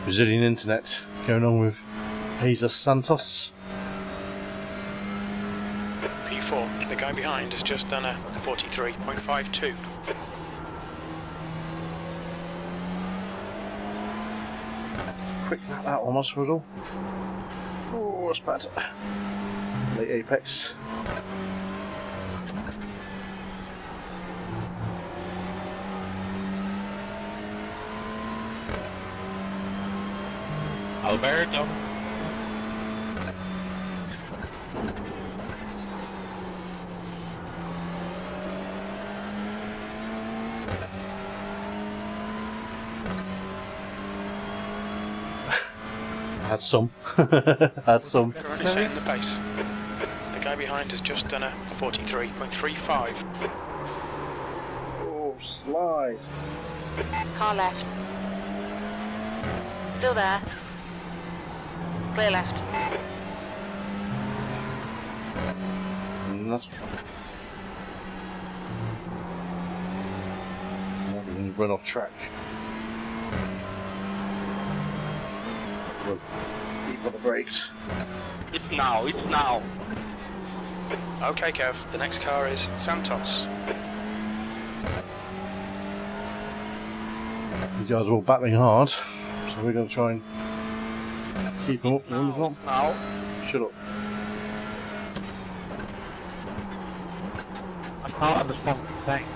Brazilian internet going on with Jesus Santos. P4, the guy behind has just done a 43.52. Quick lap that almost was all. Oh, it's bad. Late apex. Alberto. Had some. Had some. Currently setting the pace. The guy behind has just done a 43.35. Oh, slide. Car left. Still there. Clear left. And that's. Now we're going to run off track. Keep on the brakes. It's now. Okay, Kev, the next car is Santos. These guys are all battling hard, so we're going to try and keep them up as well. Now. Shut up. I can't understand what you're saying.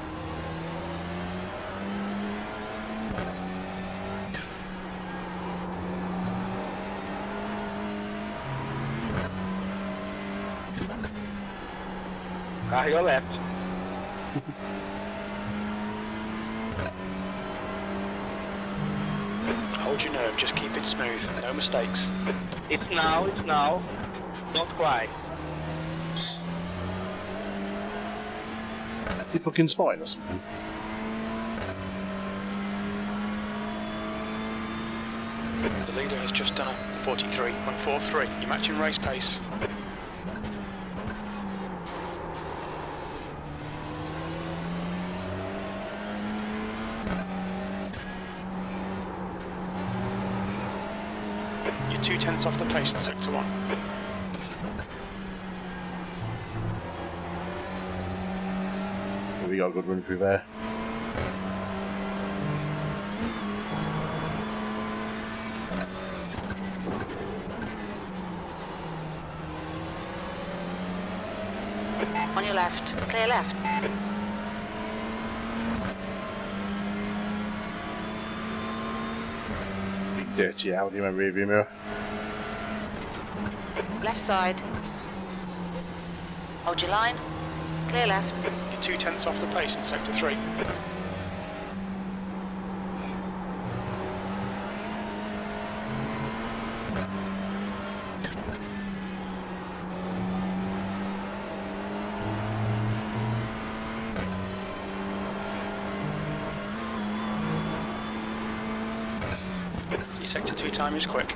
Car your left. Hold your nerve, just keep it smooth, no mistakes. It's now. Don't cry. Is he fucking spying or something? The leader has just done a 43.43. You're matching race pace. You're 0.2 off the pace in sector 1. really got a good run through there. On your left. Clear left. Big dirty Audi in my rearview mirror. Left side. Hold your line. Clear left. You're 2/10 off the pace in sector 3. Your sector 2 time is quick.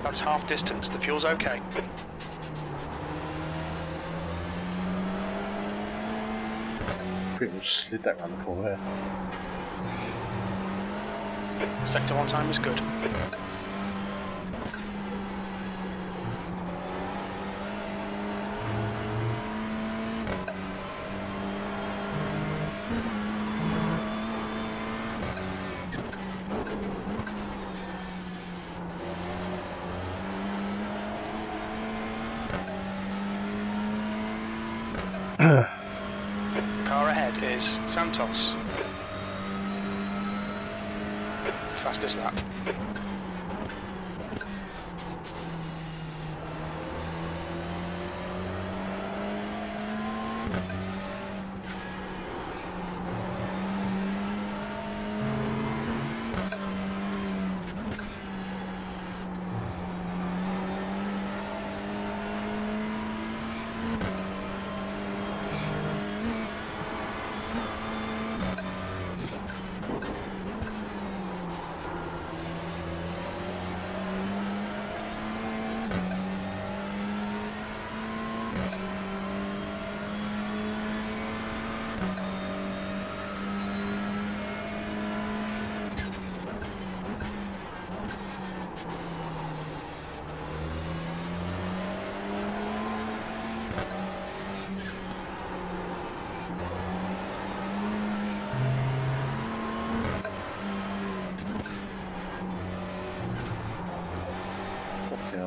That's half distance, the fuel's okay. Pretty much slid that round the corner there. Sector 1 time is good. Car ahead is Santos. Fastest lap.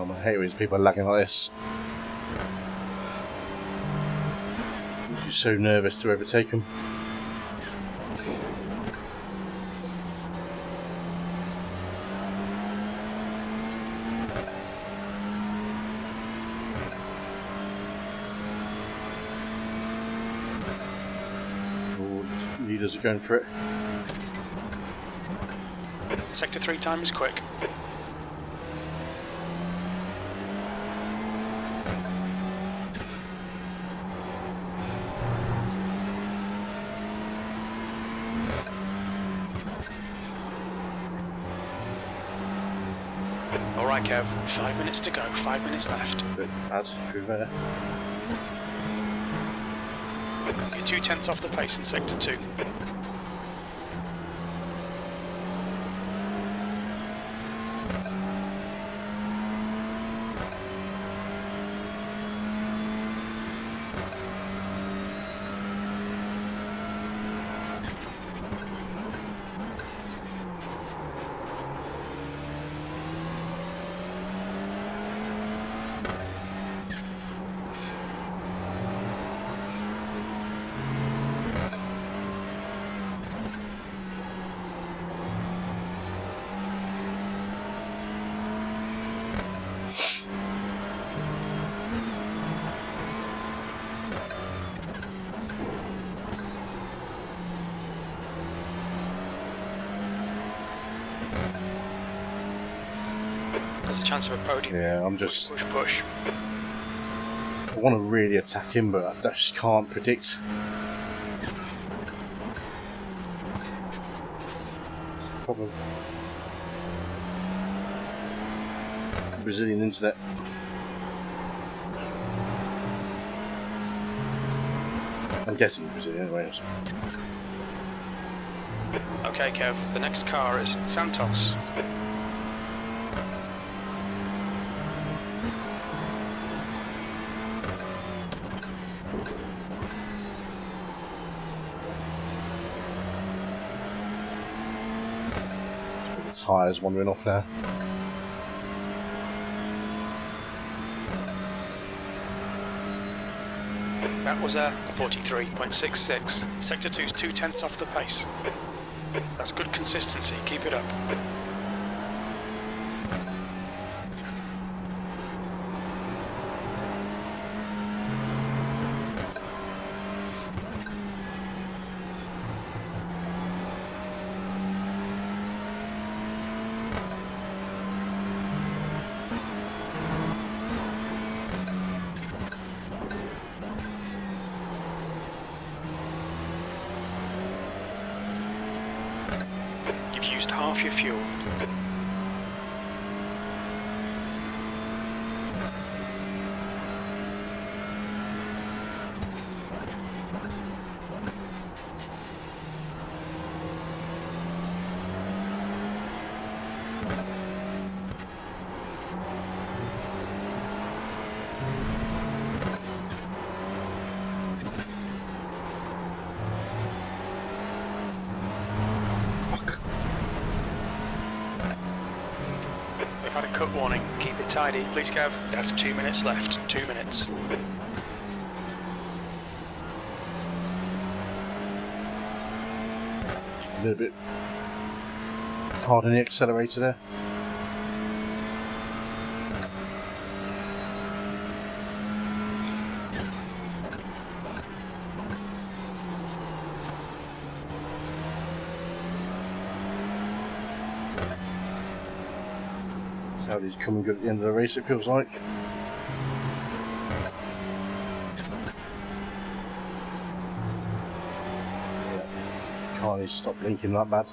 I hate when people are lagging like this. You're so nervous to overtake them. Oh, leaders are going for it. Sector 3 time is quick. Alright Kev, 5 minutes to go, 5 minutes left. Bit bad through there. You're 2/10 off the pace in sector 2. There's a chance of a podium. Yeah, I'm just... Push. I want to really attack him, but I just can't predict. Problem. Brazilian internet. I'm guessing Brazilian anyway. Okay, Kev, the next car is Santos. The tyres wandering off now. That was a 43.66. Sector 2's 2/10 off the pace. That's good consistency, keep it up. Used half your fuel. Had a cut warning. Keep it tidy, please, Kev. That's 2 minutes left. 2 minutes. A little bit hard on the accelerator there. Saudi's coming good at the end of the race, it feels like. Yeah. Can't even stop blinking that bad.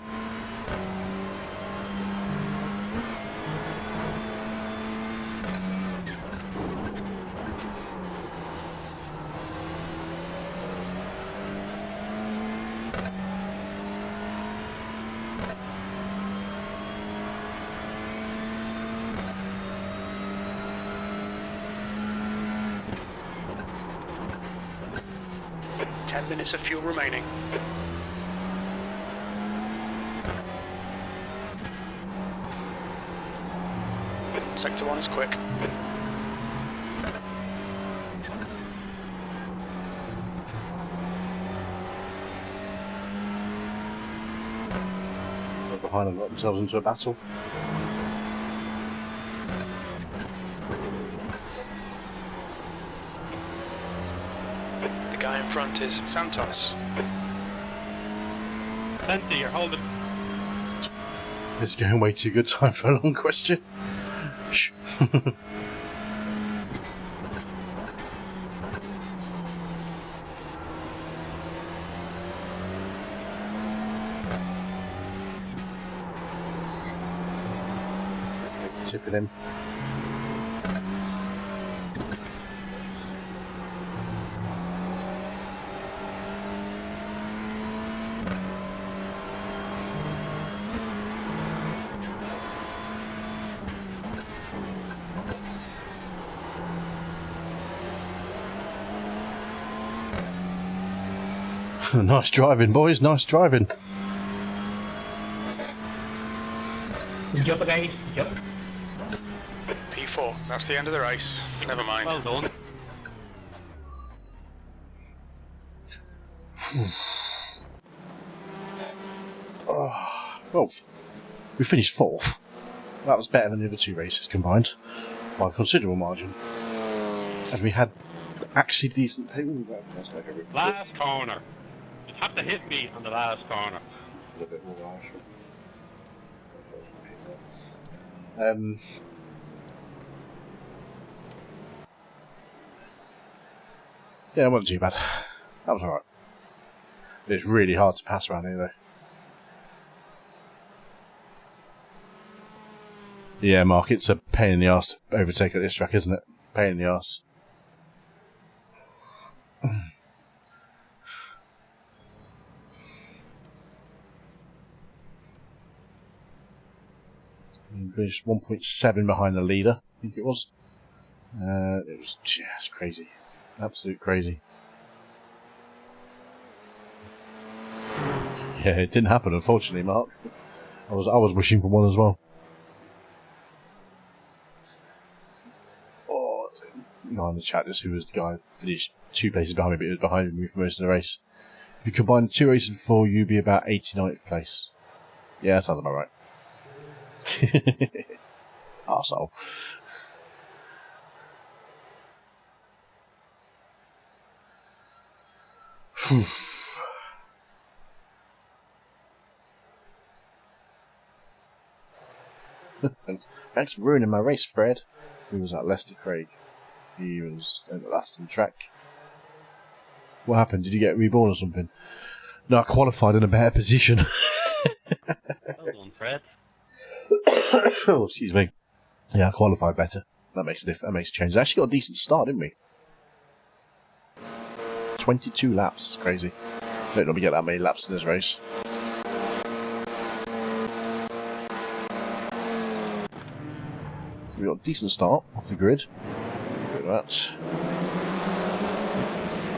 Minutes of fuel remaining. Sector 1 is quick. They're behind and got themselves into a battle. Guy in front is Santos. Santi, you're holding. It's going way too good time for a long question. Shh. Tipping him. Nice driving, boys. Nice driving. Good job, guys. Good job. P4. That's the end of the race. Never mind. Well done. Well, we finished fourth. That was better than the other two races combined by a considerable margin. And we had actually decent payment. Last corner. You have to hit me on the last corner. A little bit more harsh. Yeah, it wasn't too bad. That was alright. It's really hard to pass around here though. Yeah, Mark, it's a pain in the arse to overtake at this track, isn't it? Pain in the arse. He finished 1.7 behind the leader, I think it was. It's crazy. Absolute crazy. Yeah, it didn't happen, unfortunately, Mark. I was wishing for one as well. Oh, you know, in the chat, this who was the guy who finished 2 places behind me, but he was behind me for most of the race. If you combine 2 races before, you'd be about 89th place. Yeah, that sounds about right. Arsehole. Thanks for ruining my race, Fred. He was at Leicester Craig. He was at the last on track. What happened? Did you get reborn or something? No, I qualified in a better position. Well done, Fred. Oh, excuse me. Yeah, I qualified better. That makes a difference. That makes a change. I actually got a decent start, didn't we? 22 laps. It's crazy. Don't normally get that many laps in this race. So we got a decent start off the grid. Look at that.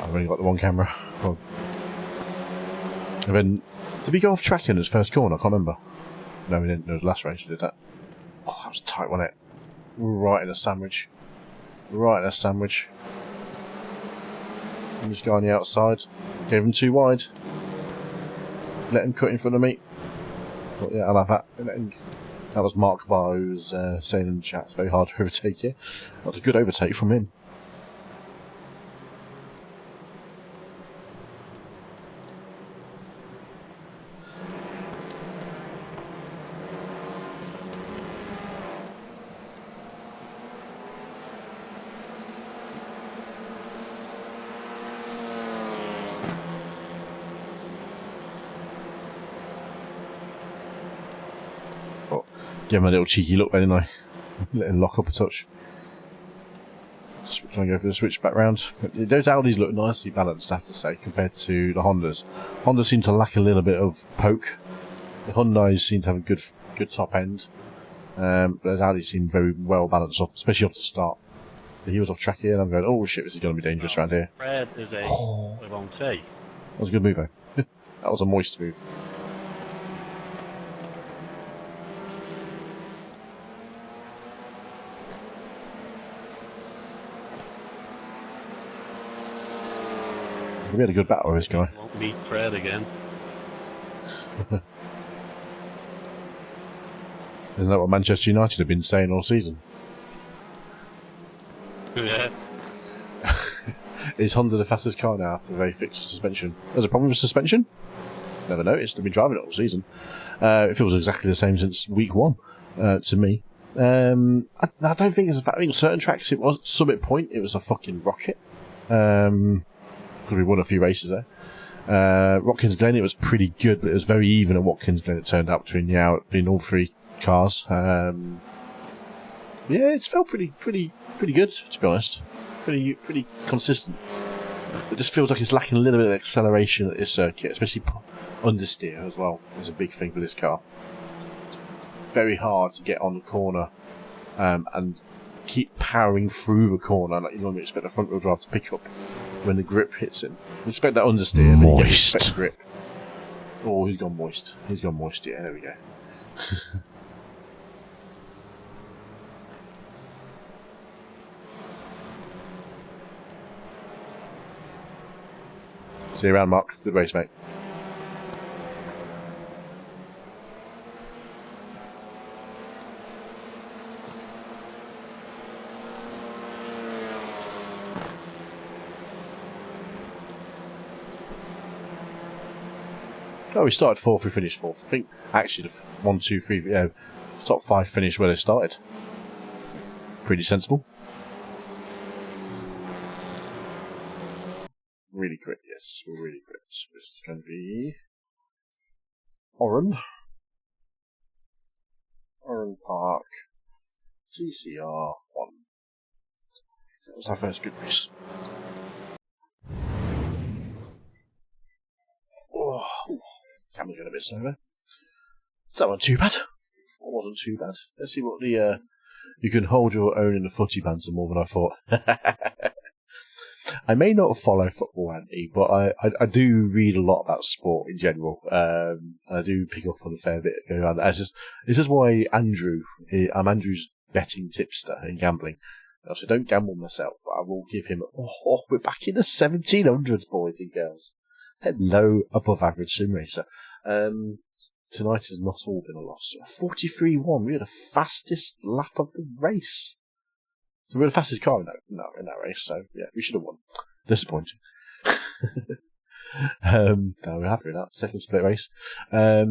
I've only got the one camera. Oh. And then, did we go off track in his first corner? I can't remember. No, we didn't. It was the last race we did that. Oh, that was tight, wasn't it? Right in a sandwich. Right in a sandwich. I'm just going on the outside. Gave him too wide. Let him cut in front of me. But yeah, I'll have that. That was Mark Barr who was saying in the chat, it's very hard to overtake here. That was a good overtake from him. Give him a little cheeky look, didn't I? Let him lock up a touch. Try and go for the switch back round. Those Audis look nicely balanced, I have to say, compared to the Hondas. Hondas seem to lack a little bit of poke. The Hyundais seem to have a good top end. But those Audis seem very well balanced, especially off the start. So he was off track here, and I'm going, oh shit, this is going to be dangerous around here. Fred is a wrong tee. That was a good move, though. That was a moist move. We had a good battle with this guy. Won't beat Fred again. Isn't that what Manchester United have been saying all season? Yeah. Is Honda the fastest car now after they fixed the suspension? There's a problem with suspension? Never noticed. They've been driving it all season. It feels exactly the same since week 1, to me. I don't think it's a fact. I think certain tracks it was. Summit Point, it was a fucking rocket. Because we won a few races there. Watkins Glen, it was pretty good, but it was very even at Watkins Glen. It turned out between all 3 cars. Yeah, it's felt pretty good, to be honest. Pretty consistent. It just feels like it's lacking a little bit of acceleration at this circuit, especially understeer as well. Is a big thing for this car. It's very hard to get on the corner and keep powering through the corner like you normally expect the front wheel drive to pick up when the grip hits him. You expect that understeer, but you don't expect grip. Oh, he's gone moist. He's gone moist, yeah, there we go. See you around, Mark. Good race, mate. Oh, we started 4th, we finished 4th. I think actually the 1, 2, 3, top 5 finished where they started. Pretty sensible. Really quick, yes, we're really quick. This is going to be Oran Park GCR 1. That was our first good race. Oh, camera's going a bit slower. That wasn't too bad. wasn't too bad. Let's see what the you can hold your own in the footy banter more than I thought. I may not follow football, Andy, but I do read a lot about sport in general. I do pick up on a fair bit going around. This is why I'm Andrew's betting tipster in gambling. So don't gamble myself, but I will give him. Oh, we're back in the 1700s, boys and girls. Hello, above average sim racer. Tonight has not all been a loss. 43-1. We had the fastest lap of the race. So we were the fastest car in that race. So yeah, we should have won. Disappointing. No, we're happy with that. Second split race. Now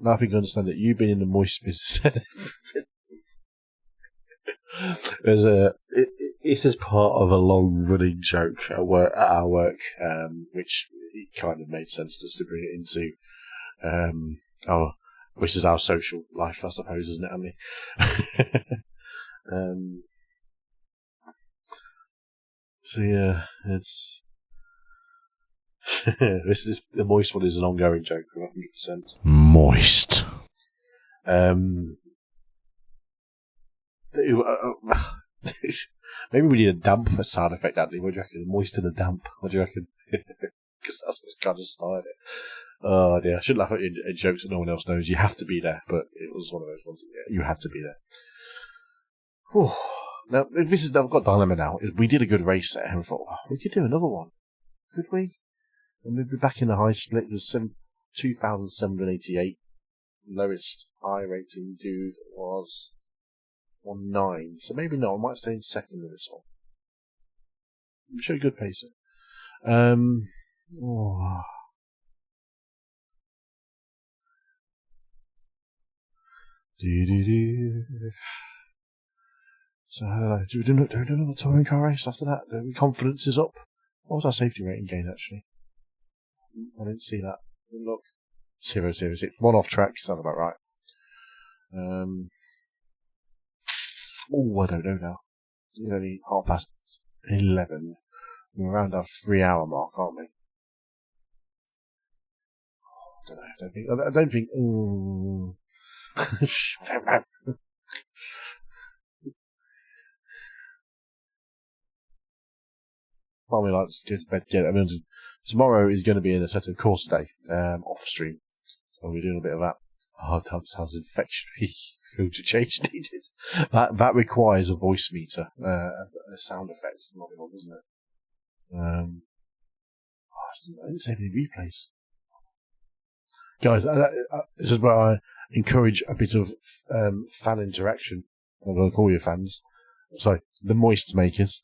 I think I understand that you've been in the moist business. It's as part of a long running joke at our work, which it kind of made sense just to bring it into which is our social life, I suppose, isn't it, Andy? So yeah, it's the moist one is an ongoing joke, 100%. Moist. Maybe we need a damp sound effect, Andy. What do you reckon? Moist and a damp. What do you reckon? Because that's what's kind of started it. Oh dear, I shouldn't laugh at your jokes that no one else knows. You have to be there, but it was one of those ones. Yeah, you had to be there. Whew. Now, I've got a dilemma now. We did a good race there, and we thought, we could do another one. Could we? And we'd be back in the high split. It was 2,788. Lowest iRacing dude was 1.9. So maybe not. I might stay in second with this one. I'm sure a good pacer. So, do we do another touring car race after that? The confidence is up. What was our safety rating gain, actually? I didn't see that. Didn't look. 0.006. One off track. Sounds about right. I don't know now. It's only 11:30. We're around our 3-hour mark, aren't we? I don't think. Probably like to go to bed. Tomorrow is going to be in a set of course day, off stream. So we're doing a bit of that. Oh, that sounds infectionary. Filter change needed. That requires a voice meter, a sound effect, doesn't it? I didn't save any replays. Guys, this is where I encourage a bit of fan interaction. I'm going to call you fans. Sorry, the moist makers.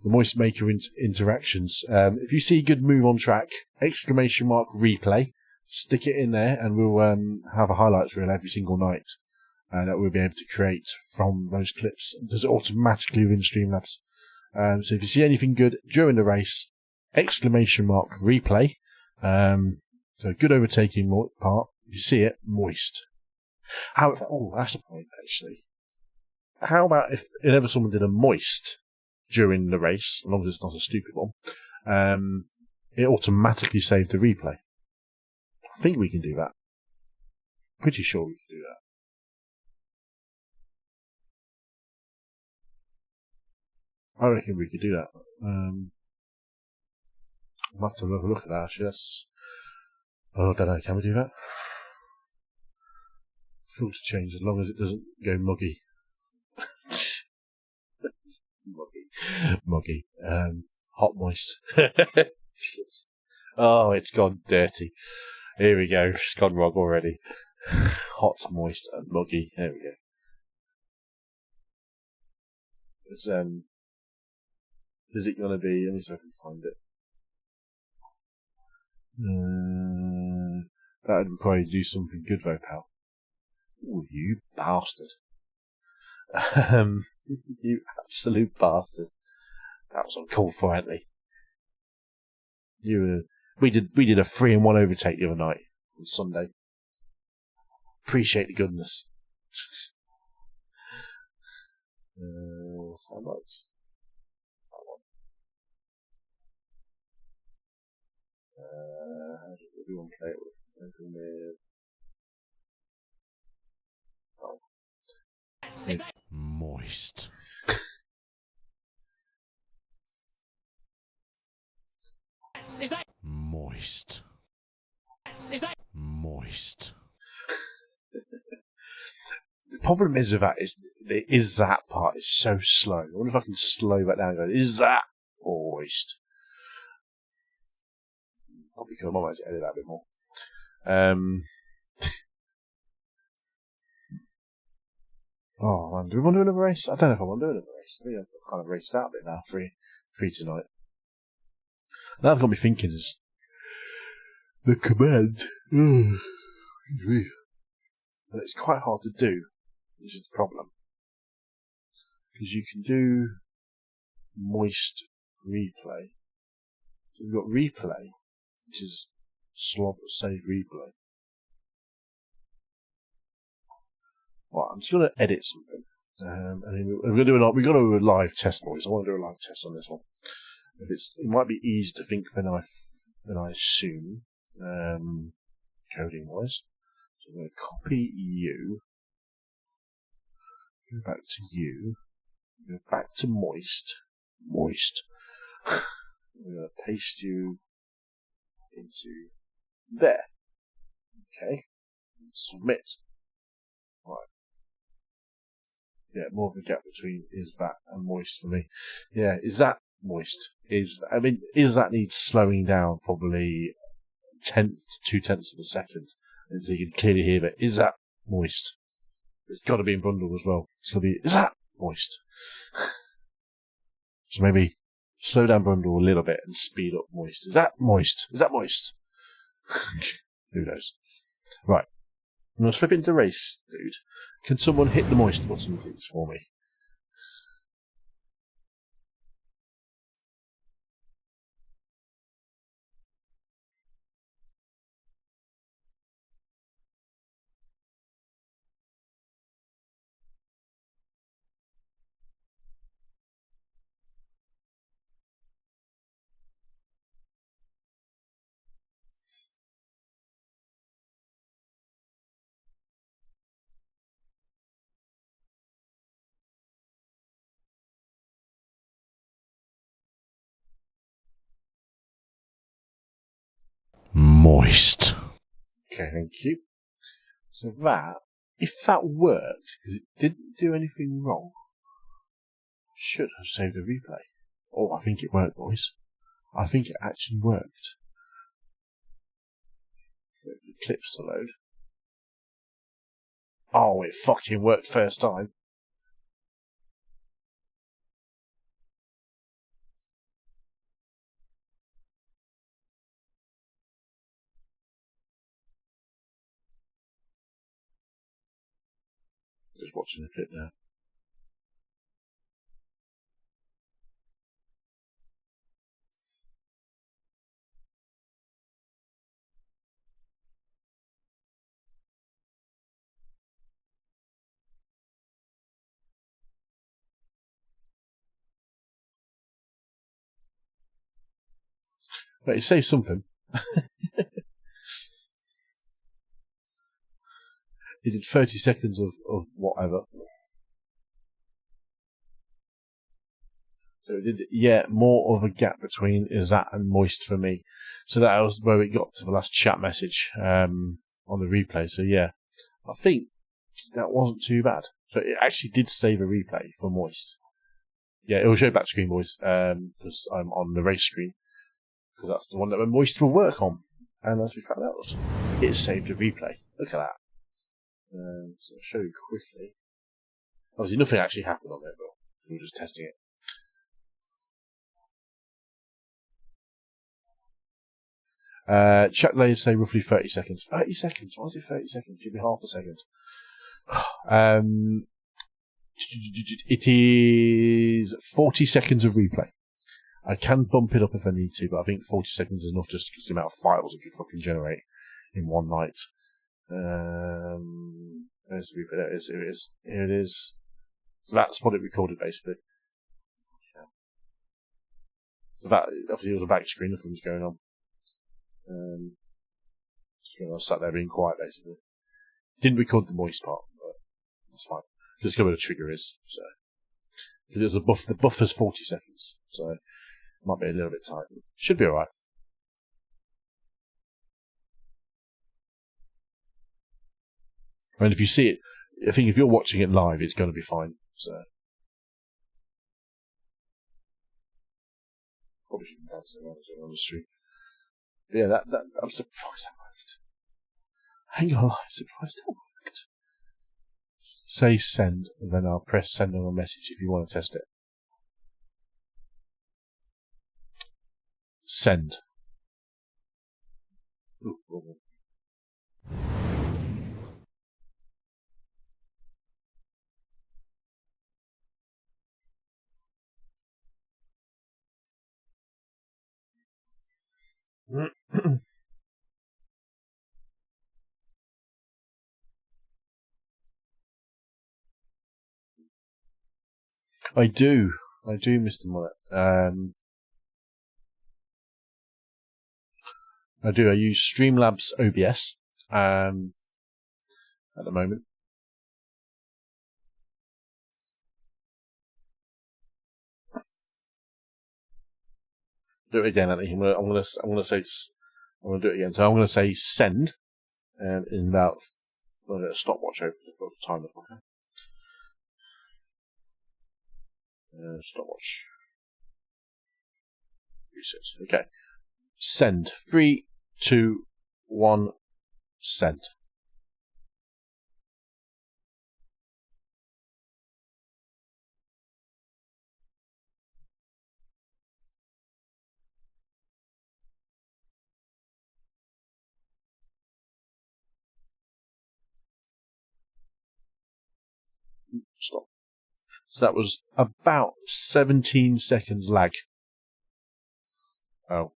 The moist maker interactions. If you see a good move on track, ! Replay, stick it in there, and we'll have a highlights reel every single night that we'll be able to create from those clips. It does it automatically within Streamlabs. So if you see anything good during the race, ! Replay. So good overtaking part. If you see it, moist. That's a point, actually. How about if ever someone did a moist during the race, as long as it's not a stupid one, it automatically saved the replay. I think we can do that. Pretty sure we can do that. I reckon we could do that. I'll have to have a look at that, actually. I don't know, can we do that? Filter change, as long as it doesn't go muggy. Muggy. Hot moist. Oh, it's gone dirty. Here we go. It's gone wrong already. Hot, moist, and muggy. There we go. It's is it gonna be? Let me see if I can find it. That would require you to do something good though, pal. Ooh, you bastard. You absolute bastard. That was uncalled for, Anthony. We did a 3-1 overtake the other night on Sunday. Appreciate the goodness. So much. How do we want to play it with? Moist. Moist. Moist. The problem is with that is that part is so slow. I wonder if I can slow that down and go, is that moist? Probably cool. I might edit that a bit more. Oh man, do we want to do another race? I don't know if I want to do another race. I think I've kind of raced out a bit now, free tonight. Now I've got me thinking is the command. And it's quite hard to do, which is the problem. Because you can do moist replay. So we've got replay, which is slot save replay. Right, I'm just going to edit something. And then we're going to do a live test, boys. I want to do a live test on this one. It might be easy to think than I assume, coding wise. So I'm going to copy you, go back to you, go back to moist. I'm going to paste you into there. Okay, submit. Right. Yeah, more of a gap between is that and moist for me. Yeah, is that moist? Is that needs slowing down probably 1/10 to 2/10 of a second. And so you can clearly hear that. Is that moist? It's got to be in bundle as well. It's got to be, is that moist? So maybe slow down bundle a little bit and speed up moist. Is that moist? Is that moist? Who knows? Right. I'm going to flip into race, dude. Can someone hit the moist button, please, for me? Moist. Okay, thank you. So that, if that worked, because it didn't do anything wrong, should have saved a replay. Oh, I think it worked, boys. I think it actually worked. So if the clips to load. Oh, it fucking worked first time. Just watching the clip now. But it saves something. It did 30 seconds of whatever. So it did, yeah, more of a gap between is that and moist for me. So that was where it got to the last chat message on the replay. So yeah, I think that wasn't too bad. So it actually did save a replay for moist. Yeah, it will show back screen, boys, because I'm on the race screen. Because that's the one that moist will work on. And as we found out, it saved a replay. Look at that. So I'll show you quickly. Obviously, nothing actually happened on it, but we were just testing it. Chat delays say roughly 30 seconds. 30 seconds? Why is it 30 seconds? It should be half a second. It is 40 seconds of replay. I can bump it up if I need to, but I think 40 seconds is enough just because the amount of files it could fucking generate in one night. There's the replay. Here it is. That's what it recorded, basically. Yeah. So that, obviously, it was a back screen, nothing was going on. I was sat there being quiet, basically. Didn't record the moist part, but that's fine. Just know where the trigger is, so Because the buffer's 40 seconds, so it might be a little bit tight. Should be alright. I mean, if you see it, I think if you're watching it live, it's going to be fine. So probably shouldn't dance around on the street. But yeah, that I'm surprised that worked. Hang on, I'm surprised that worked. Say send, and then I'll press send on a message if you want to test it. Send. Ooh, wrong one. I do, Mr. Mullet. I do. I use Streamlabs OBS at the moment. Do it again, Anthony. I'm gonna do it again. So I'm gonna say send, in about a stopwatch open for time the fucker. Stopwatch. Reset. Okay. Send. 3, 2, 1. Send. Stop. So that was about 17 seconds lag. Oh.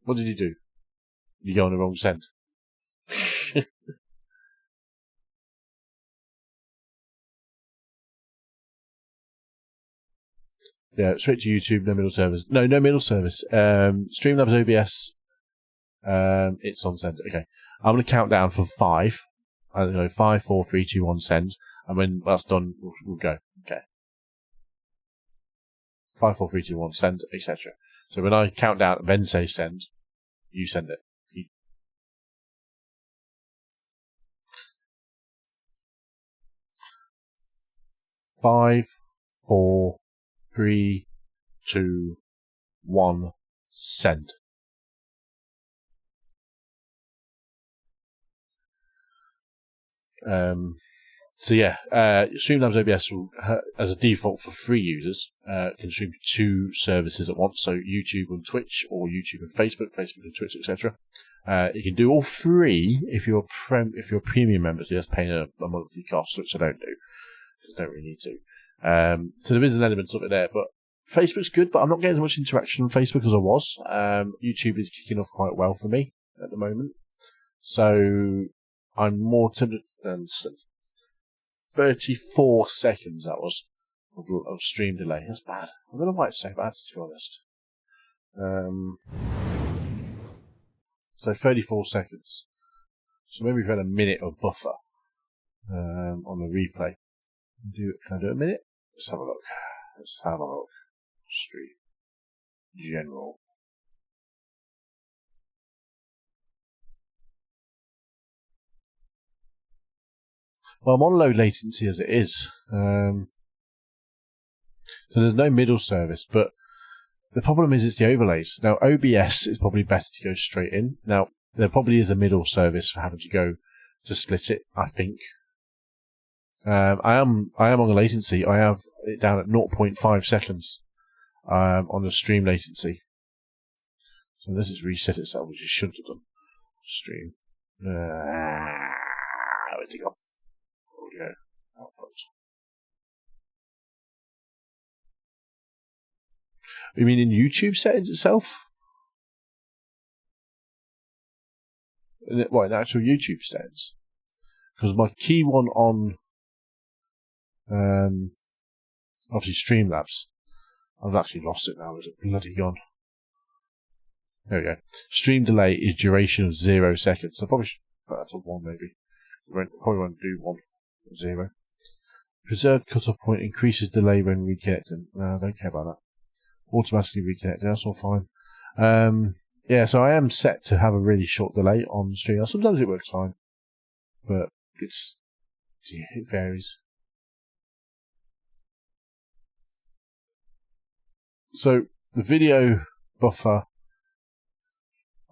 What did you do? You go on the wrong send. Yeah, straight to YouTube, no middle service. No middle service. Streamlabs OBS. It's on send. Okay. I'm going to count down for 5. I don't know, 5, 4, 3, 2, 1, send. And when that's done, we'll go. Okay. 5, 4, 3, 2, 1, send, etc. So when I count down and then say send, you send it. 5, 4, 3, 2, 1, send. So yeah, Streamlabs OBS will, as a default for free users, can stream to 2 services at once. So YouTube and Twitch, or YouTube and Facebook, Facebook and Twitch, etc. You can do all 3 if you're a premium member. So you're just paying a monthly cost, which I don't do. I don't really need to. So there is an element of it there, but Facebook's good, but I'm not getting as much interaction on Facebook as I was. YouTube is kicking off quite well for me at the moment, so I'm more tempted. 34 seconds that was of stream delay. That's bad. I don't know why it's so bad, to be honest. So 34 seconds. So maybe we've had a minute of buffer on the replay. Can I do a minute? Let's have a look. Stream. General. Well, I'm on low latency as it is. So there's no middle service, but the problem is it's the overlays. Now, OBS is probably better to go straight in. Now, there probably is a middle service for having to go to split it, I think. I am on the latency. I have it down at 0.5 seconds on the stream latency. So this has reset itself, which it shouldn't have done. Stream. Where'd it go? Audio. Output. You mean in YouTube settings itself? In actual YouTube settings? Because my key one on obviously Streamlabs, I've actually lost it now. Is it bloody gone? There we go. Stream delay is duration of 0 seconds. So I probably should put that on 1 maybe. Probably won't do 1 or 0. Preserved cutoff point increases delay when reconnecting. No, I don't care about that. Automatically reconnecting, that's all fine. Yeah, so I am set to have a really short delay on stream. Sometimes it works fine, but it varies. So the video buffer,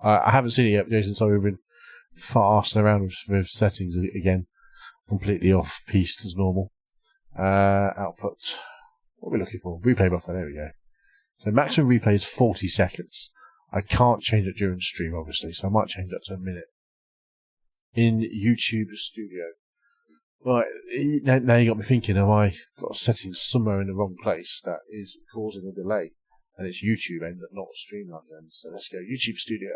I haven't seen it yet, Jason. So we've been farsing around with settings again, completely off piste as normal. Output. What are we looking for? Replay buffer. There we go. So maximum replay is 40 seconds. I can't change it during stream, obviously, so I might change that to a minute. In YouTube Studio. Right, now you got me thinking, have I got settings somewhere in the wrong place that is causing a delay? And it's YouTube end, not Streamlabs end. So let's go YouTube Studio.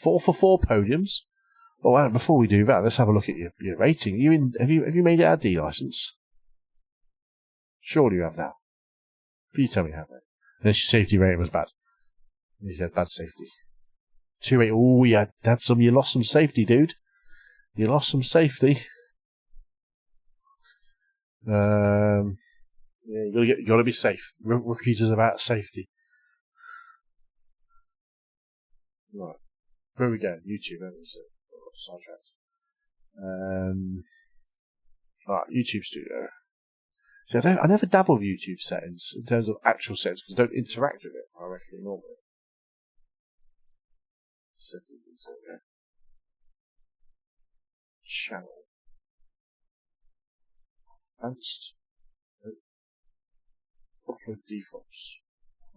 4 for 4 podiums. Oh, before we do that, let's have a look at your rating. Have you made it our D license? Surely you have now. Please tell me you have it. Unless your safety rating was bad. You had bad safety. 2.8. Oh, you lost some safety, dude. You lost some safety. Yeah, you gotta be safe. Rookies is about safety. Right. Where we go? YouTube, sidetracked. Right, YouTube Studio. See, I never dabble with YouTube settings in terms of actual settings because I don't interact with it, I reckon, normally. Settings, okay. Channel. Advanced. Upload defaults.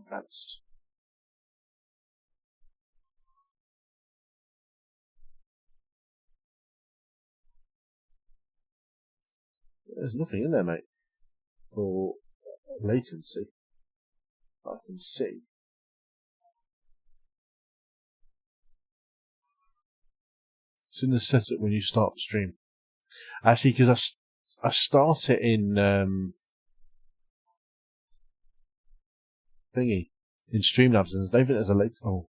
Advanced. There's nothing in there, mate, for latency. I can see. It's in the setup when you start the stream. Actually, because I start it in thingy in Streamlabs, and I don't think there's a late. Oh,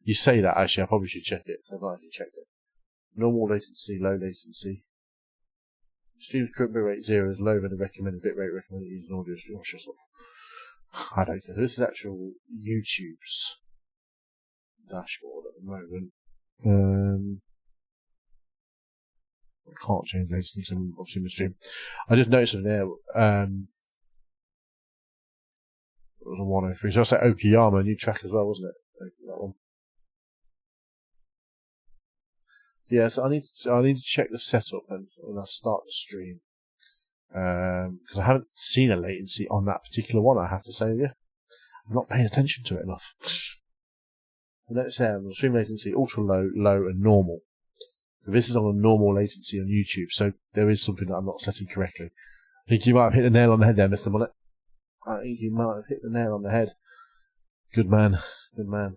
you say that. Actually, I probably should check it. I've not actually checked it. Normal latency, low latency. Stream's current bitrate 0 is lower than the recommended bitrate recommended using audio stream. Oh, shut up. I don't know. This is actual YouTube's dashboard at the moment. I can't change latency because I'm obviously in the stream. I just noticed from there, it was a 103. So I said Okayama, new track as well, wasn't it? That one. Yeah, so I need to check the setup when I start the stream. Because I haven't seen a latency on that particular one, I have to say to you. I'm not paying attention to it enough. I noticed there, stream latency, ultra low, low, and normal. This is on a normal latency on YouTube, so there is something that I'm not setting correctly. I think you might have hit the nail on the head there, Mr. Mullet. I think you might have hit the nail on the head. Good man. Good man.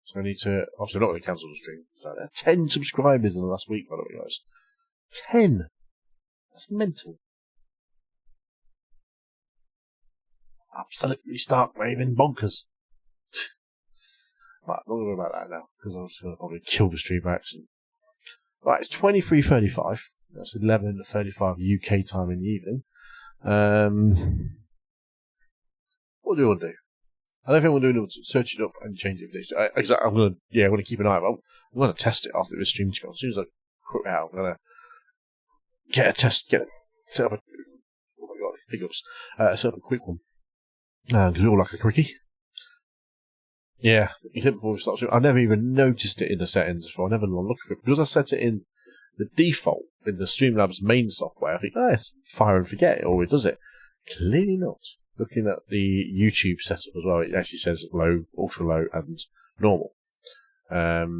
So I need to... Obviously, I'm not going to cancel the stream. So there are 10 subscribers in the last week, by the way, guys. 10! That's mental. Absolutely stark raving bonkers. Right, I'm not going to about that now, because I was going to probably kill the stream by accident. Right, it's 23:35. That's 11:35 UK time in the evening. What do you want to do? I don't think I'm going to search it up and change it for this. I'm going to keep an eye on it. I'm going to test it after this stream. As soon as I quit out, I'm going to set up a... Oh my god, hiccups. Set up a quick one. Because we all like a quickie. Yeah, you said before we start streaming, I never even noticed it in the settings before. I never looked for it. Because I set it in the default, in the Streamlabs main software, I think, it's fire and forget, it always does it. Clearly not. Looking at the YouTube setup as well, it actually says low, ultra low, and normal. So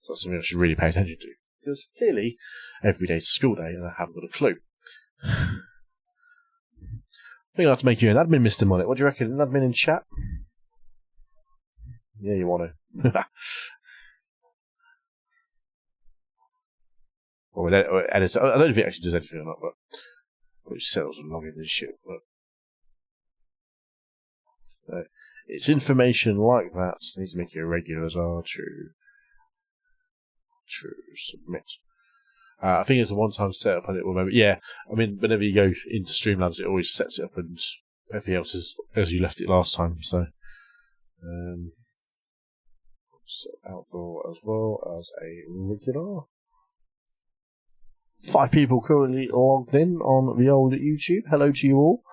that's something I should really pay attention to. Because clearly, every day's a school day, and I haven't got a clue. I think I'd like to make you an admin, Mr. Mullet. What do you reckon? An admin in chat? Yeah, you want to. Or editor. I don't know if it actually does anything or not, but I just said I was logging this shit. But it's information like that. So I need to make it irregular as well. to submit. I think it's a one-time setup and it will remember. Yeah, I mean, whenever you go into Streamlabs, it always sets it up and everything else is as you left it last time. So, outdoor as well as a regular. 5 people currently logged in on the old YouTube. Hello to you all.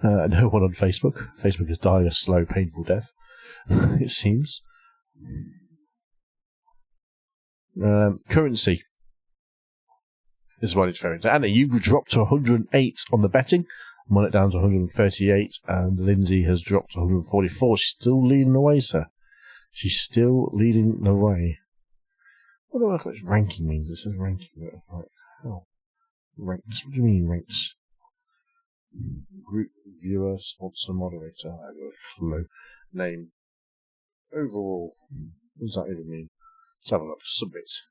No one on Facebook. Facebook is dying a slow, painful death, it seems. Currency. This is what it's very. Anna, you've dropped to 108 on the betting. I'm on it down to 138, and Lindsay has dropped to 144. She's still leading the way, sir. She's still leading the way. What do I know what ranking means? It says ranking. Right. Oh. Ranks. What do you mean, ranks? Group, viewer, sponsor, moderator. I have a clue. Name. Overall. What does that even mean? Let's have a look. Submit.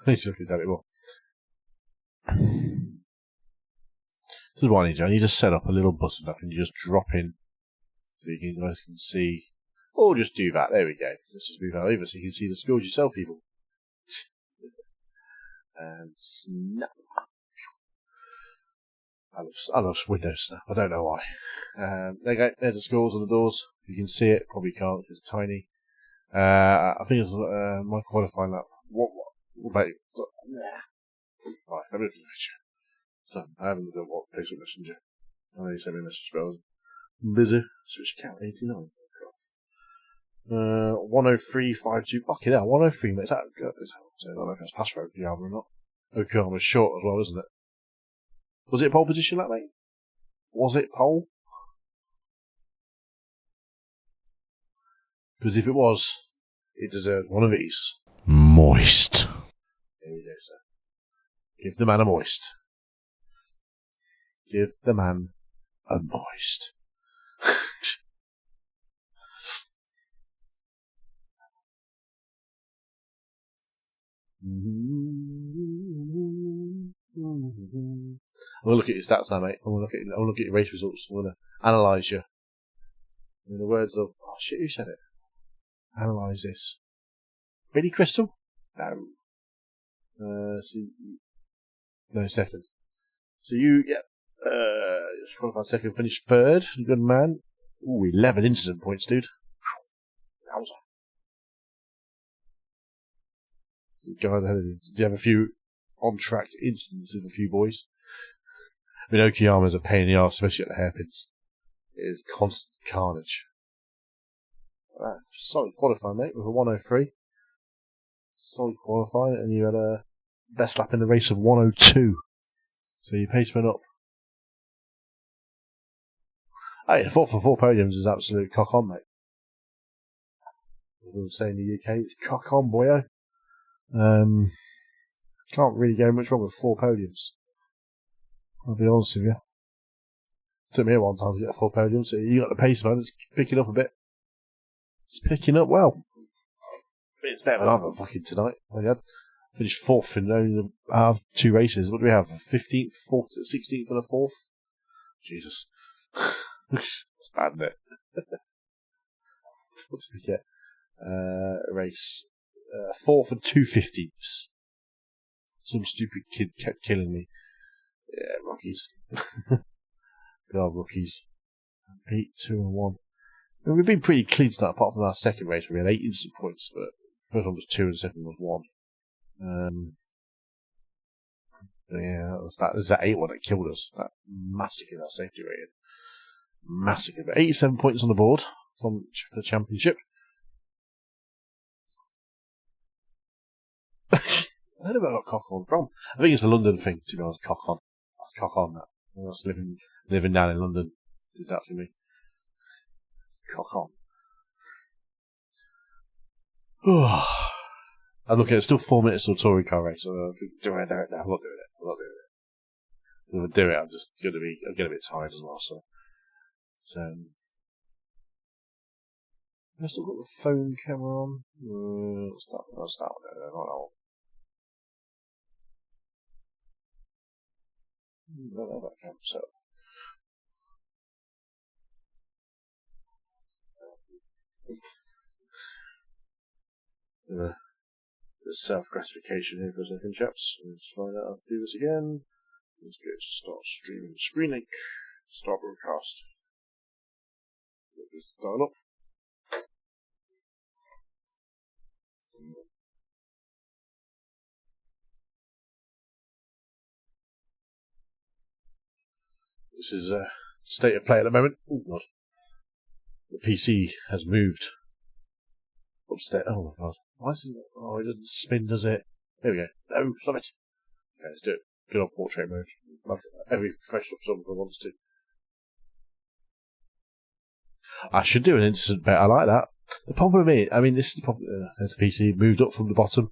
Let's look at that a bit more. This is what I need to do. I need to set up a little button up and you just drop in so you guys can see. Or just do that. There we go. Let's just move that over so you can see the scores yourself, people. And snap. I love Windows stuff. I don't know why. There you go. There's the scores on the doors. You can see it. Probably can't because it's tiny. I think it's my qualifying lap. What about you? Right, let me look at the picture. So, I haven't looked at what Facebook Messenger. I know you sent me a message, but I was busy. Switch count 89. 103.52. Fucking hell, 103, mate. Is that good? I don't know if that's fast for Okayama or not. Okayama's short as well, isn't it? Was it pole position, that, mate? Was it pole? Because if it was, it deserved one of these. Moist. There we go, sir. Give the man a moist. Give the man a moist. I'm going to look at your stats now, mate. I'm going to look at your race results. I'm going to analyse you. In the words of... Oh, shit, who said it? Analyse this. Really, Crystal? No. No, second. So you, just qualified second, finished third. Good man. Ooh, 11 incident points, dude. Wowza. Do you have a few on-track incidents with a few boys? I mean, Okayama's a pain in the arse, especially at the hairpins. It is constant carnage. Solid qualifying, mate, with a 103. Solid qualifying, and you had a best lap in the race of 102. So your pace went up. Hey, 4 for 4 podiums is absolute cock on, mate. We would say in the UK, it's cock on, boyo. Can't really go much wrong with 4 podiums. I'll be honest with you. It took me a while time to get 4 podiums, so you got the pace, man. It's picking up a bit. It's picking up well. It's better than I've fucking tonight. I finished 4th in only 2 races. What do we have? 15th, 4th, 16th, and a 4th? Jesus. That's bad, isn't it? What did we get? A race. 4th and 2 15ths. Some stupid kid kept killing me. Yeah, rookies. Good old rookies. 8, 2, and 1. And we've been pretty clean tonight, apart from our second race where we had 8 instant points, but the first one was 2 and the second one was 1. Yeah, that was that 8 one that killed us. That massacred our safety rating. Massacred. But 87 points on the board for the championship. I don't know where I got cock on from. I think it's a London thing, to be honest. Cock on. Cock on that. I was living down in London. Did that for me. Cock on. I'm looking at still 4 minutes till Tory car race. So do I do it now? I'm not doing it. If I do it, I'm get a bit tired as well. So, I've still got the phone camera on. Start with it. I don't know that camera setup. There's self-gratification here for a second, chaps. Let's find out how to do this again. Let's go start streaming the screen link. Start broadcast. Just dial up. This is state of play at the moment. Oh god. The PC has moved upstairs. Oh my god. Why is it? Oh, it doesn't spin, does it? There we go. No, stop it. Okay, let's do it. Good old portrait mode. Like every professional photographer wants to. I should do an instant bet. I like that. The problem is, I mean, this is the problem. There's the PC moved up from the bottom,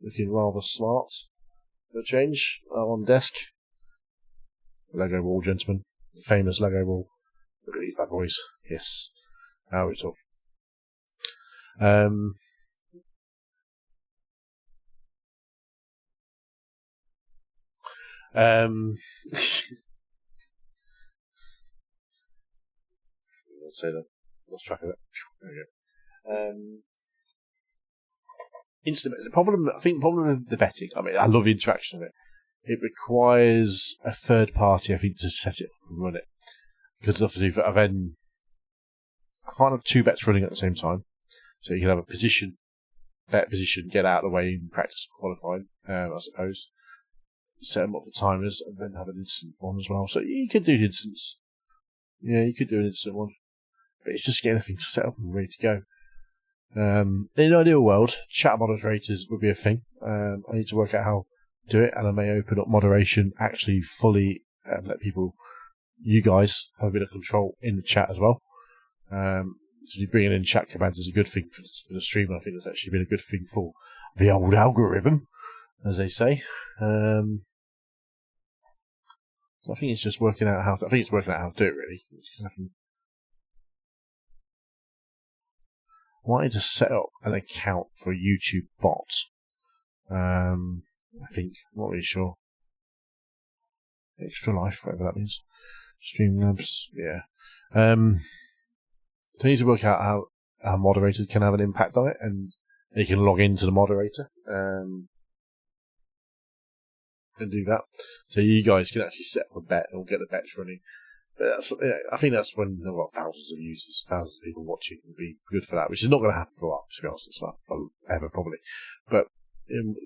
looking rather smart. For a change on desk. Lego wall, gentlemen. Famous Lego wall. Look at these bad boys. Yes. Now we talk. Let's say that. Lost track of it. There we go. Instant. The problem, I think, the problem with the betting. I mean, I love the interaction of it. It requires a third party, I think, to set it up and run it. Because obviously, I can't have two bets running at the same time. So you can have a bet position, get out of the way and practice qualifying, I suppose. Set them up for timers and then have an instant one as well. So you could do an instance. Yeah, you could do an instant one. But it's just getting everything set up and ready to go. In an ideal world, chat moderators would be a thing. I need to work out how to do it, and I may open up moderation actually fully and let people, you guys, have a bit of control in the chat as well. So bringing in chat commands is a good thing for the stream. I think that's actually been a good thing for the old algorithm, as they say. So I think it's just working out how to, do it really. I wanted to set up an account for a YouTube bot. I think, I'm not really sure. Extra life, whatever that means. Streamlabs, yeah. So I need to work out how our moderators can have an impact on it, and they can log into the moderator and do that. So you guys can actually set up a bet and get the bets running. But that's, I think that's when there are thousands of users, thousands of people watching would be good for that, which is not going to happen for a while, to be honest. It's not forever, probably. But it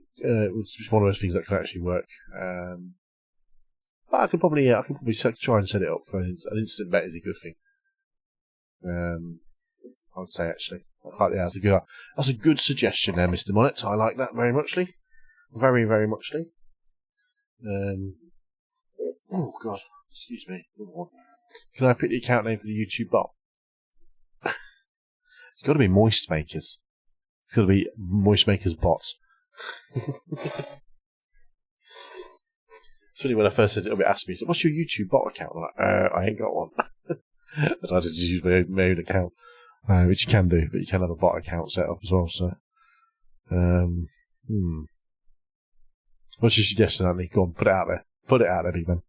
was just one of those things that could actually work. But I could probably try and set it up for an instant bet is a good thing. I would say actually, that's a good suggestion there, Mr. Monnet. I like that very muchly, very very muchly. Oh god, excuse me. Can I pick the account name for the YouTube bot? It's got to be Moist Makers. It's got to be Moist Makers bots. It's funny when I first said it asked me, so what's your YouTube bot account? I'm like, I ain't got one. I had to just use my own account, which you can do, but you can have a bot account set up as well. So, what's your suggestion, Andy? Go on, put it out there. Put it out there, big man.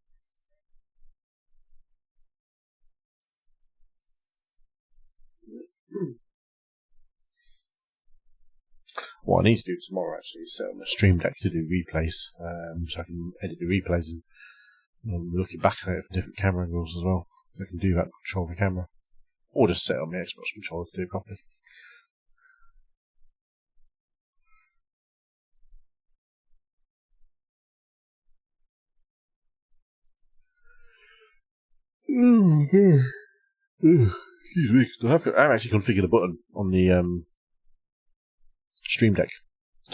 What I need to do tomorrow actually is set up my stream deck to do replays, so I can edit the replays and looking back at it from different camera angles as well. I can do that, control the camera, or just set up my Xbox controller to do it properly. Excuse me. I've actually configured a button on the Stream Deck,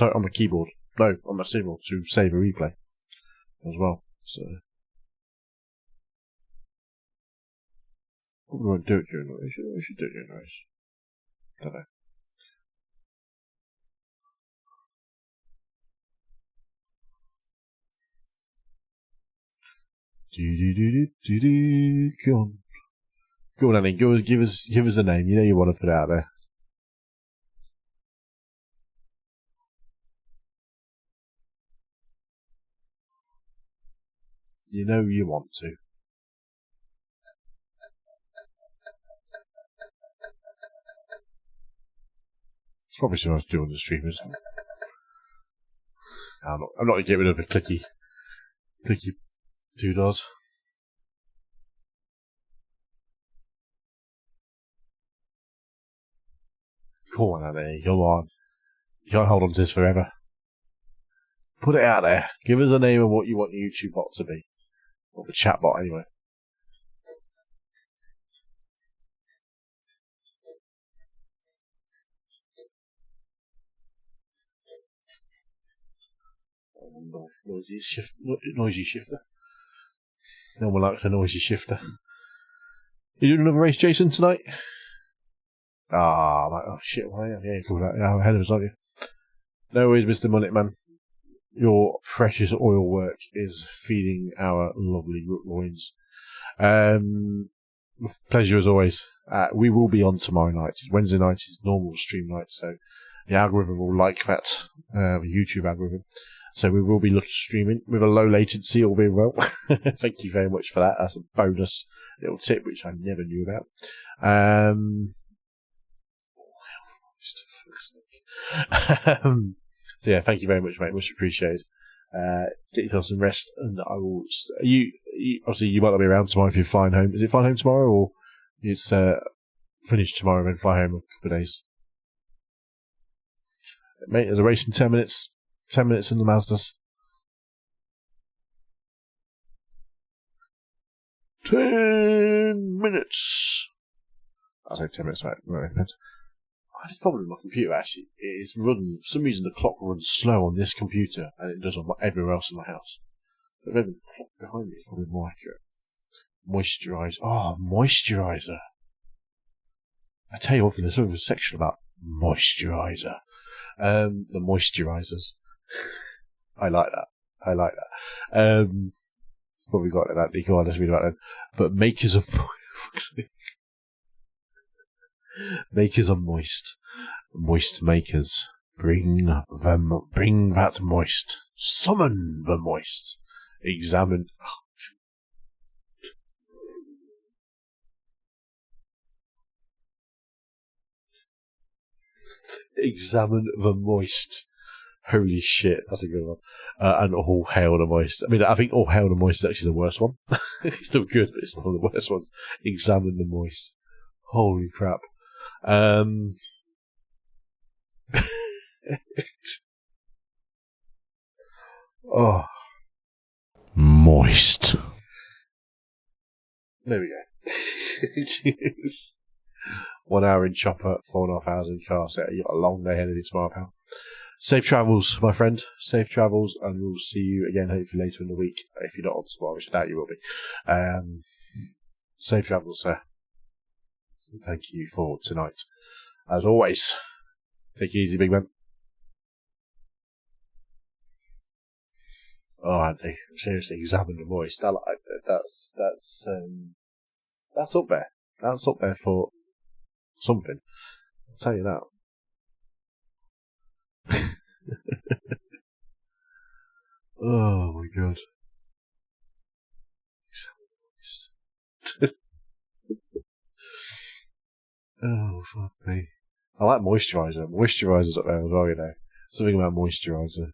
on my keyboard. No, on my keyboard to save a replay as well. So we won't do it during the race. We should do it during the race. Don't know. Go on, Annie. Give us a name. You know you want to put it out there. You know you want to. It's probably something I was doing the streamers. I'm not going to get rid of the clicky doodles. Come on, Annie, come on. You can't hold on to this forever. Put it out there. Give us a name of what you want your YouTube bot to be. Or the chat bot, anyway. Noisy shifter. No one likes a noisy shifter. You doing another race, Jason, tonight? Oh shit, why? Yeah, cool. Yeah, ahead of us, aren't you? No worries, Mr. Mulletman. Your precious oil work is feeding our lovely loins. Pleasure as always. We will be on tomorrow night. Wednesday night is normal stream night, so the algorithm will like that, the YouTube algorithm. So we will be streaming with a low latency, all being well. Thank you very much for that. That's a bonus little tip, which I never knew about. So yeah, thank you very much, mate. Much appreciated. Get yourself some rest, and I will. You obviously you might not be around tomorrow if you're flying home. Is it flying home tomorrow, or it's finished tomorrow and then fly home in a couple of days? Mate, there's a race in 10 minutes. 10 minutes in the Mazdas. 10 minutes. I'll say 10 minutes, right? I have this problem with my computer, actually. It is running, for some reason the clock runs slow on this computer, and it does on everywhere else in my house. But maybe the clock behind me is probably more accurate. Moisturiser. Oh, moisturiser. I tell you what, there's sort of a section about moisturiser. The moisturisers. I like that. It's probably got that. You can't just read about that. But makers of moist makers. Bring that moist. Summon the moist. Examine. Examine the moist. Holy shit, that's a good one. And All Hail the Moist. I mean, I think All Hail the Moist is actually the worst one. It's still good, but it's not one of the worst ones. Examine the Moist. Holy crap. Oh. Moist. There we go. Jeez. 1 hour in chopper, 4.5 hours in car set. You've got a long day ahead of you tomorrow, pal. Safe travels, my friend. Safe travels, and we'll see you again hopefully later in the week. If you're not on tomorrow, which I doubt you will be. Safe travels, sir. Thank you for tonight. As always, take it easy, big man. Oh, Andy, seriously, examine the moist. That's up there. That's up there for something. I'll tell you that. Oh my god. Oh fuck me. I like moisturiser. Moisturiser's up there as well, you know. Something about moisturiser.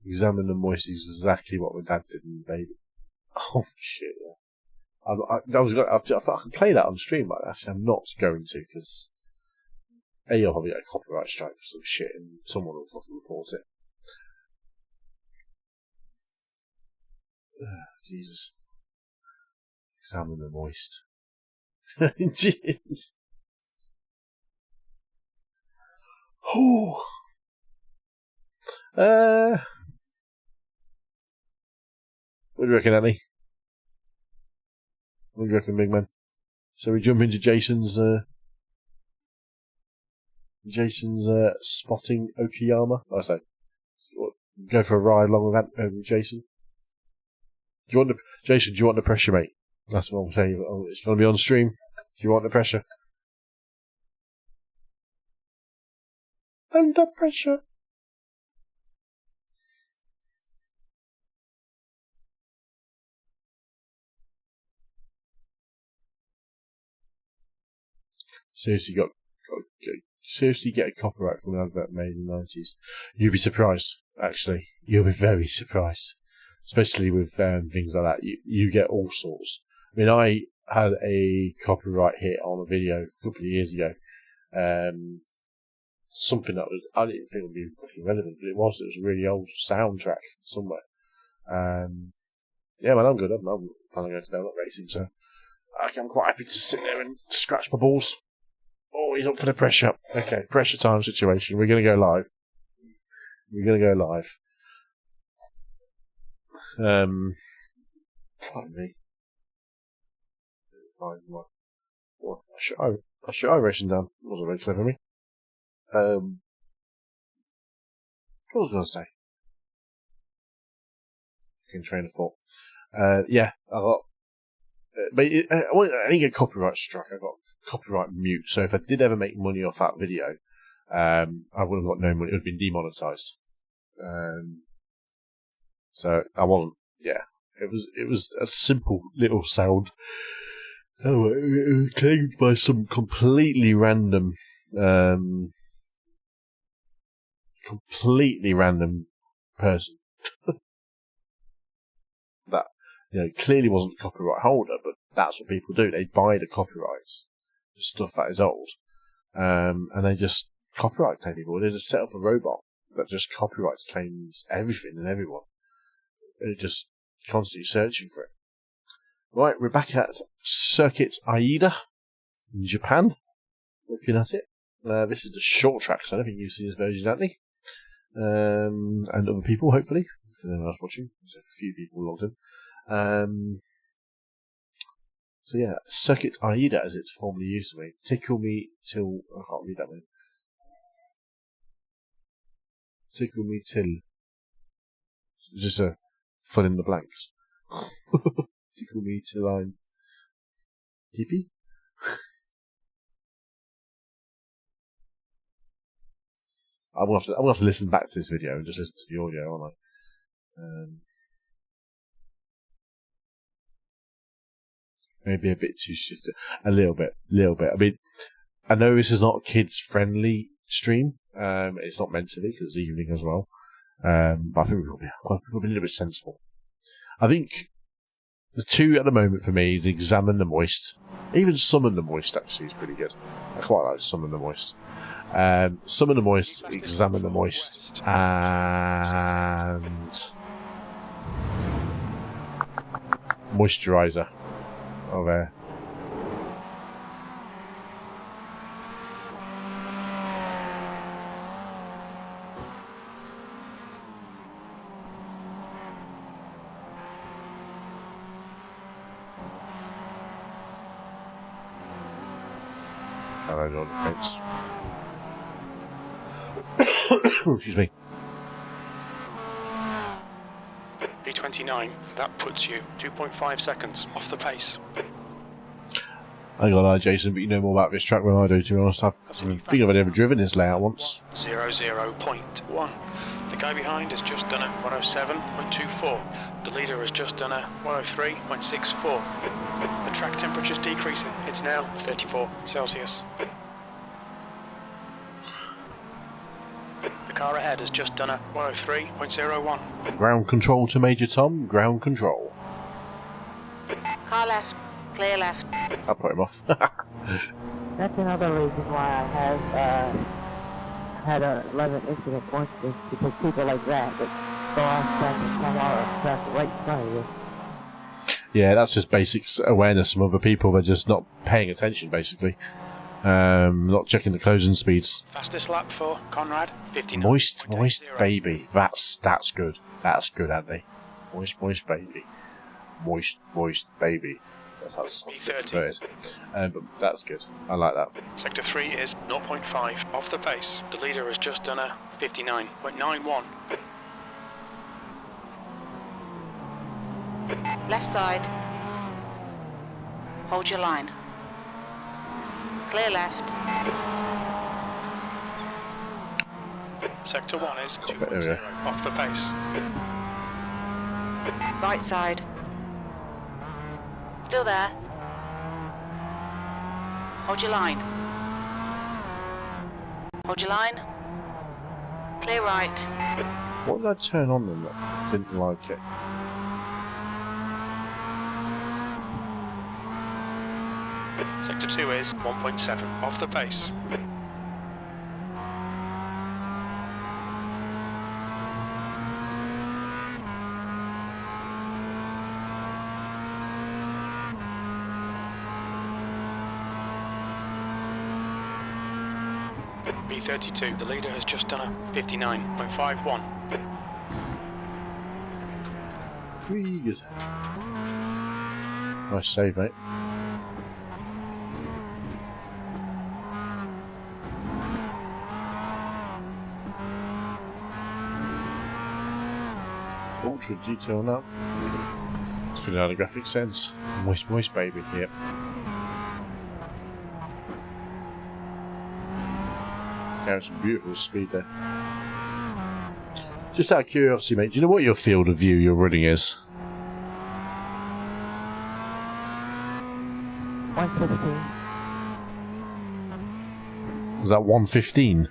Examine the moist is exactly what my dad did in Baby. Oh shit, yeah. I can play that on stream, but actually I'm not going to, because you'll probably get a copyright strike for some shit and someone will fucking report it. Jesus. Examine the moist. Jeez. Oh. What do you reckon, Annie? What do you reckon, big man? So we jump into Jason's spotting Okayama. I say, go for a ride along with that, Jason. Jason? Do you want the pressure, mate? That's what I'm saying. It's going to be on stream. Do you want the pressure? Under pressure. Seriously, seriously get a copyright from an advert made in the 90s. You'll be surprised, actually. You'll be very surprised. Especially with things like that. You get all sorts. I mean, I had a copyright hit on a video a couple of years ago. Something that I didn't think would be fucking relevant, but it was a really old soundtrack somewhere. Yeah, man, I'm good. I'm planning on going to racing, so I'm quite happy to sit there and scratch my balls. Oh, he's up for the pressure. Okay, pressure time situation. We're going to go live. Pardon me. Well, I should iRacing down. It wasn't very clever of me. What was I going to say? Fucking train of thought. Yeah, I got. But I didn't get copyright strike. I got copyright mute. So if I did ever make money off that video, I would have got no money. It would have been demonetized. So I wasn't. Yeah, it was a simple little sound. Oh, it was claimed by some completely random person that clearly wasn't a copyright holder, but that's what people do. They buy the copyrights for stuff that is old, and they just copyright claim people. They just set up a robot that just copyrights claims everything and everyone. They're just constantly searching for it. Right, we're back at Circuit Aida in Japan. Looking at it. This is the short track, so I don't think you've seen this version, have they? And other people, hopefully. If anyone else watching. There's a few people logged in. So yeah, Circuit Aida, as it's formerly used to be. Tickle me till... I can't read that one. Tickle me till... Is this a fill in the blanks? Tickle me till I'm... hippie? I'm gonna have to listen back to this video and just listen to the audio, aren't I? Maybe a bit too shit. A little bit. I mean, I know this is not a kids-friendly stream. It's not meant to be because it's evening as well. But I think we'll be a little bit sensible. I think the two at the moment for me is Examine the Moist. Even Summon the Moist actually is pretty good. I quite like Summon the Moist. Summon the Moist, Examine the Moist, and Moisturizer. Oh, there. I don't know the fence. Excuse me. P29, that puts you 2.5 seconds off the pace. I ain't gonna lie, Jason, but you know more about this track than I do, to be honest. I think I've only ever driven this layout once. 00.1. The guy behind has just done a 107.24. The leader has just done a 103.64. The track temperature's decreasing. It's now 34 Celsius. The car ahead has just done a 103.01. Ground control to Major Tom. Ground control. Car left. Clear left. I'll put him off. That's another reason why I have had 11 incident points, because people like that go off track and come out of track right in front of you. Yeah, that's just basic awareness from other people. They're just not paying attention, basically. Not checking the closing speeds. Fastest lap for Conrad, 59. Moist baby. That's good. That's good, Andy. Moist baby. Moist baby. That's how it's B30. But that's good. I like that. Sector 3 is 0.5 off the pace. The leader has just done a 59.91. Left side. Hold your line. Clear left. Sector 1 is There we go. 2.0 off the pace. Right side. Still there. Hold your line. Hold your line. Clear right. What did I turn on them that didn't like it? Sector 2 is 1.7 off the pace. B32, the leader has just done a 59.51. Pretty good. Nice save, mate. Ultra detail now. Filling out a graphic sense. Moist, moist baby, yep. Carrying some beautiful speed there. Just out of curiosity, mate, do you know what your field of view you're running is? 115. Was that 115?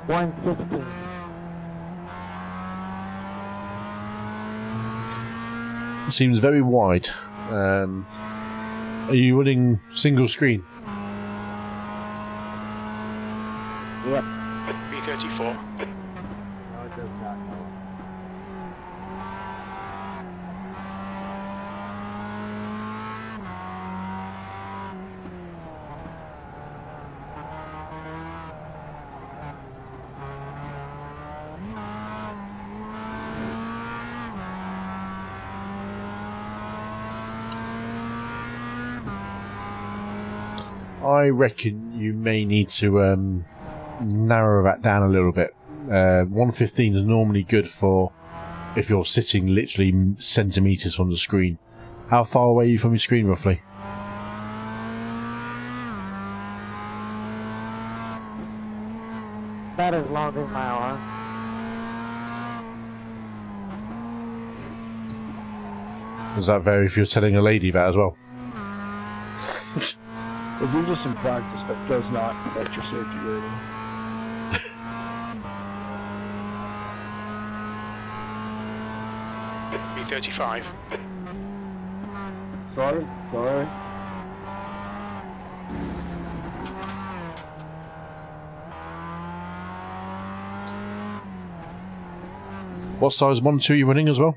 115. Seems very wide. Are you running single screen? Yep. B34. I reckon you may need to narrow that down a little bit. 115 is normally good for if you're sitting literally centimetres from the screen. How far away are you from your screen roughly? About as long as my arm. Does that vary if you're telling a lady that as well? If you're just in practice, that does not affect your safety rating. B35. Sorry. What size monitor are you running as well?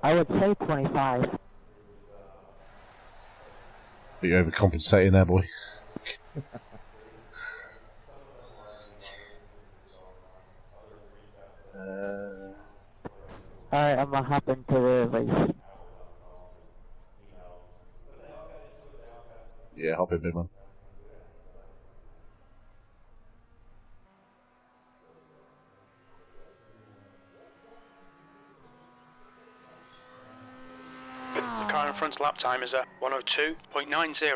I would say 25. But you're overcompensating there, boy. Alright, I'm gonna hop into the race. Yeah, hop in, big man. The car in front's lap time is a 102.90.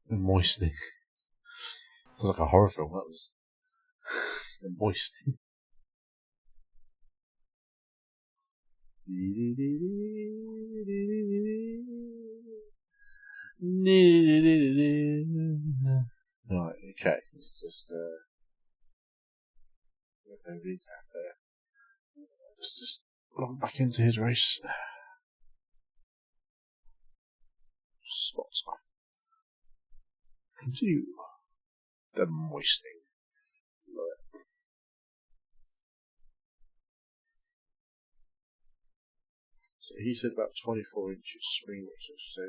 The moistening. Sounds like a horror film, that was. The moistening. Right, okay. Let's just recap there. Let's just log back into his race. Spots. Continue. The moistening. So he said about 24 inches screen, so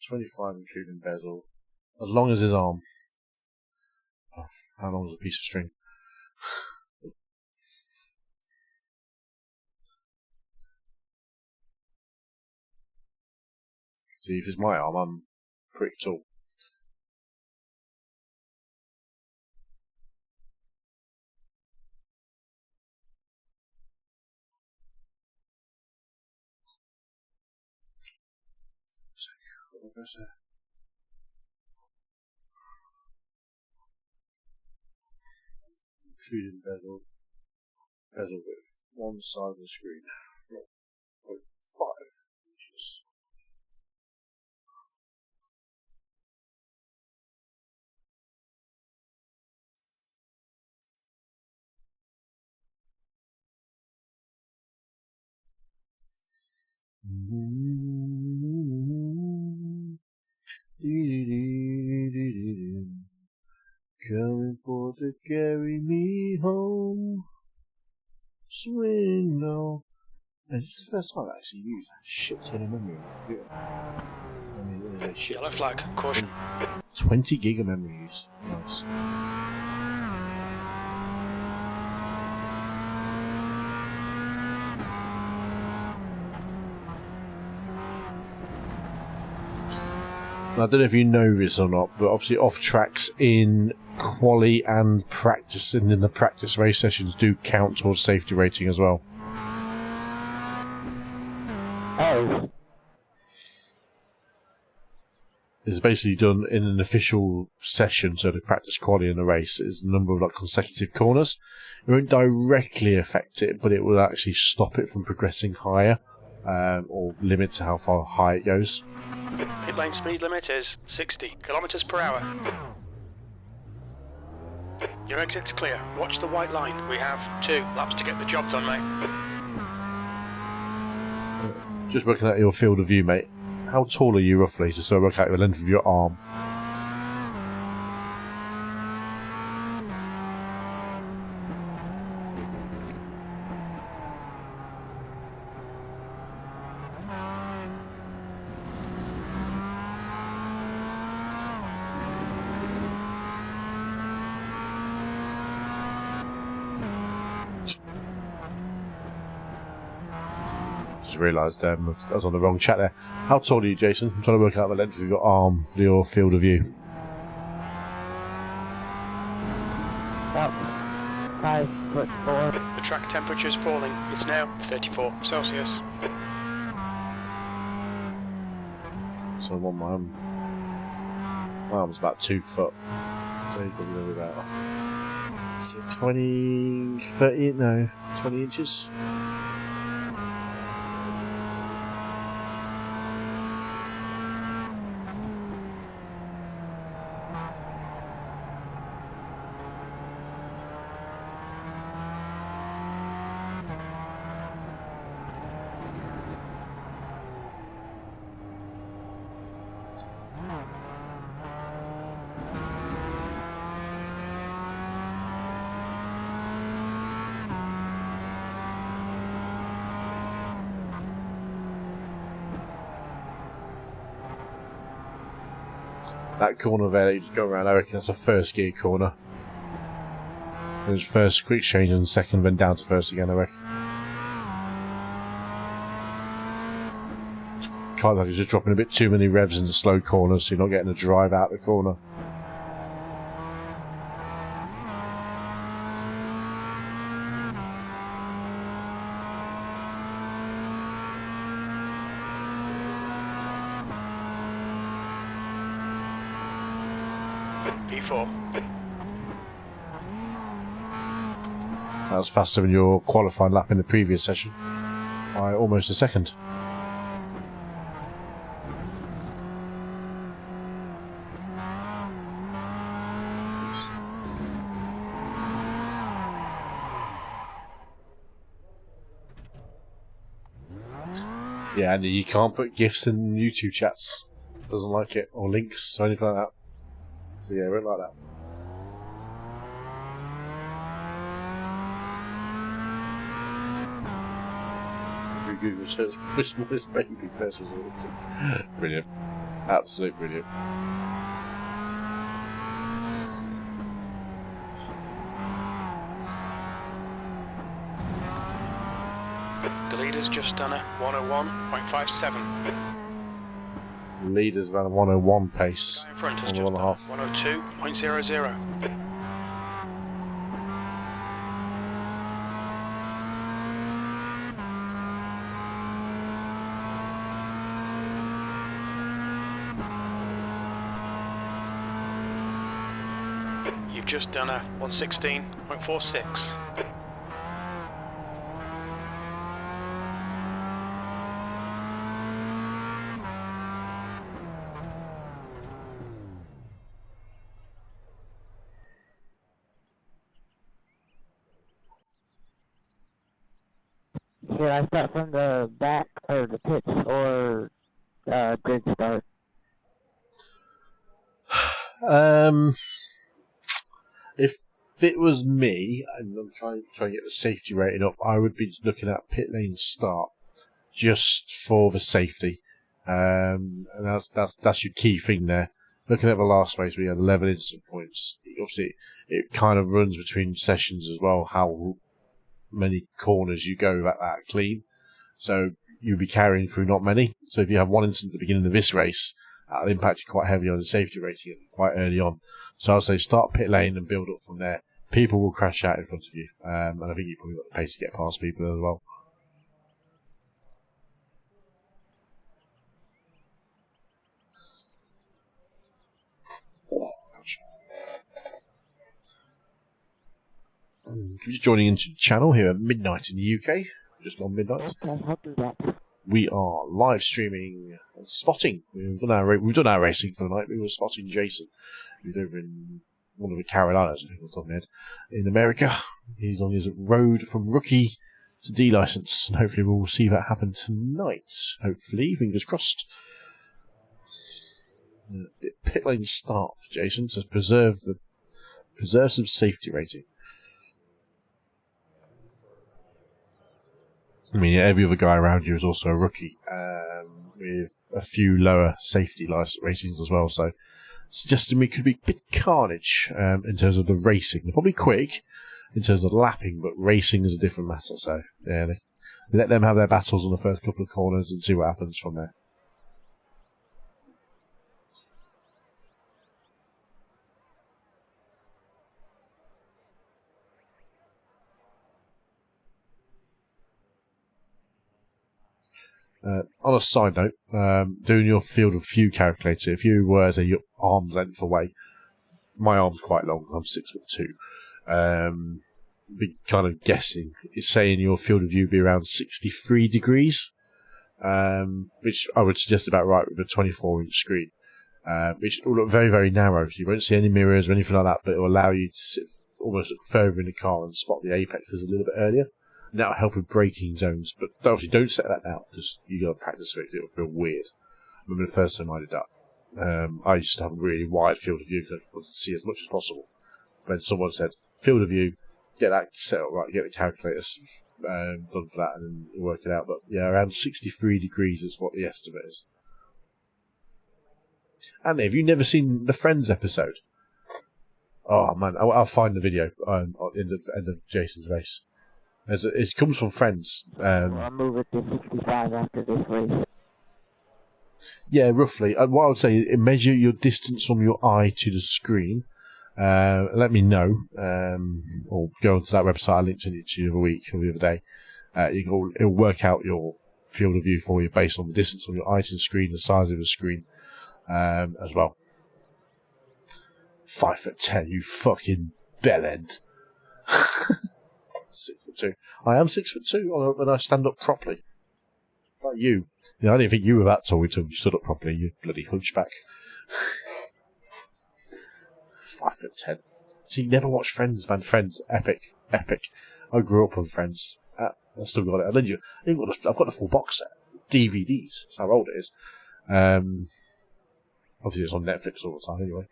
25 including bezel. As long as his arm. Oh, how long is a piece of string? See, if it's my arm, I'm pretty tall. Including bezel width, one side of the screen, 0.5 inches. Coming for to carry me home. Swing low. This is the first time I actually used a shit ton of memory. I mean, a shit Yellow flag, caution. 20 gig of memory used. Nice. I don't know if you know this or not, but obviously off tracks in quali and practice and in the practice race sessions do count towards safety rating as well. Oh. It's basically done in an official session, so the practice quali in the race is the number of like consecutive corners. It won't directly affect it, but it will actually stop it from progressing higher, or limit to how far high it goes. Pit lane speed limit is 60 kilometers per hour. Your exit's clear. Watch the white line. We have 2 laps to get the job done, mate. Just working out your field of view, mate. How tall are you roughly, just so I work out the length of your arm? Realised I was on the wrong chat there. How tall are you, Jason? I'm trying to work out the length of your arm for your field of view. About 5'4". The track temperature is falling. It's now 34 Celsius. So I'm on my arm. My arm's about 2 foot. So you're probably about 20, 30, no, 20 inches. That corner there that you just go around, I reckon that's a first gear corner. There's first quick change and second, then down to first again, I reckon. Kind of like it's just dropping a bit too many revs into slow corners, so you're not getting a drive out the corner. That was faster than your qualifying lap in the previous session by almost a second. Yeah, and you can't put GIFs in YouTube chats. Doesn't like it, or links, or anything like that. So yeah, it won't like that. Google search, which baby first was audited. Brilliant. Absolute brilliant. The leader's just done a 101.57. The leader's around a 101 pace. In front has on the just 1.5. 102.00. You've just done a 116.46. Should I start from the back or the pits or grid start? If it was me, and I'm trying to get the safety rating up, I would be looking at pit lane start just for the safety, and that's your key thing there. Looking at the last race, we had 11 incident points. Obviously, it kind of runs between sessions as well, how many corners you go that clean. So you'll be carrying through not many. So if you have one incident at the beginning of this race, that'll impact you quite heavily on the safety rating quite early on. So I'll say start pit lane and build up from there. People will crash out in front of you, and I think you've probably got the pace to get past people as well. If you're just joining into the channel here at midnight in the UK, just gone midnight. Okay, I'll do that. We are live streaming spotting. We've done our racing for the night. We were spotting Jason, who's over in one of the Carolinas, I think, off the top of my head, in America. He's on his road from rookie to D license, and hopefully we'll see that happen tonight. Hopefully, fingers crossed. Pit lane start for Jason to preserve some safety rating. I mean, every other guy around you is also a rookie, with a few lower safety ratings as well. So, suggesting it could be a bit carnage in terms of the racing. They're probably quick in terms of lapping, but racing is a different matter. So, yeah, let them have their battles on the first couple of corners and see what happens from there. On a side note, doing your field of view calculator, if you were to your arm's length away, my arm's quite long, I'm 6'2", be kind of guessing, it's saying your field of view would be around 63 degrees, which I would suggest about right with a 24-inch screen, which will look very, very narrow. So you won't see any mirrors or anything like that, but it will allow you to sit almost further in the car and spot the apexes a little bit earlier. And that'll help with braking zones, but obviously don't set that now because you got to practice with it. It'll feel weird. I remember the first time I did that. I used to have a really wide field of view because I wanted to see as much as possible. When someone said field of view, get that set up right, get the calculators done for that, and then work it out. But yeah, around 63 degrees is what the estimate is. And have you never seen the Friends episode? Oh man, I'll find the video at the end of Jason's race. It comes from Friends. I'll move it to 65 after this race. Yeah, roughly. What I would say is measure your distance from your eye to the screen. Let me know. Or go onto that website I linked to you the other week or the other day. It'll work out your field of view for you based on the distance from your eye to the screen, the size of the screen, as well. 5'10", you fucking bellend. 6'2". I am 6'2" when I stand up properly. Like you. I didn't think you were that tall until you stood up properly, you bloody hunchback. 5'10". See, you never watched Friends, man. Friends, epic. I grew up on Friends. I still got it. I've got the full box set. DVDs. That's how old it is. Obviously, it's on Netflix all the time anyway.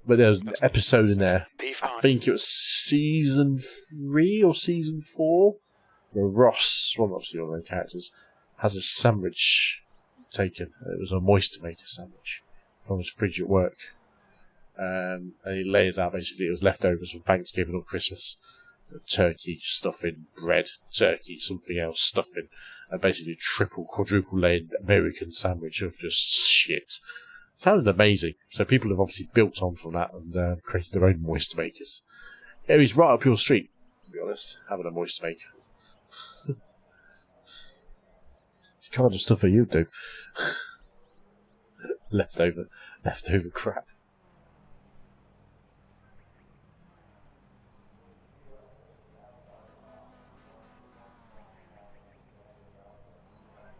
But there's an episode in there, I think it was season 3 or season 4, where Ross, one of the characters, has a sandwich taken. It was a moist maker sandwich from his fridge at work. And he lays out basically it was leftovers from Thanksgiving or Christmas. Turkey, stuffing, bread, turkey, something else, stuffing, and basically triple, quadruple layered American sandwich of just shit. Sounded amazing. So people have obviously built on from that and created their own moist makers. Yeah, he's right up your street, to be honest, having a moist maker. It's the kind of stuff that you do. leftover crap.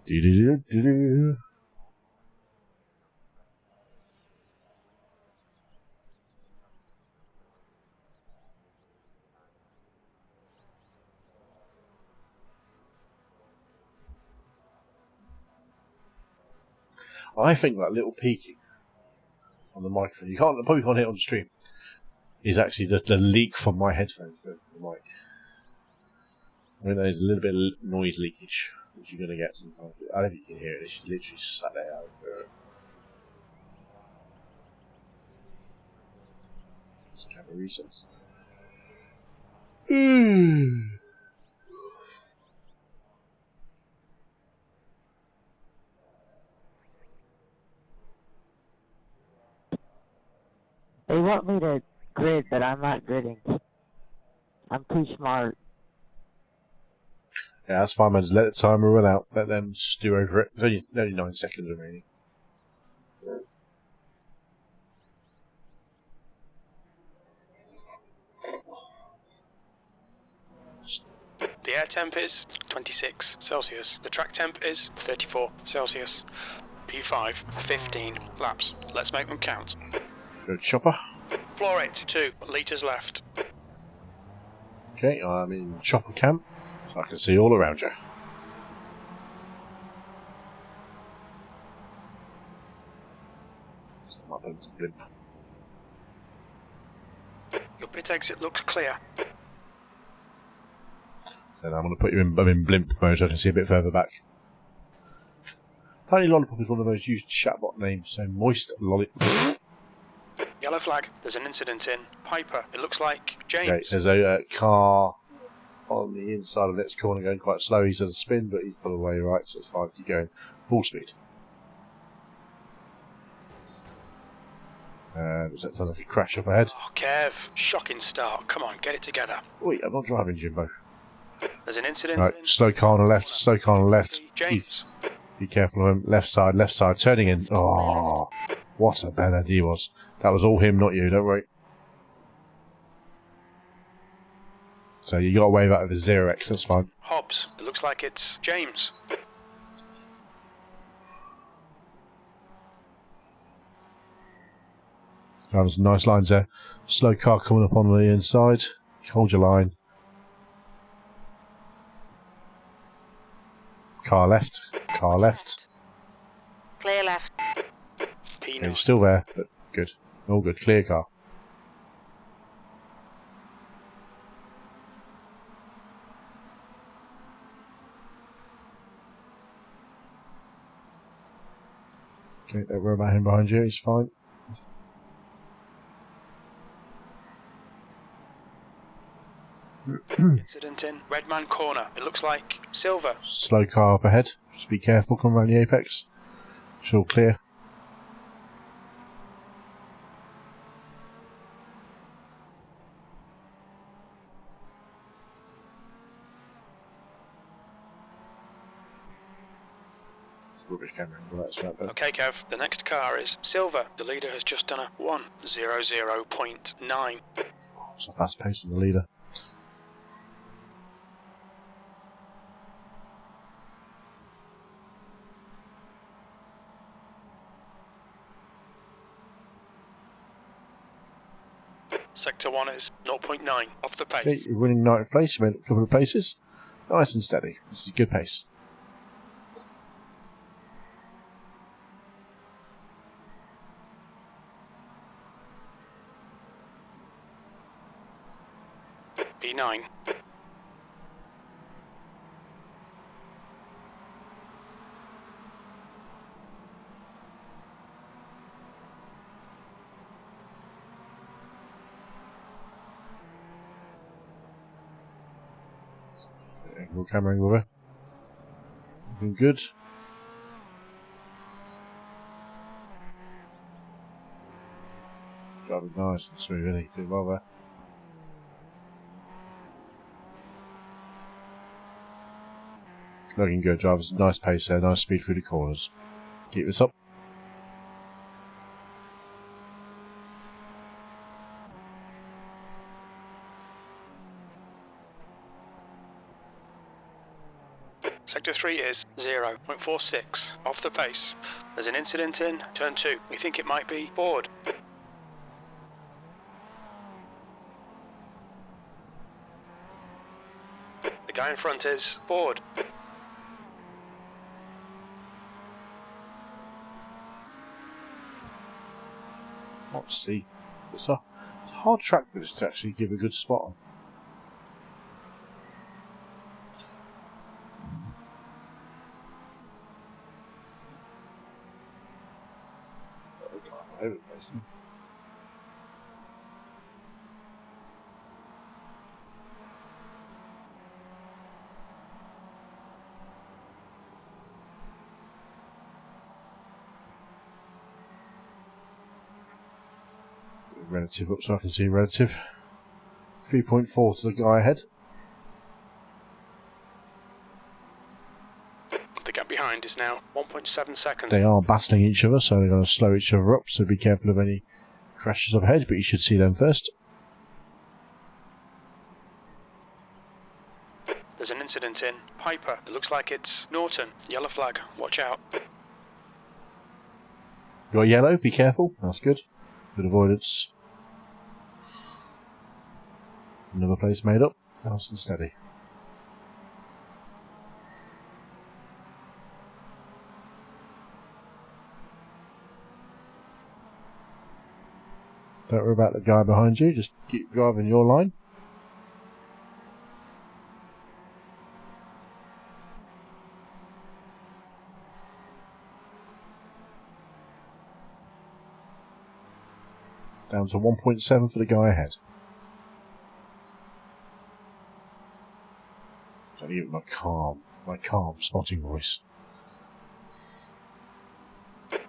Do-do-do-do-do. I think that little peaking on the microphone, probably can't hear it on the stream, is actually the leak from my headphones going through the mic. I mean, there's a little bit of noise leakage, which you're going to get sometimes. I don't think you can hear it, she's literally sat there out there. Just have a recess. They want me to grid, but I'm not gridding. I'm too smart. Yeah, that's fine, man. Just let the timer run out. Let them stew over it. There's only 9 seconds remaining. The air temp is 26 Celsius. The track temp is 34 Celsius. P5, 15 laps. Let's make them count. Good chopper. Floor rate, 2 litres left. Okay, I'm in chopper camp, so I can see all around you. So I'm up in some blimp. Your pit exit looks clear. Then I'm going to put you in blimp mode so I can see a bit further back. Tiny Lollipop is one of the most used chatbot names, so Moist Lollipop. Yellow flag, there's an incident in Piper. It looks like James. Okay, there's a car on the inside of the next corner going quite slow. He's at a spin, but he's put away right, so it's fine. Keep going. Full speed. Does that sound like a crash up ahead? Oh, Kev, shocking start. Come on, get it together. Wait, I'm not driving, Jimbo. There's an incident Right, in slow car on the left, slow car on the left. James. Be careful of him. Left side, turning in. Oh, what a bad idea was. That was all him, not you, don't worry. So you got away with that with a 0x, that's fine. Hobbs, it looks like it's James. That was nice lines there. Slow car coming up on the inside. Hold your line. Car left. Clear left. P9. Okay, still there, but good. All good. Clear car. Okay, don't worry about him behind you, he's fine. Incident in Redman Corner. It looks like Silver. Slow car up ahead. Just be careful, come around the apex. It's all clear. Rubbish camera angle, that's right there. Okay, Kev, the next car is Silver. The leader has just done a 1:00.9. It's a fast pace on the leader. Sector 1 is 0.9 off the pace. Okay, you're winning 9th place, you made a couple of paces. Nice and steady. This is a good pace. B9. Angle, camera angle there. Looking good. Driving nice and smooth, isn't he? Doing well there. Looking good, drivers. Nice pace there, nice speed through the corners. Keep this up. Sector 3 is 0.46, off the pace. There's an incident in turn 2. We think it might be forward. The guy in front is forward. Let's see. It's a hard track for this to actually give a good spot on. Over the place. Relative up so I can see relative. 3.4 to the guy ahead. The gap behind is now 1.7 seconds. They are battling each other, so they're going to slow each other up, so be careful of any crashes up ahead, but you should see them first. There's an incident in Piper. It looks like it's Norton. Yellow flag. Watch out. You got yellow, be careful. That's good. Good avoidance. Another place made up. Nice and steady. Don't worry about the guy behind you, just keep driving your line. Down to 1.7 for the guy ahead. Don't even my calm spotting voice.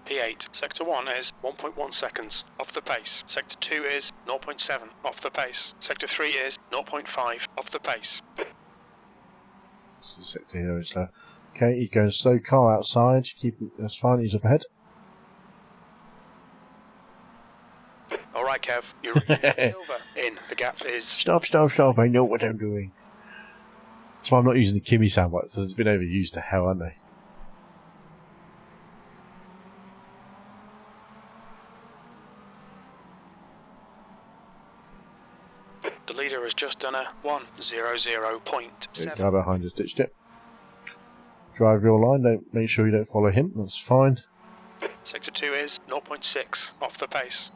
P8. Sector 1 is 1.1 seconds, off the pace. Sector 2 is 0.7, off the pace. Sector 3 is 0.5, off the pace. This is sector here, is slow. Okay, you're going slow car outside, keep it, that's fine, he's up ahead. Alright Kev, you're silver in. The gap is... Stop, I know what I'm doing. That's why I'm not using the Kimmy soundbite, because it's been overused to hell, haven't they? The leader has just done a 1:00.7. The guy behind us ditched it. Drive your line, make sure you don't follow him, that's fine. Sector 2 is 0.6, off the pace.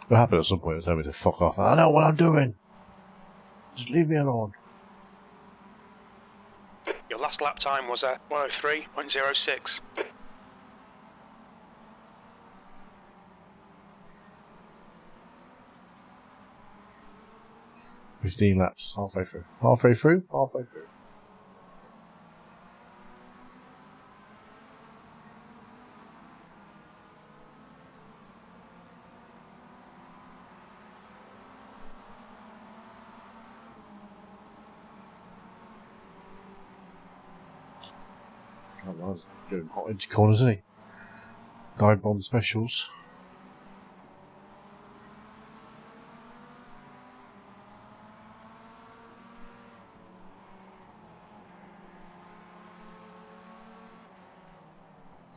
It'll happen at some point, it'll tell me to fuck off. I know what I'm doing! Just leave me alone. Your last lap time was a 1:03.06. 15 laps, halfway through. Halfway through. Oh, well, he's getting hot into corners, isn't he? Dive bomb specials.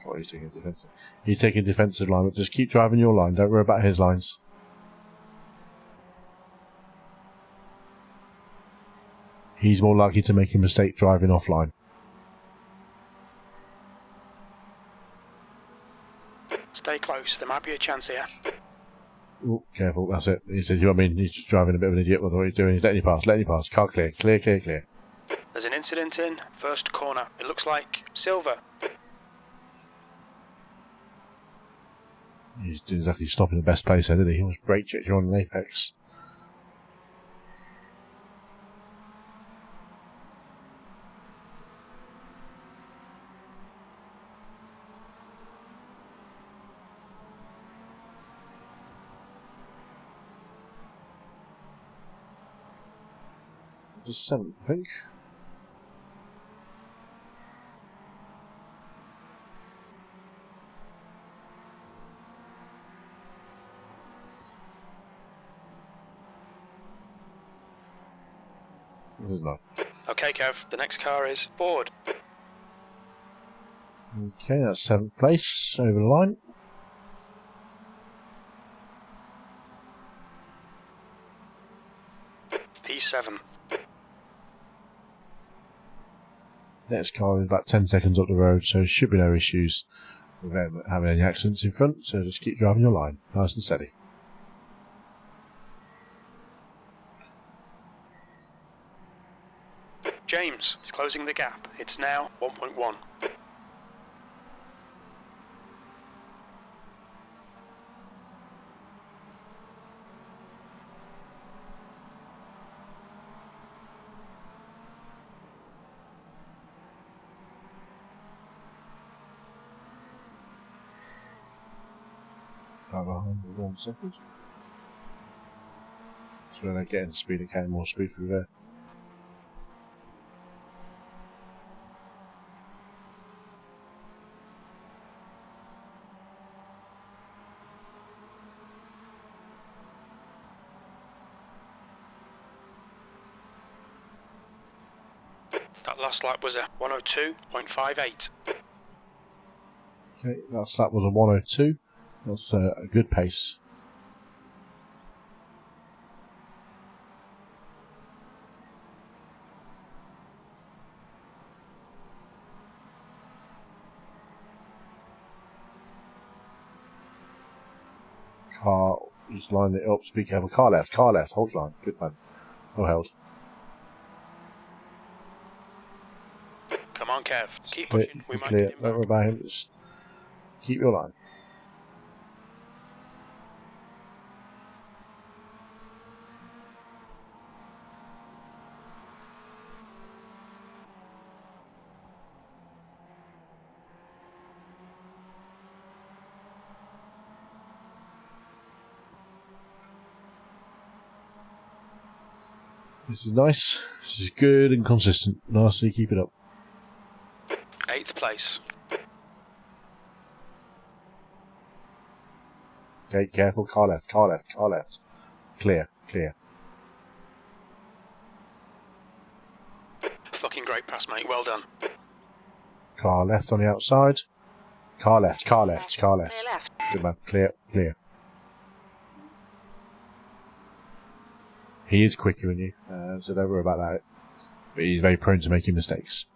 What he's taking defensive. He's taking defensive line, but just keep driving your line. Don't worry about his lines. He's more likely to make a mistake driving offline. Stay close, there might be a chance here. Oh, careful, that's it. He said, you know what I mean? He's just driving a bit of an idiot with what he's doing. He's letting you pass. Car clear. There's an incident in first corner. It looks like silver. He didn't exactly stop in the best place there, did he? He was brake checked you on an apex. Just 7th, I think. This is not. Okay, Kev, the next car is board. Okay, that's 7th place over the line. P7. Next car is about 10 seconds up the road, so there should be no issues with them having any accidents in front, so just keep driving your line, nice and steady. James is closing the gap. It's now 1.1. Right behind with 1 second. So when they get in speed, it can more speed through there. That last lap was a 102.58. Okay, last lap was a 102. That's a good pace. Car, just line it up, be careful. Car left, hold line. Good man. Oh, held. Come on, Kev. Keep Clear, pushing. We might clear. get him Don't worry back. about him, just keep your line. This is nice. This is good and consistent. Nicely, keep it up. 8th place. Okay, careful. Car left, car left, car left. Clear, clear. Fucking great pass, mate. Well done. Car left on the outside. Car left, car left, car left. Clear left. Good man. Clear, clear. He is quicker than you, so don't worry about that. But he's very prone to making mistakes.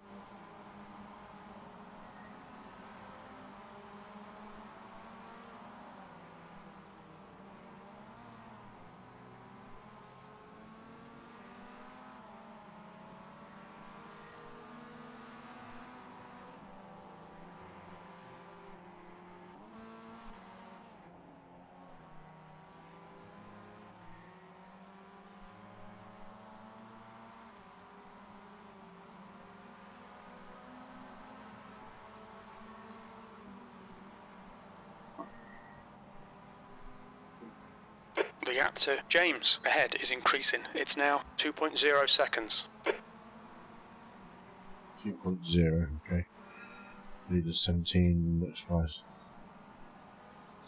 The gap to James ahead is increasing. It's now 2.0 seconds. 2.0, okay. Leader 17, that's nice.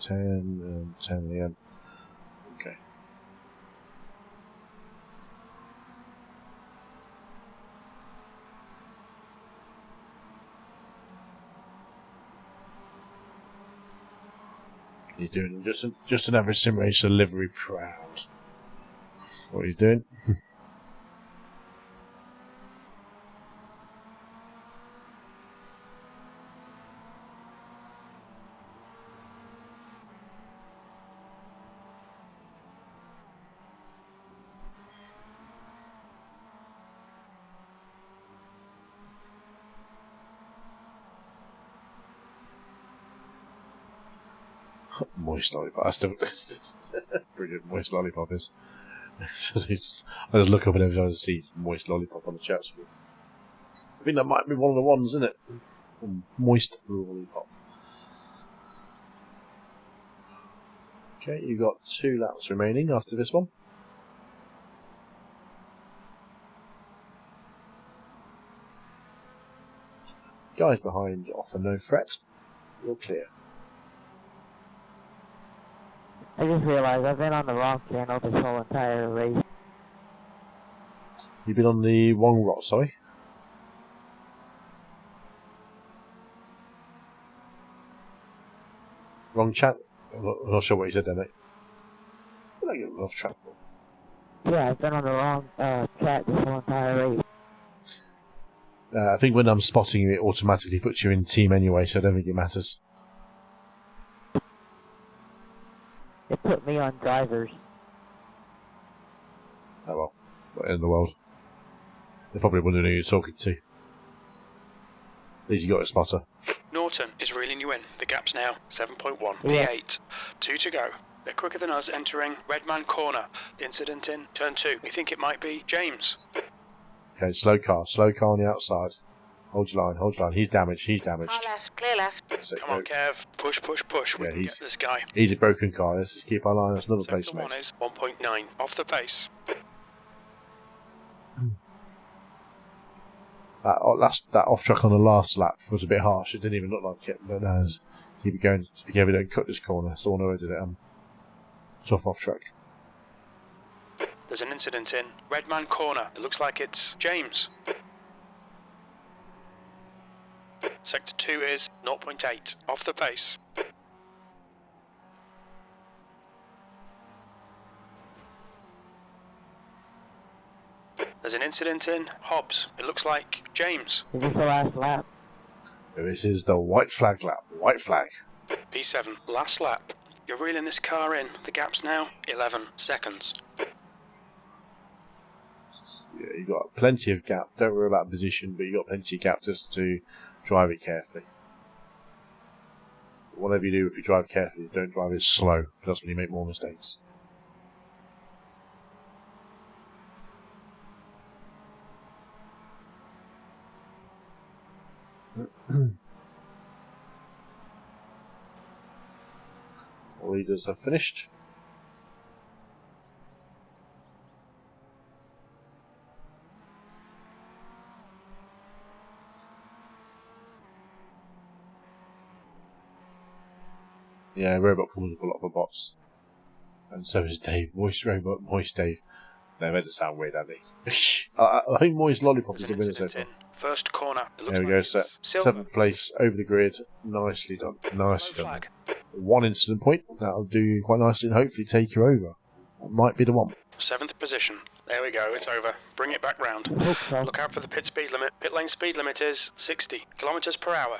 10, and 10 at the end. Okay. You're doing just an average sim racer livery proud. What are you doing? Moist lollipop. That's brilliant. Moist lollipop is. I just look up and every time I see moist lollipop on the chat screen. I think that might be one of the ones, isn't it? Moist lollipop. Okay, you've got 2 laps remaining after this one. Guys behind offer no threat. You're clear. I just realized I've been on the wrong channel this whole entire race. You've been on the wrong rot, sorry. Wrong chat. I'm not sure what you said there, mate. What did I get off track for? Yeah, I've been on the wrong chat this whole entire race. I think when I'm spotting you, it automatically puts you in team anyway, so I don't think it matters. It put me on drivers. Oh well, not in the world. They probably wouldn't know who you're talking to. At least you got a spotter. Norton is reeling you in. The gap's now 7.1. Yeah. P8. 2 to go. They're quicker than us entering Redman Corner. Incident in turn 2. We think it might be James. Okay, slow car on the outside. Hold your line. He's damaged. Car left, clear left. That's it, Come on, go. Kev. Push. We can get this guy. He's a broken car. Let's just keep our line. That's another place, Sector 1 mate. is 1.9. Off the pace. That off track on the last lap was a bit harsh. It didn't even look like it, but no, keep it going. Be careful, don't cut this corner. That's the one who did it. Tough off track. There's an incident in Redman Corner. It looks like it's James. Sector 2 is 0.8. Off the pace. There's an incident in Hobbs. It looks like James. Is this the last lap? This is the white flag lap. White flag. P7. Last lap. You're reeling this car in. The gap's now 11 seconds. Yeah, you've got plenty of gap. Don't worry about position, but you've got plenty of gap just to drive it carefully. Whatever you do, if you drive carefully, don't drive it slow. That's when you make more mistakes. All leaders have finished. Yeah, Robot pulls up a lot of bots. And so is Dave. Moist Robot, Moist Dave. They made it sound weird, haven't they? I think Moist Lollipop is the winner so far. First corner. There we go, set. 7th place over the grid. Nicely done. Nicely done. 1 incident point. That'll do you quite nicely and hopefully take you over. That might be the one. 7th position. There we go, it's over. Bring it back round. Look out for the pit speed limit. Pit lane speed limit is 60 kilometers per hour.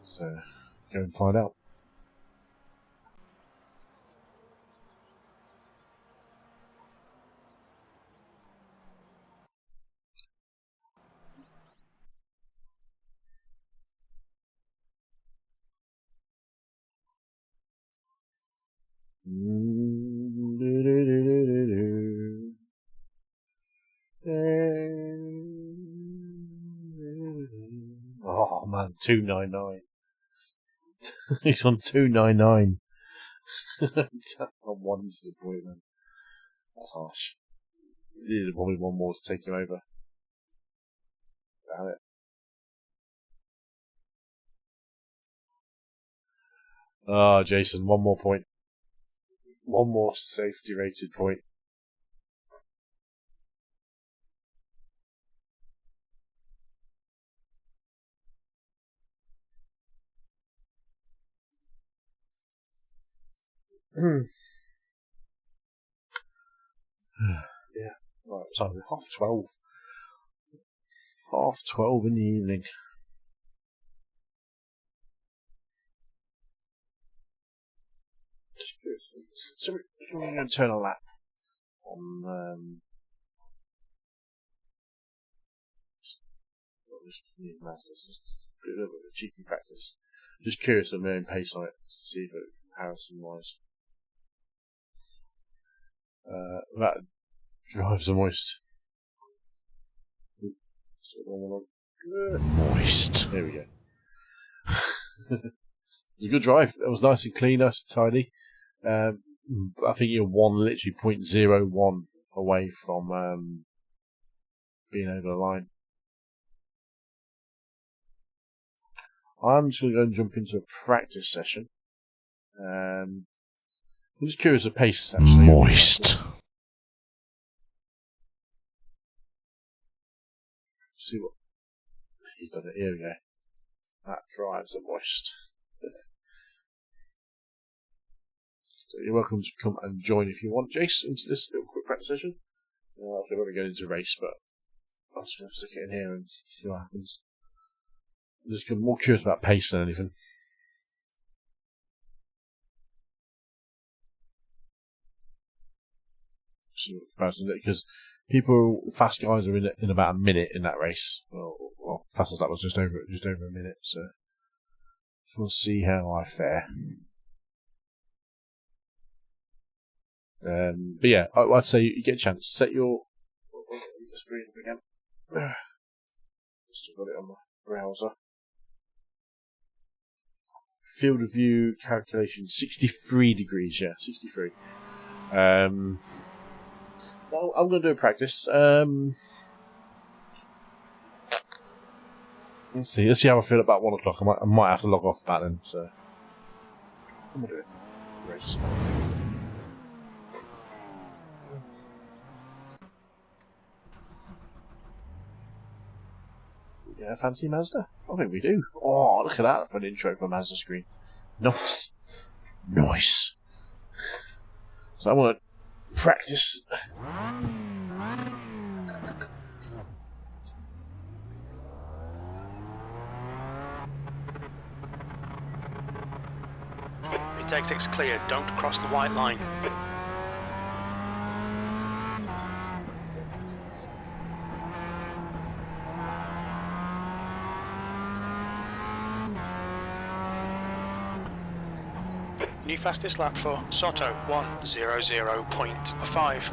So, go and find out. Oh man, 299. He's on 299. On 1 incident point, man. That's harsh. You needed probably one more to take him over. Damn it. Ah, Jason, one more point. One more safety rated point. Yeah, right, so 12:30. 12:30 in the evening. So we're going to turn a lap on a little bit of cheeky practice. Just curious of my own pace on it to see if it comparison-wise. That drives the moist. Moist. There we go. It was a good drive. It was nice and clean, nice and tidy. I think you're literally 0.01 away from being over the line. I'm just going to go and jump into a practice session. I'm just curious of pace, actually. Moist. See what he's done it. Here we go. That drives the moist. So you're welcome to come and join if you want, Jace, into this little quick practice session. I'm going to go into a race, but I'm just going to stick it in here and see what happens. I'm just more curious about pace than anything. See what comparison is, because fast guys are in about a minute in that race. Well, fast as that was just over a minute. So we'll see how I fare. But yeah, I'd say you get a chance. Set your screen up again. Just got it on my browser. Field of view calculation 63 degrees. Yeah, 63. Well, I'm going to do a practice. Let's see how I feel about 1 o'clock. I might have to log off about then. So I'm going to do it. Race. Yeah, fancy Mazda? I think we do. Oh, look at that for an intro for Mazda screen. Nice. Nice. So I want to practice. Retake 6 clear, don't cross the white line. New fastest lap for Soto, 1:00.5.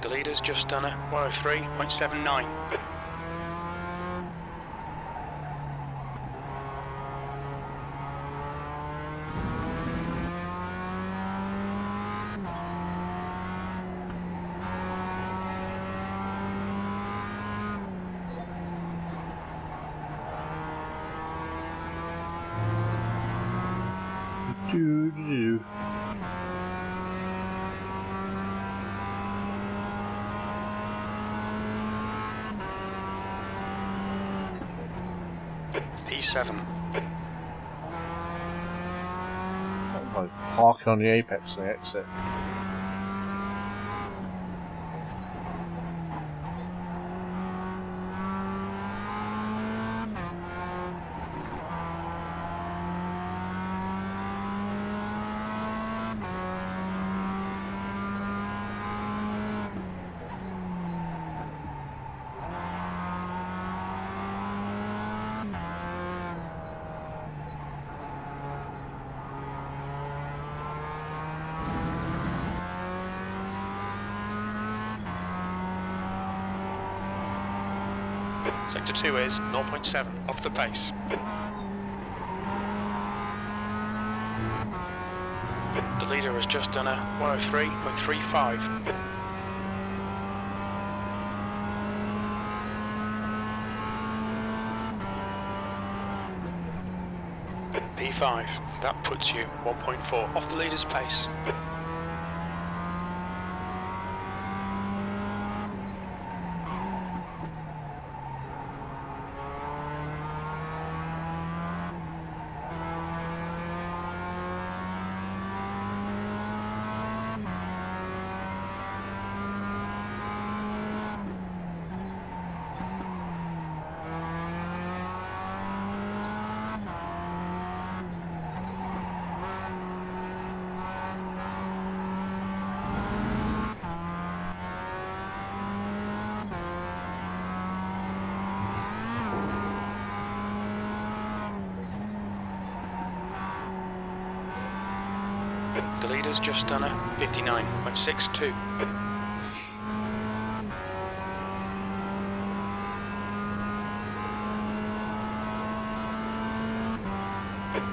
The leader's just done a 1:03.79. P7. Parking on the apex and the exit. Sector 2 is 0.7 off the pace. The leader has just done a 103.35. P5, that puts you 1.4 off the leader's pace. The leader's just done a 59.62.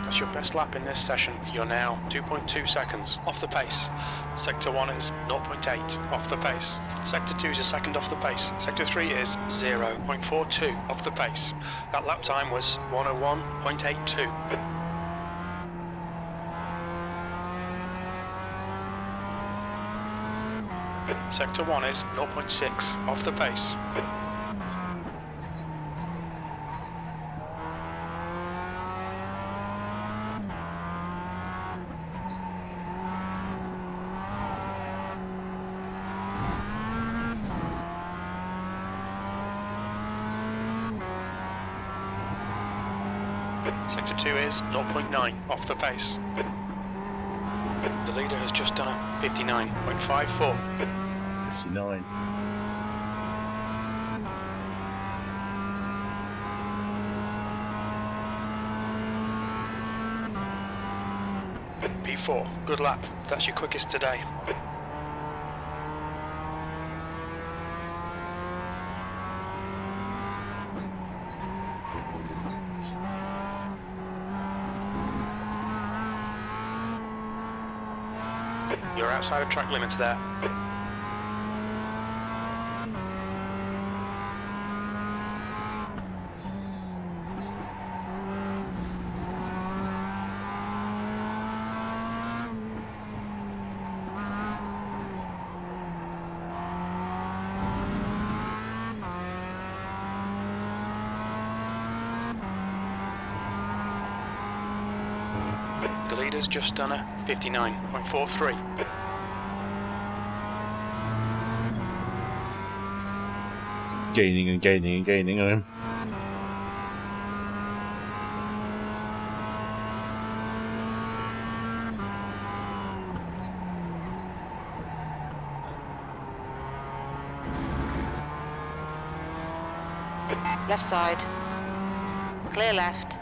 That's your best lap in this session. You're now 2.2 seconds off the pace. Sector 1 is 0.8 off the pace. Sector 2 is a second off the pace. Sector 3 is 0.42 off the pace. That lap time was 101.82. Sector 1 is 0.6 off the pace. Sector 2 is 0.9 off the pace. The leader has just done a 59.54. 59. P4, good lap. That's your quickest today. You're outside of track limits there. The leader's just done a 59.43. Gaining and gaining and gaining on him. Left side. Clear left.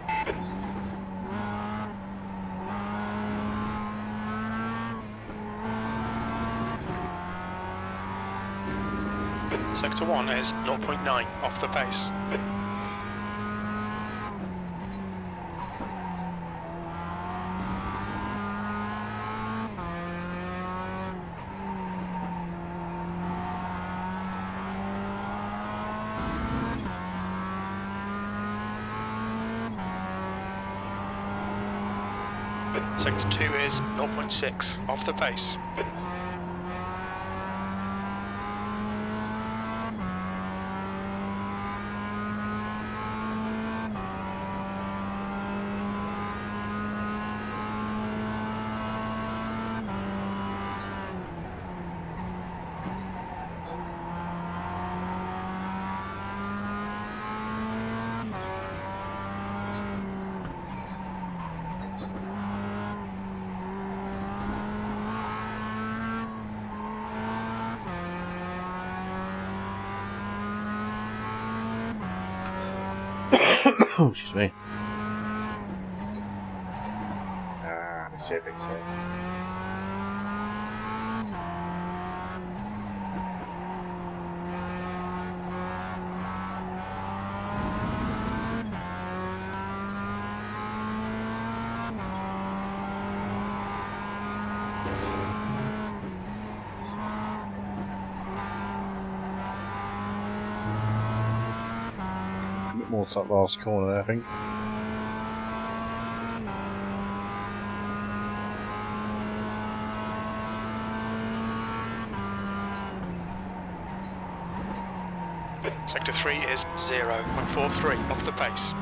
Sector 1 is 0.9 off the pace. Sector 2 is 0.6 off the pace. Oh, excuse me. Ah, the shit, it's bit more to that last corner there, I think. Sector 3 is 0.43 off the pace.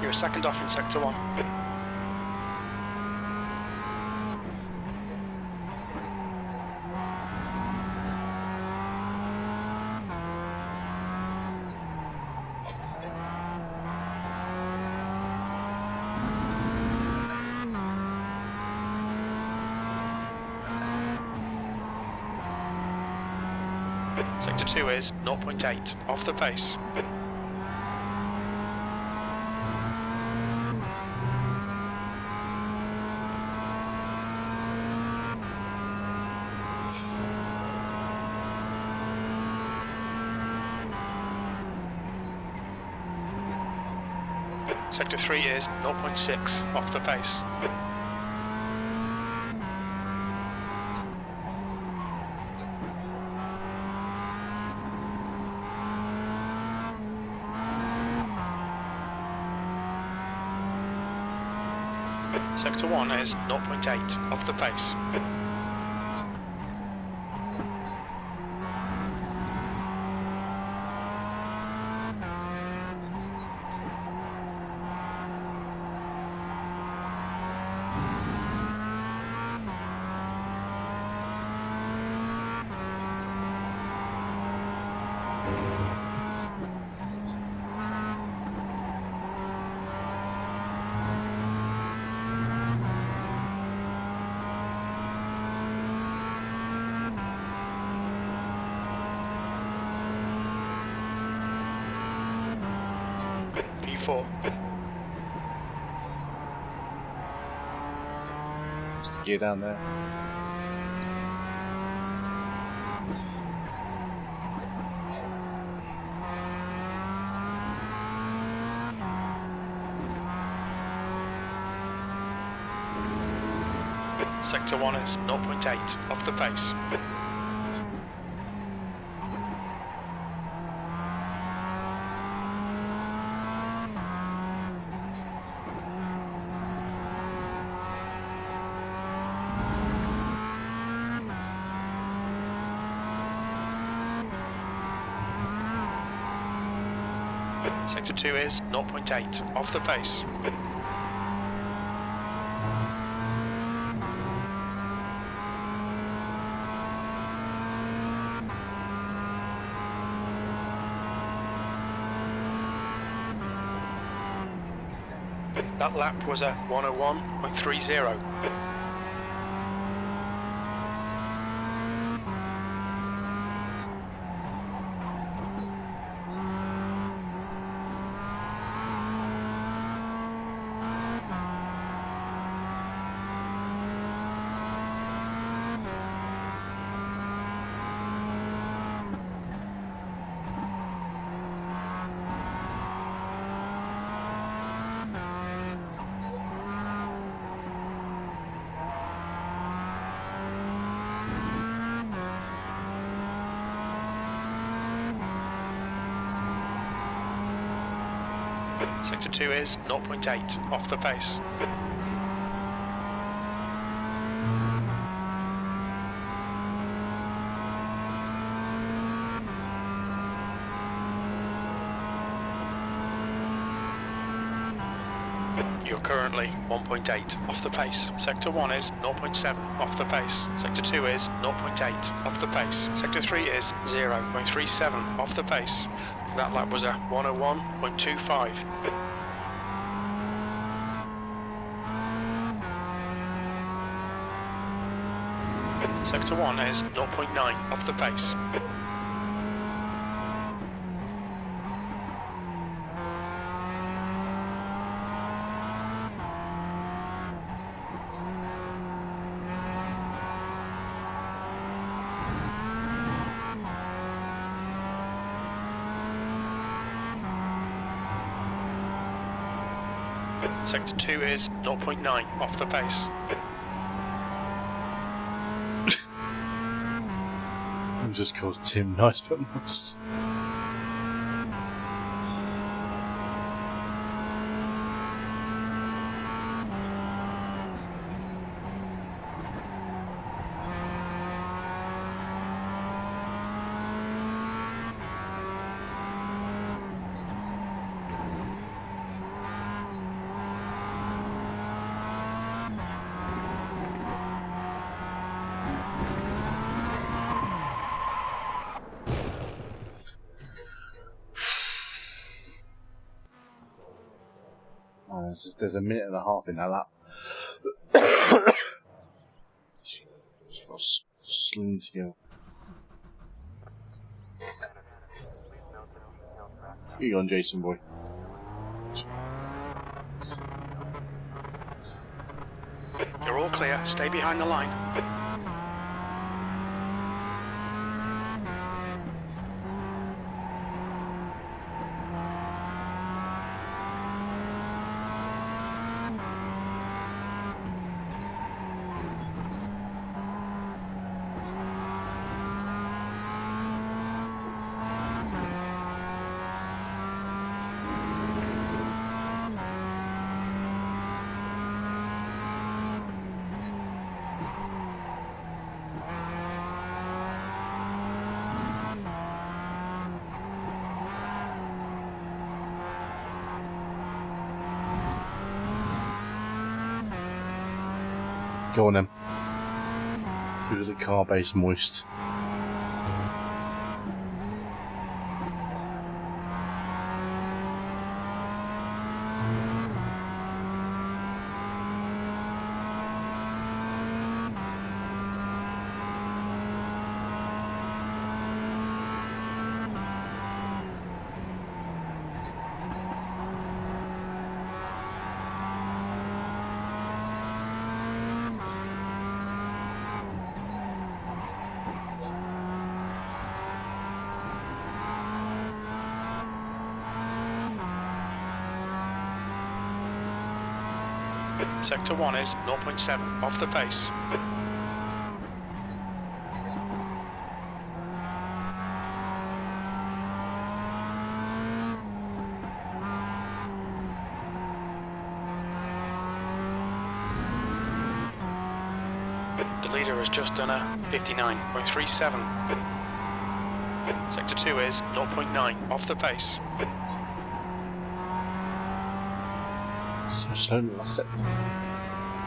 You're a second off in Sector 1. Sector 2 is 0.8 off the pace. Sector 3 is 0.6 off the pace. Sector 1 is 0.8 off the pace. P4. Just to get down there. Sector 1 is 0.8 off the pace. Sector 2 is 0.8 off the pace. That lap was a 101.30. Sector 2 is 0.8 off the pace. You're currently 1.8 off the pace. Sector 1 is 0.7 off the pace. Sector 2 is 0.8 off the pace. Sector 3 is 0.37 off the pace. That lap was a 101.25. Sector 1 is 0.9 off the pace. Sector 2 is 0.9 off the pace. I'm just called Tim Nice but Moist. There's a minute and a half in that lap. She's got sling together. You on, Jason boy. You're all clear. Stay behind the line. Go on then. Do the car base moist. Sector 1 is 0.7 off the pace. The leader has just done a 59.37. Sector 2 is 0.9 off the pace. So slowly, I set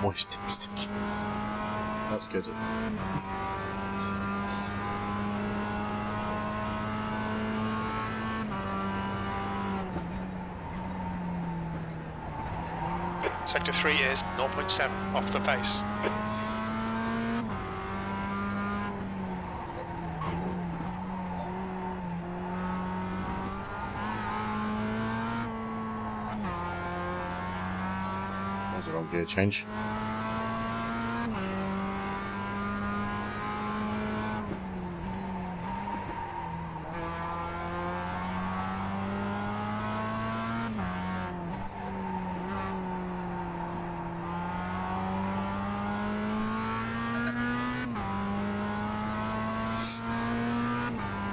moist dipstick. That's good. Sector 3 is 0.7 off the pace. Gear change.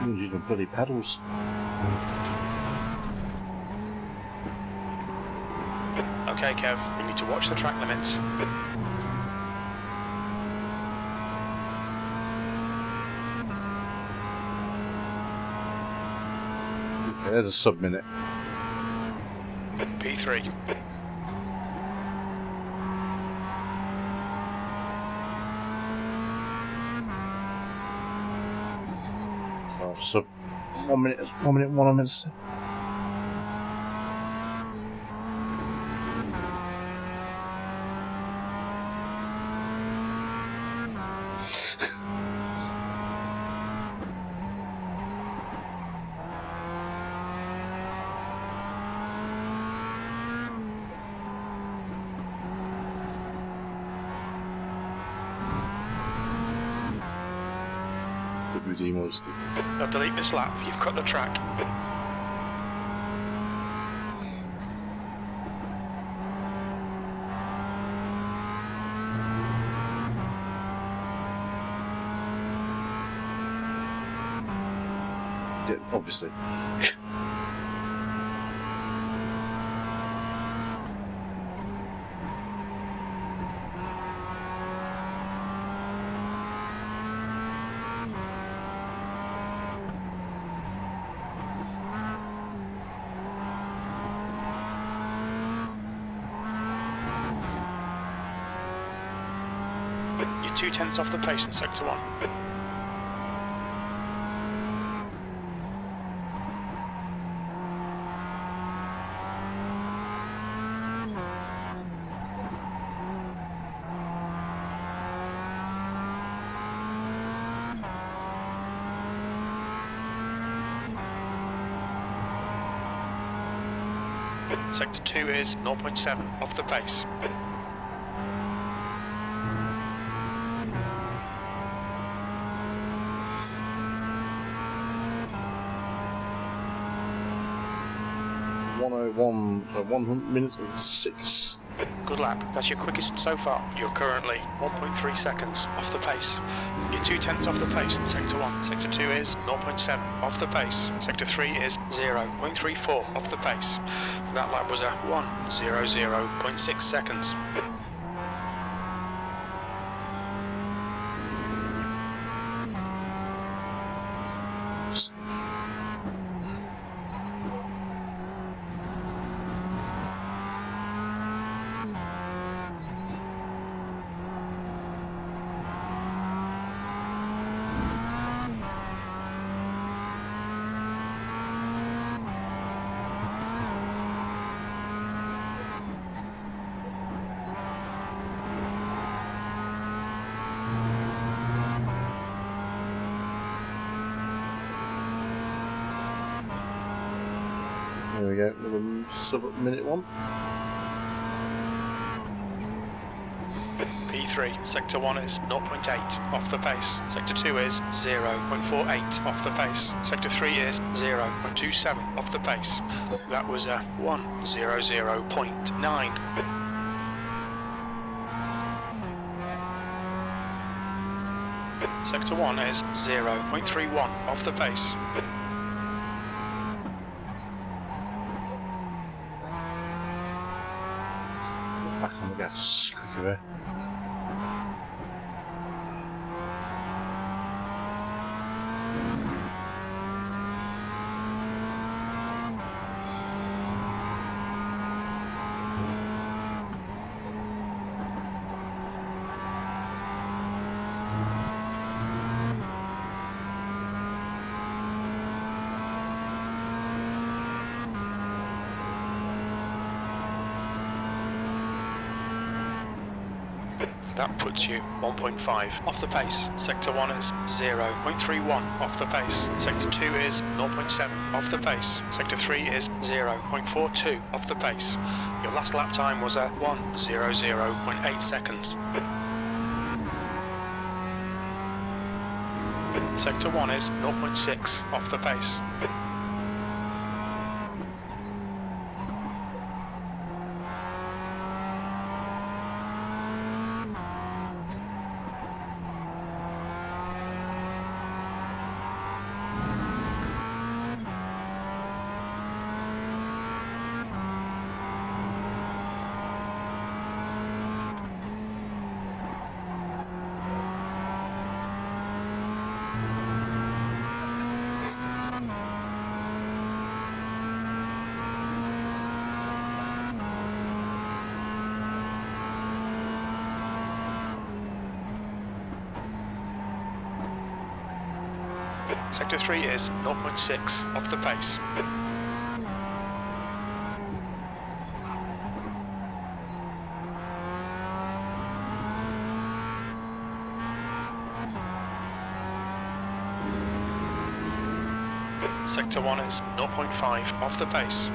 Use my bloody pedals. Okay, Kev, we need to watch the track limits. Okay, there's a sub-minute. P3. So, sub 1 minute, 1 minute, 1 minute. Now delete this lap, you've cut the track. Yeah, obviously. You're 2/10 off the pace in sector 1. Sector 2 is 0.7 off the pace. So 1 minute and 6. Good lap. That's your quickest so far. You're currently 1.3 seconds off the pace. You're 2/10 off the pace in sector 1. Sector 2 is 0.7 off the pace. Sector 3 is 0.34 off the pace. That lap was a 1:00.6 seconds. There we go, another sub minute 1. P3, sector 1 is 0.8 off the pace. Sector 2 is 0.48 off the pace. Sector 3 is 0.27 off the pace. That was a 1:00.9. Sector 1 is 0.31 off the pace. Back on the gas, quicker. That puts you 1.5 off the pace. Sector 1 is 0.31 off the pace. Sector 2 is 0.7 off the pace. Sector 3 is 0.42 off the pace. Your last lap time was a 1:00.8 seconds. Sector 1 is 0.6 off the pace. Sector 3 is 0.6 off the pace. Sector 1 is 0.5 off the pace.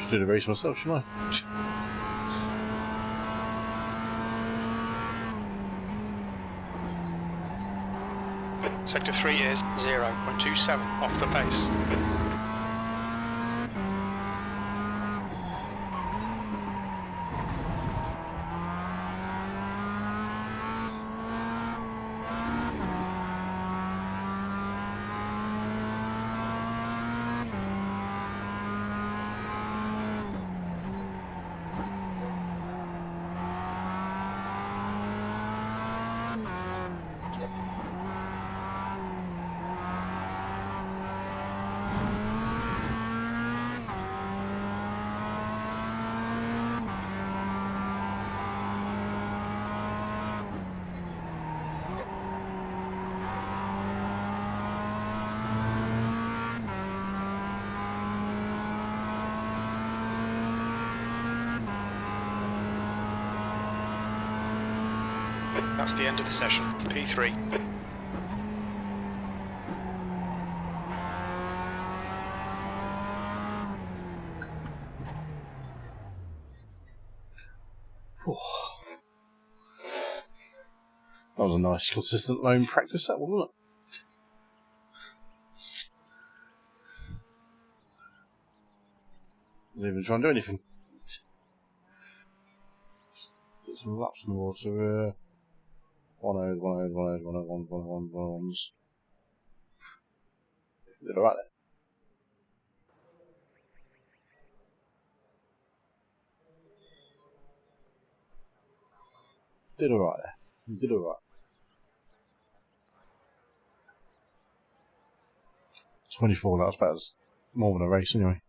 should do the race myself, shouldn't I? Sector 3 is 0.27 off the pace. That's the end of the session. P3. That was a nice, consistent lone practice, that wasn't it? Didn't even try and do anything. Get some laps in the water. 1-0s, 1-0s, 1-0s, 1-0s, 1-0s, 1-0s. Did alright there. Did alright there. You did alright. 24, that was better. More than a race anyway.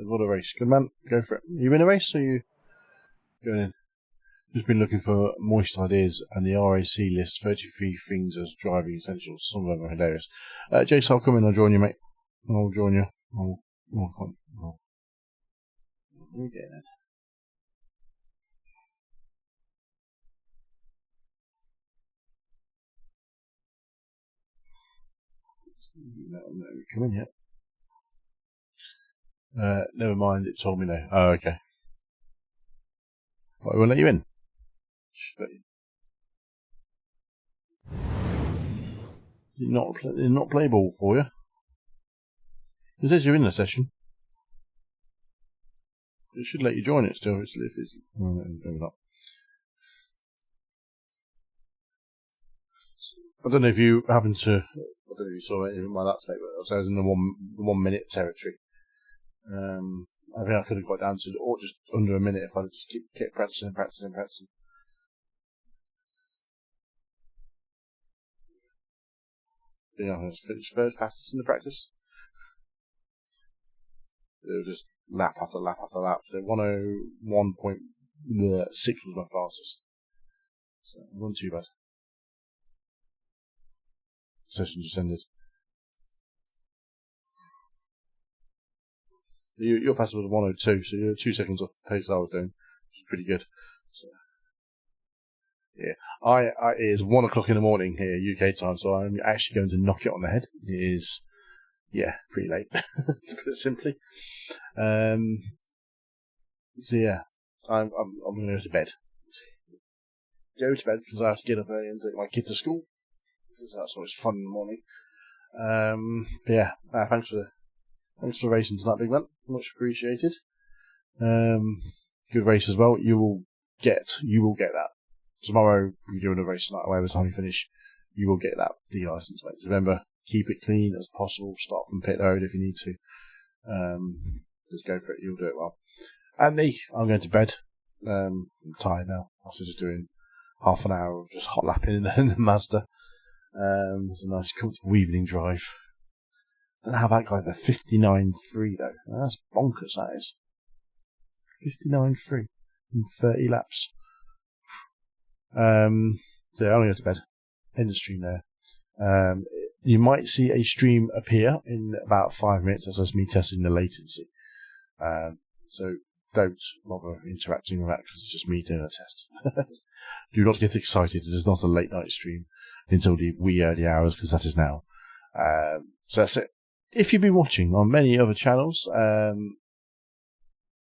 What a race. Good man, go for it. You in a race or you going in? Just been looking for moist ideas and the RAC list 33 things as driving essentials. Some of them are hilarious. Jace, I'll come in, I'll join you, mate. I'll join you. Okay then. No, come in yet. Never mind, it told me no. Oh, okay. Well, I won't let you in. Did it not play ball for you? It says you're in the session. It should let you join it still. If it's no, maybe not. I don't know if you happen to. I don't know if you saw anything like that today, but I was in the 1 minute territory. I think I could have got down to or just under a minute if I just kept practicing. Yeah, I just finished third fastest in the practice. It was just lap after lap after lap. So 101.6 was my fastest. So it wasn't too bad. Session just ended. Your fastest was 102, so you're 2 seconds off the pace I was doing, which is pretty good. So, yeah, it is 1 o'clock in the morning here, UK time, so I'm actually going to knock it on the head. It is, yeah, pretty late, to put it simply. So yeah, I'm going to go to bed. Go to bed because I have to get up early and take my kid to school, because that's always fun in the morning. Yeah, thanks for racing tonight, big man. Much appreciated. Good race as well. You will get that. Tomorrow, you're doing a race tonight, whatever time you finish, you will get that D license, mate. Remember, keep it clean as possible. Start from pit road if you need to. Just go for it. You'll do it well. And me, I'm going to bed. I'm tired now. After just doing half an hour of just hot lapping in the Mazda. It's a nice, comfortable evening drive. Don't know how that got there. 59.3 though. That's bonkers, that is. 59.3 in 30 laps. So I'm going to go to bed. End the stream there. You might see a stream appear in about 5 minutes as that's me testing the latency. So don't bother interacting with that because it's just me doing a test. Do not get excited. It is not a late night stream. until the wee early hours, because that is now. So that's it. If you've been watching on many other channels,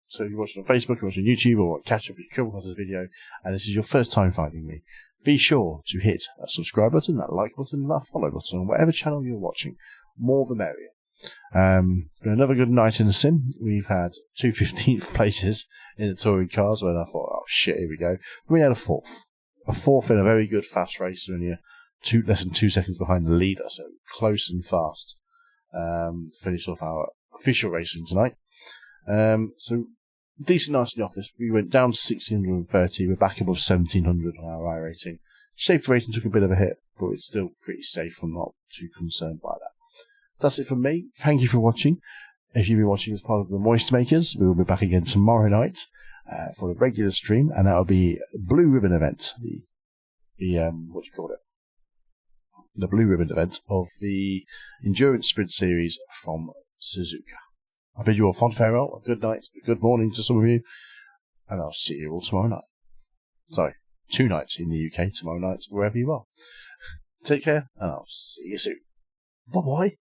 so if you're watching on Facebook, you're watching YouTube, or catch up, you come across this video, and this is your first time finding me, be sure to hit that subscribe button, that like button, and that follow button on whatever channel you're watching. More the merrier. Been another good night in the sim. We've had 2 15th places in the touring cars, when I thought, oh shit, here we go. We had a fourth. A fourth in a very good fast race, only less than 2 seconds behind the leader, so close and fast to finish off our official racing tonight. So decent night in the office. We went down to 1630. We're back above 1700 on our iRacing. Safety rating took a bit of a hit, but it's still pretty safe. I'm not too concerned by that. That's it from me. Thank you for watching. If you've been watching as part of the Moist Makers, we will be back again tomorrow night for a regular stream, and that will be a Blue Ribbon event. What do you call it? The Blue Ribbon event of the Endurance Sprint Series from Suzuka. I bid you a fond farewell, a good night, a good morning to some of you, and I'll see you all tomorrow night. Sorry, 2 nights in the UK, tomorrow night, wherever you are. Take care, and I'll see you soon. Bye-bye.